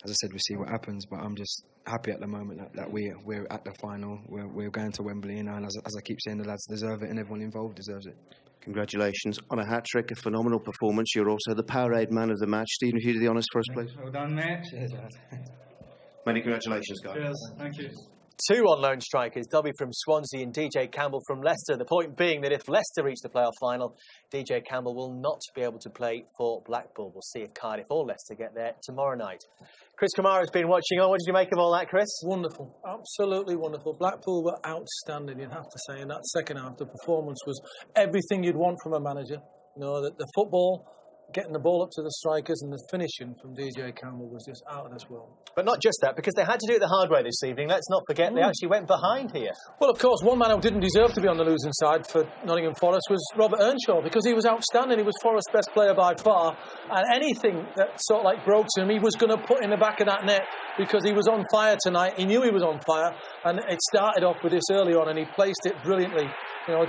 Speaker 9: as I said, we'll see what happens. But I'm just happy at the moment that we're at the final. We're going to Wembley, and as I keep saying, the lads deserve it, and everyone involved deserves it.
Speaker 6: Congratulations on a hat-trick, a phenomenal performance. You're also the Powerade man of the match. Stephen, if you do the honours for us, please.
Speaker 10: Well done, mate.
Speaker 9: Cheers,
Speaker 6: Many congratulations, guys.
Speaker 10: Cheers. Thank you.
Speaker 1: 2 on loan strikers, Dobbie from Swansea and DJ Campbell from Leicester. The point being that if Leicester reach the playoff final, DJ Campbell will not be able to play for Blackpool. We'll see if Cardiff or Leicester get there tomorrow night. Chris Kamara has been watching on. What did you make of all that, Chris?
Speaker 5: Wonderful, absolutely wonderful. Blackpool were outstanding, you'd have to say. In that second half, the performance was everything you'd want from a manager. The football, getting the ball up to the strikers, and the finishing from DJ Campbell was just out of this world.
Speaker 1: But not just that, because they had to do it the hard way this evening. Let's not forget they actually went behind here.
Speaker 5: Well, of course, one man who didn't deserve to be on the losing side for Nottingham Forest was Robert Earnshaw, because he was outstanding. He was Forest's best player by far, and anything that sort of like broke to him, he was going to put in the back of that net, because he was on fire tonight. He knew he was on fire, and it started off with this early on, and he placed it brilliantly.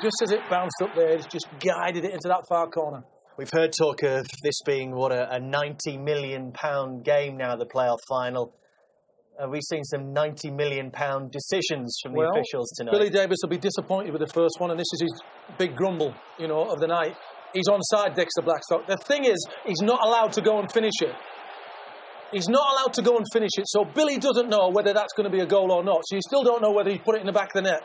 Speaker 5: Just as it bounced up there, it just guided it into that far corner.
Speaker 1: We've heard talk of this being, what, a £90 million game now, the playoff final. We've seen some £90 million decisions from the officials tonight.
Speaker 5: Billy Davies will be disappointed with the first one, and this is his big grumble, you know, of the night. He's onside, Dexter Blackstock. The thing is, he's not allowed to go and finish it. He's not allowed to go and finish it, so Billy doesn't know whether that's going to be a goal or not. So you still don't know whether he put it in the back of the net.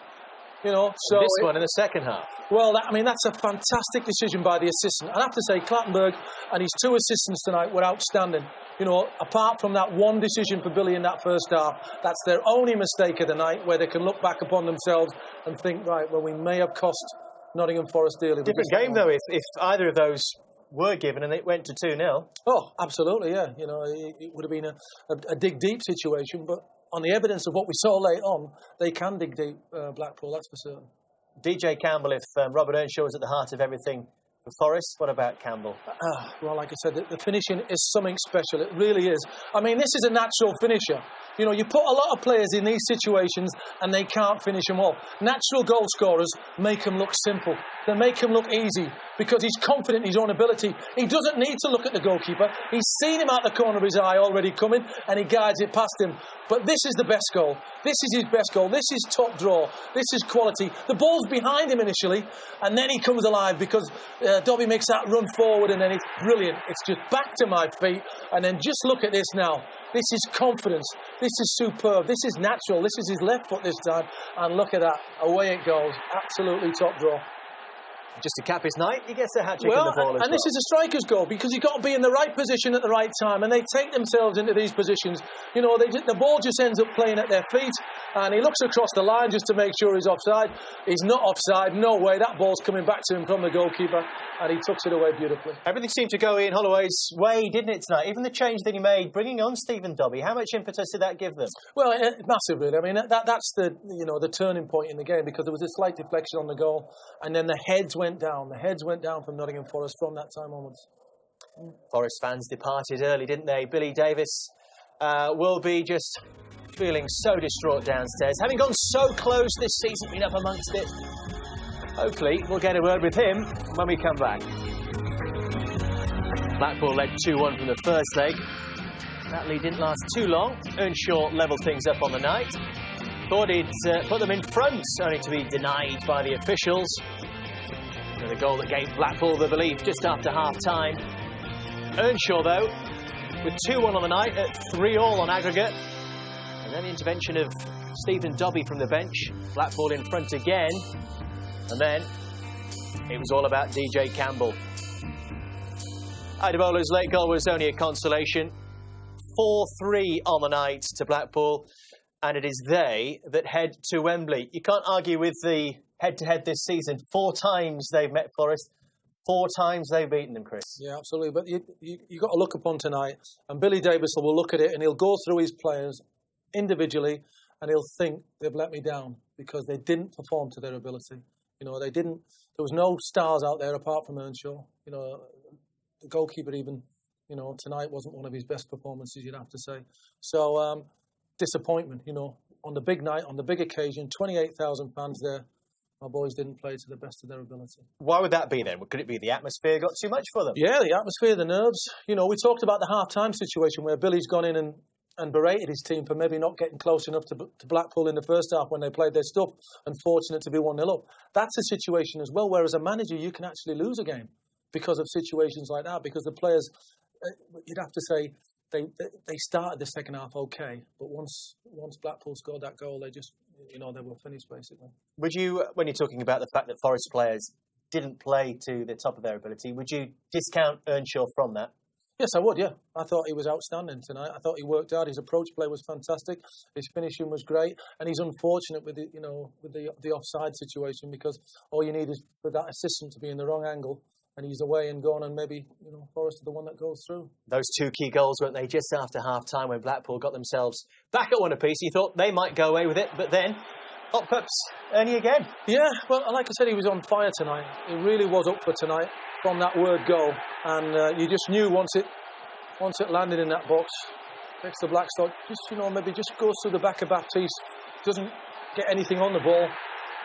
Speaker 5: You know, so
Speaker 1: this one in the second half.
Speaker 5: Well, that's a fantastic decision by the assistant. I have to say, Clattenburg and his two assistants tonight were outstanding. You know, apart from that one decision for Billy in that first half, that's their only mistake of the night, where they can look back upon themselves and think, right, well, we may have cost Nottingham Forest dearly.
Speaker 1: Different game, though, if either of those were given and it went to 2-0.
Speaker 5: Oh, absolutely, yeah. You know, it would have been a dig deep situation, but on the evidence of what we saw late on, they can dig deep, Blackpool, that's for certain.
Speaker 1: DJ Campbell, if Robert Earnshaw was at the heart of everything for Forest, what about Campbell?
Speaker 5: Well, like I said, the finishing is something special. It really is. I mean, this is a natural finisher. You know, you put a lot of players in these situations and they can't finish them all. Natural goal scorers make them look simple. They make him look easy because he's confident in his own ability. He doesn't need to look at the goalkeeper. He's seen him out the corner of his eye already coming and he guides it past him. But this is the best goal. This is his best goal. This is top draw. This is quality. The ball's behind him initially and then he comes alive because Dobbie makes that run forward and then it's brilliant. It's just back to my feet and then just look at this now. This is confidence. This is superb. This is natural. This is his left foot this time. And look at that. Away it goes. Absolutely top draw.
Speaker 1: Just to cap his night, he gets a hat-trick on the ball as well.
Speaker 5: And this is a striker's goal because you've got to be in the right position at the right time, and they take themselves into these positions. You know, the ball just ends up playing at their feet, and he looks across the line just to make sure he's offside. He's not offside, no way. That ball's coming back to him from the goalkeeper, and he tucks it away beautifully.
Speaker 1: Everything seemed to go Ian Holloway's way, didn't it, tonight? Even the change that he made, bringing on Stephen Dobbie, how much impetus did that give them?
Speaker 5: Well, massive, really. I mean, that's the turning point in the game because there was a slight deflection on the goal, and then the heads went down. The heads went down from Nottingham Forest from that time onwards.
Speaker 1: Forest fans departed early, didn't they? Billy Davies will be just feeling so distraught downstairs, having gone so close this season, been up amongst it. Hopefully, we'll get a word with him when we come back. Blackpool led 2-1 from the first leg. That lead didn't last too long. Earnshaw levelled things up on the night. Thought he'd put them in front, only to be denied by the officials. And the goal that gave Blackpool the belief just after half-time. Earnshaw, though, with 2-1 on the night at 3-3 on aggregate. And then the intervention of Stephen Dobbie from the bench. Blackpool in front again. And then it was all about DJ Campbell. Adebola's late goal was only a consolation. 4-3 on the night to Blackpool. And it is they that head to Wembley. You can't argue with the head-to-head this season. 4 times they've met Forest. 4 times they've beaten them, Chris.
Speaker 5: Yeah, absolutely. But you got to look upon tonight, and Billy Davies will look at it and he'll go through his players individually and he'll think they've let me down because they didn't perform to their ability. You know, they didn't. There was no stars out there apart from Earnshaw. You know, the goalkeeper even, you know, tonight wasn't one of his best performances, you'd have to say. So, disappointment, you know, on the big night, on the big occasion, 28,000 fans there. Our boys didn't play to the best of their ability.
Speaker 1: Why would that be then? Could it be the atmosphere got too much for them?
Speaker 5: Yeah, the atmosphere, the nerves. You know, we talked about the half-time situation where Billy's gone in and berated his team for maybe not getting close enough to Blackpool in the first half when they played their stuff and fortunate to be 1-0 up. That's a situation as well where as a manager you can actually lose a game because of situations like that, because the players, you'd have to say, they started the second half okay, but once Blackpool scored that goal, they just, you know, they were finished basically.
Speaker 1: Would you, when you're talking about the fact that Forest players didn't play to the top of their ability, would you discount Earnshaw from that?
Speaker 5: Yes, I would, yeah. I thought he was outstanding tonight. I thought he worked hard. His approach play was fantastic. His finishing was great. And he's unfortunate with the offside situation because all you need is for that assistant to be in the wrong angle and he's away and gone, and maybe, you know, Forest are the one that goes through.
Speaker 1: Those 2 key goals, weren't they, just after half-time when Blackpool got themselves back at 1 apiece. You thought they might go away with it, but then up pups Ernie again.
Speaker 5: Yeah, well, like I said, he was on fire tonight. He really was up for tonight from that word goal. And you just knew once it landed in that box, Dexter Blackstock just, you know, maybe just goes through the back of Baptiste, doesn't get anything on the ball,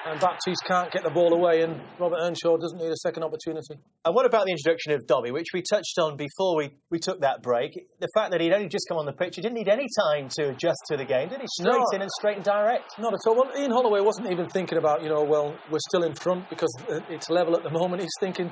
Speaker 5: and Baptiste can't get the ball away, and Robert Earnshaw doesn't need a second opportunity.
Speaker 1: And what about the introduction of Dobbie, which we touched on before we took that break? The fact that he'd only just come on the pitch, he didn't need any time to adjust to the game, did he? Straight in and straight and direct.
Speaker 5: Not at all. Well, Ian Holloway wasn't even thinking about, well, we're still in front because it's level at the moment. He's thinking,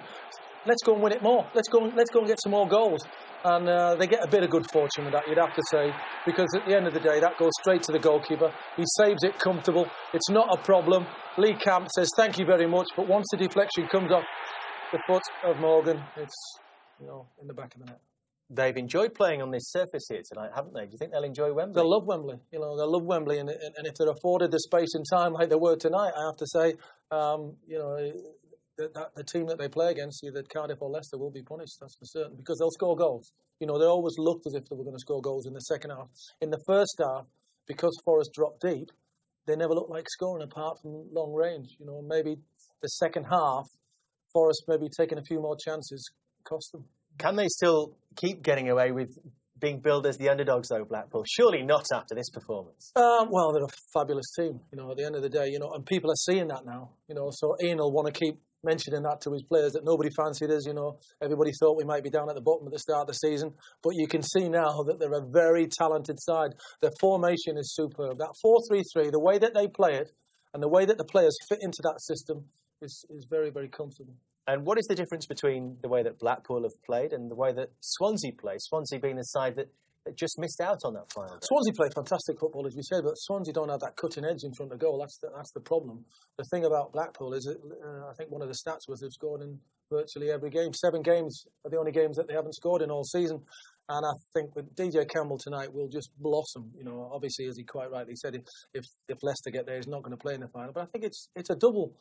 Speaker 5: let's go and win it more. Let's go and get some more goals. And they get a bit of good fortune with that, you'd have to say, because at the end of the day, that goes straight to the goalkeeper. He saves it comfortable. It's not a problem. Lee Camp says, thank you very much. But once the deflection comes off the foot of Morgan, it's, in the back of the net.
Speaker 1: They've enjoyed playing on this surface here tonight, haven't they? Do you think they'll enjoy Wembley?
Speaker 5: They'll love Wembley. They'll love Wembley. And if they're afforded the space and time like they were tonight, I have to say, the team that they play against, either Cardiff or Leicester, will be punished, that's for certain, because they'll score goals. They always looked as if they were going to score goals in the second half. In the first half, because Forest dropped deep, they never looked like scoring apart from long range. Maybe the second half, Forest maybe taking a few more chances cost them.
Speaker 1: Can they still keep getting away with being billed as the underdogs, though, Blackpool? Surely not after this performance.
Speaker 5: Well, they're a fabulous team, at the end of the day, and people are seeing that now, so Ian will want to keep mentioning that to his players, that nobody fancied us, everybody thought we might be down at the bottom at the start of the season, but you can see now that they're a very talented side. Their formation is superb. That 4-3-3, the way that they play it, and the way that the players fit into that system is very, very comfortable.
Speaker 1: And what is the difference between the way that Blackpool have played and the way that Swansea plays? Swansea being the side that just missed out on that final day.
Speaker 5: Swansea play fantastic football, as we said, but Swansea don't have that cutting edge in front of goal. That's the problem. The thing about Blackpool is, I think one of the stats was they've scored in virtually every game. 7 games are the only games that they haven't scored in all season. And I think with DJ Campbell tonight will just blossom. Obviously, as he quite rightly said, if Leicester get there, he's not going to play in the final. But I think it's a double.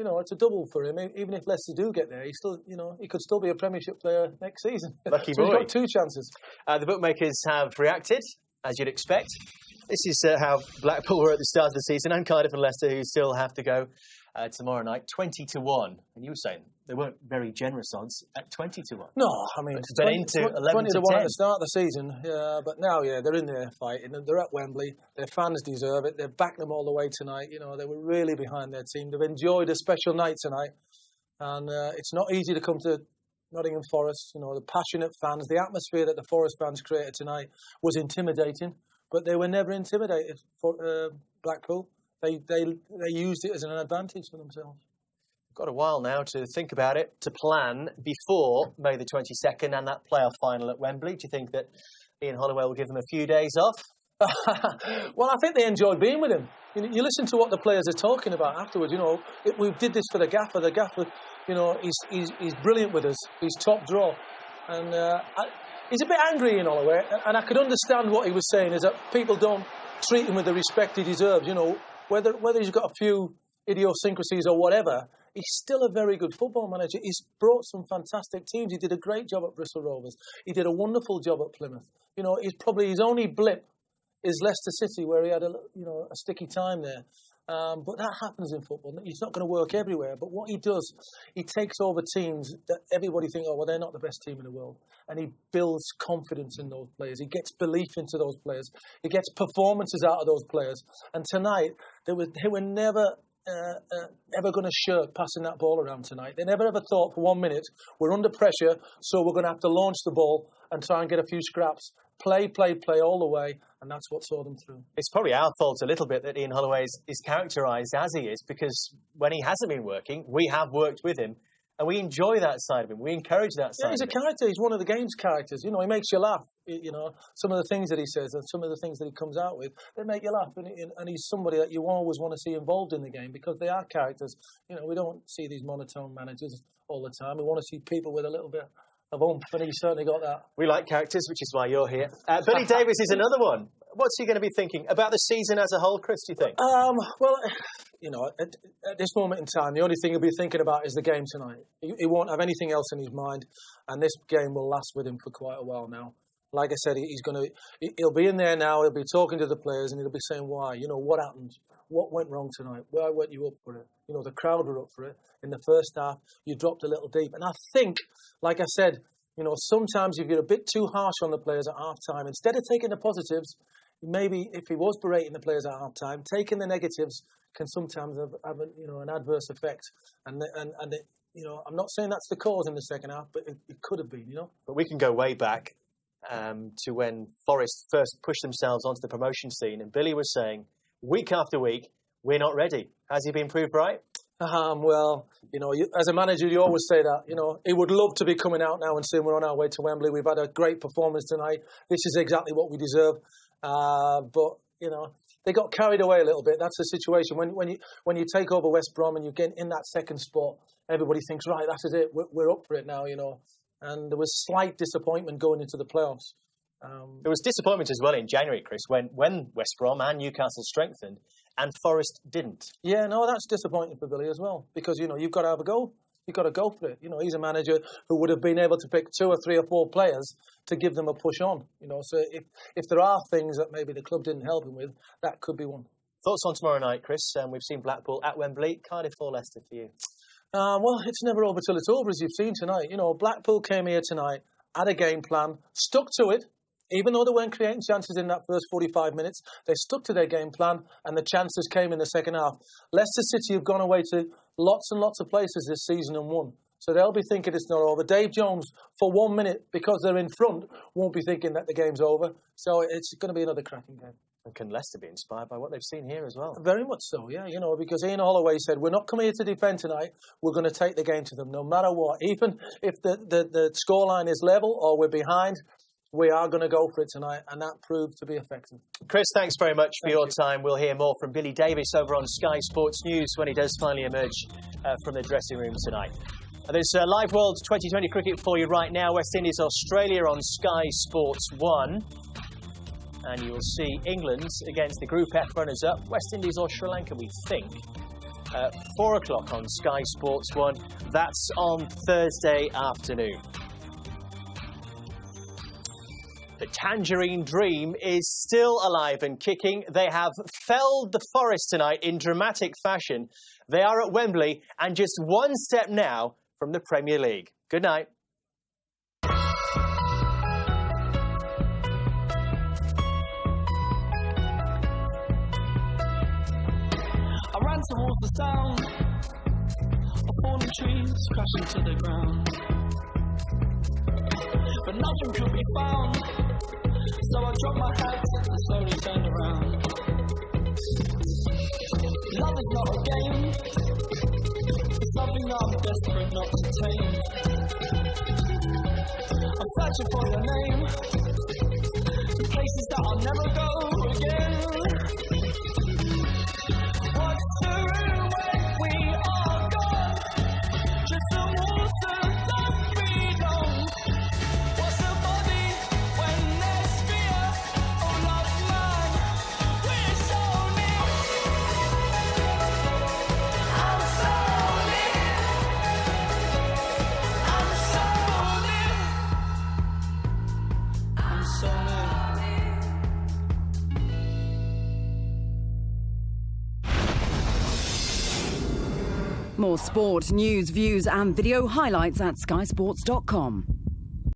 Speaker 5: It's a double for him. Even if Leicester do get there, he still, he could still be a Premiership player next season.
Speaker 1: Lucky
Speaker 5: so
Speaker 1: boy.
Speaker 5: He's got 2 chances.
Speaker 1: The bookmakers have reacted, as you'd expect. This is how Blackpool were at the start of the season, and Cardiff and Leicester, who still have to go tomorrow night, 20-1. And you were saying they weren't very generous odds at 20-1.
Speaker 5: No, I mean,
Speaker 1: it's been into 11-10
Speaker 5: at the start of the season. But now, they're in there fighting. They're at Wembley. Their fans deserve it. They've backed them all the way tonight. They were really behind their team. They've enjoyed a special night tonight, and it's not easy to come to Nottingham Forest. The passionate fans, the atmosphere that the Forest fans created tonight was intimidating, but they were never intimidated. For Blackpool, they used it as an advantage for themselves.
Speaker 1: Got a while now to think about it, to plan before May the 22nd and that playoff final at Wembley. Do you think that Ian Holloway will give them a few days off?
Speaker 5: Well, I think they enjoyed being with him. You listen to what the players are talking about afterwards. We did this for the gaffer. The gaffer, he's brilliant with us. He's top draw. And he's a bit angry, Ian Holloway. And I could understand what he was saying, is that people don't treat him with the respect he deserves. Whether he's got a few idiosyncrasies or whatever, he's still a very good football manager. He's brought some fantastic teams. He did a great job at Bristol Rovers. He did a wonderful job at Plymouth. He's probably his only blip is Leicester City, where he had a sticky time there. But that happens in football. It's not going to work everywhere. But what he does, he takes over teams that everybody thinks, they're not the best team in the world. And he builds confidence in those players. He gets belief into those players. He gets performances out of those players. And tonight, they were never ever going to shirk passing that ball around tonight. They never ever thought for 1 minute, we're under pressure, so we're going to have to launch the ball and try and get a few scraps. Play all the way, and that's what saw them through.
Speaker 1: It's probably our fault a little bit that Ian Holloway is characterised as he is, because when he hasn't been working, we have worked with him, and we enjoy that side of him. We encourage that side.
Speaker 5: He's a character. He's one of the game's characters. He makes you laugh. Some of the things that he says and some of the things that he comes out with, they make you laugh. And he's somebody that you always want to see involved in the game, because they are characters. We don't see these monotone managers all the time. We want to see people with a little bit of oomph, and he's certainly got that.
Speaker 1: We like characters, which is why you're here. Billy Davies is another one. What's he going to be thinking about the season as a whole, Chris, do you think?
Speaker 5: Well, at this moment in time, the only thing he'll be thinking about is the game tonight. He won't have anything else in his mind, and this game will last with him for quite a while now. Like I said, he'll be in there now, he'll be talking to the players, and he'll be saying why. What happened? What went wrong tonight? Why weren't you up for it? The crowd were up for it. In the first half, you dropped a little deep. And I think, like I said, sometimes if you're a bit too harsh on the players at half-time, instead of taking the positives, maybe if he was berating the players at half time, taking the negatives can sometimes have an adverse effect. And it, I'm not saying that's the cause in the second half, but it could have been,
Speaker 1: But we can go way back to when Forest first pushed themselves onto the promotion scene, and Billy was saying, week after week, we're not ready. Has he been proved right?
Speaker 5: Well, as a manager, you always say that. He would love to be coming out now and saying we're on our way to Wembley. We've had a great performance tonight. This is exactly what we deserve. But they got carried away a little bit. That's the situation. When you take over West Brom and you get in that second spot, everybody thinks, right, that is it. We're up for it now, And there was slight disappointment going into the playoffs.
Speaker 1: There was disappointment as well in January, Chris, when West Brom and Newcastle strengthened and Forest didn't.
Speaker 5: Yeah, no, that's disappointing for Billy as well, because, you've got to have a go. You've got to go for it. He's a manager who would have been able to pick 2 or 3 or 4 players to give them a push on. So if there are things that maybe the club didn't help him with, that could be one.
Speaker 1: Thoughts on tomorrow night, Chris? We've seen Blackpool at Wembley. Cardiff or Leicester for you?
Speaker 5: Well, it's never over till it's over, as you've seen tonight. Blackpool came here tonight, had a game plan, stuck to it. Even though they weren't creating chances in that first 45 minutes, they stuck to their game plan, and the chances came in the second half. Leicester City have gone away to lots and lots of places this season and won. So they'll be thinking it's not over. Dave Jones, for 1 minute, because they're in front, won't be thinking that the game's over. So it's going to be another cracking game.
Speaker 1: And can Leicester be inspired by what they've seen here as well?
Speaker 5: Very much so, yeah. Because Ian Holloway said, we're not coming here to defend tonight. We're going to take the game to them, no matter what. Even if the scoreline is level or we're behind, we are going to go for it tonight, and that proved to be effective.
Speaker 1: Chris, thanks very much for your time. We'll hear more from Billy Davies over on Sky Sports News when he does finally emerge from the dressing room tonight. There's Live World 2020 cricket for you right now. West Indies, Australia on Sky Sports 1. And you will see England against the Group F runners-up, West Indies or Sri Lanka, we think. 4 o'clock on Sky Sports 1. That's on Thursday afternoon. The Tangerine dream is still alive and kicking. They have felled the Forest tonight in dramatic fashion. They are at Wembley and just one step now from the Premier League. Good night.
Speaker 11: I ran towards the sound of falling trees crashing to the ground, but nothing could be found. So I dropped my hat and slowly turned around. Love is not a game, it's something that I'm desperate not to tame. I'm searching for your name, to places that I'll never go again. What's the room when we are gone? Just the water that we don't. What's the body when there's fear? Oh, love, man, we're so near. I'm so near. I'm so near. I'm so near.
Speaker 12: More sport, news, views and video highlights at skysports.com.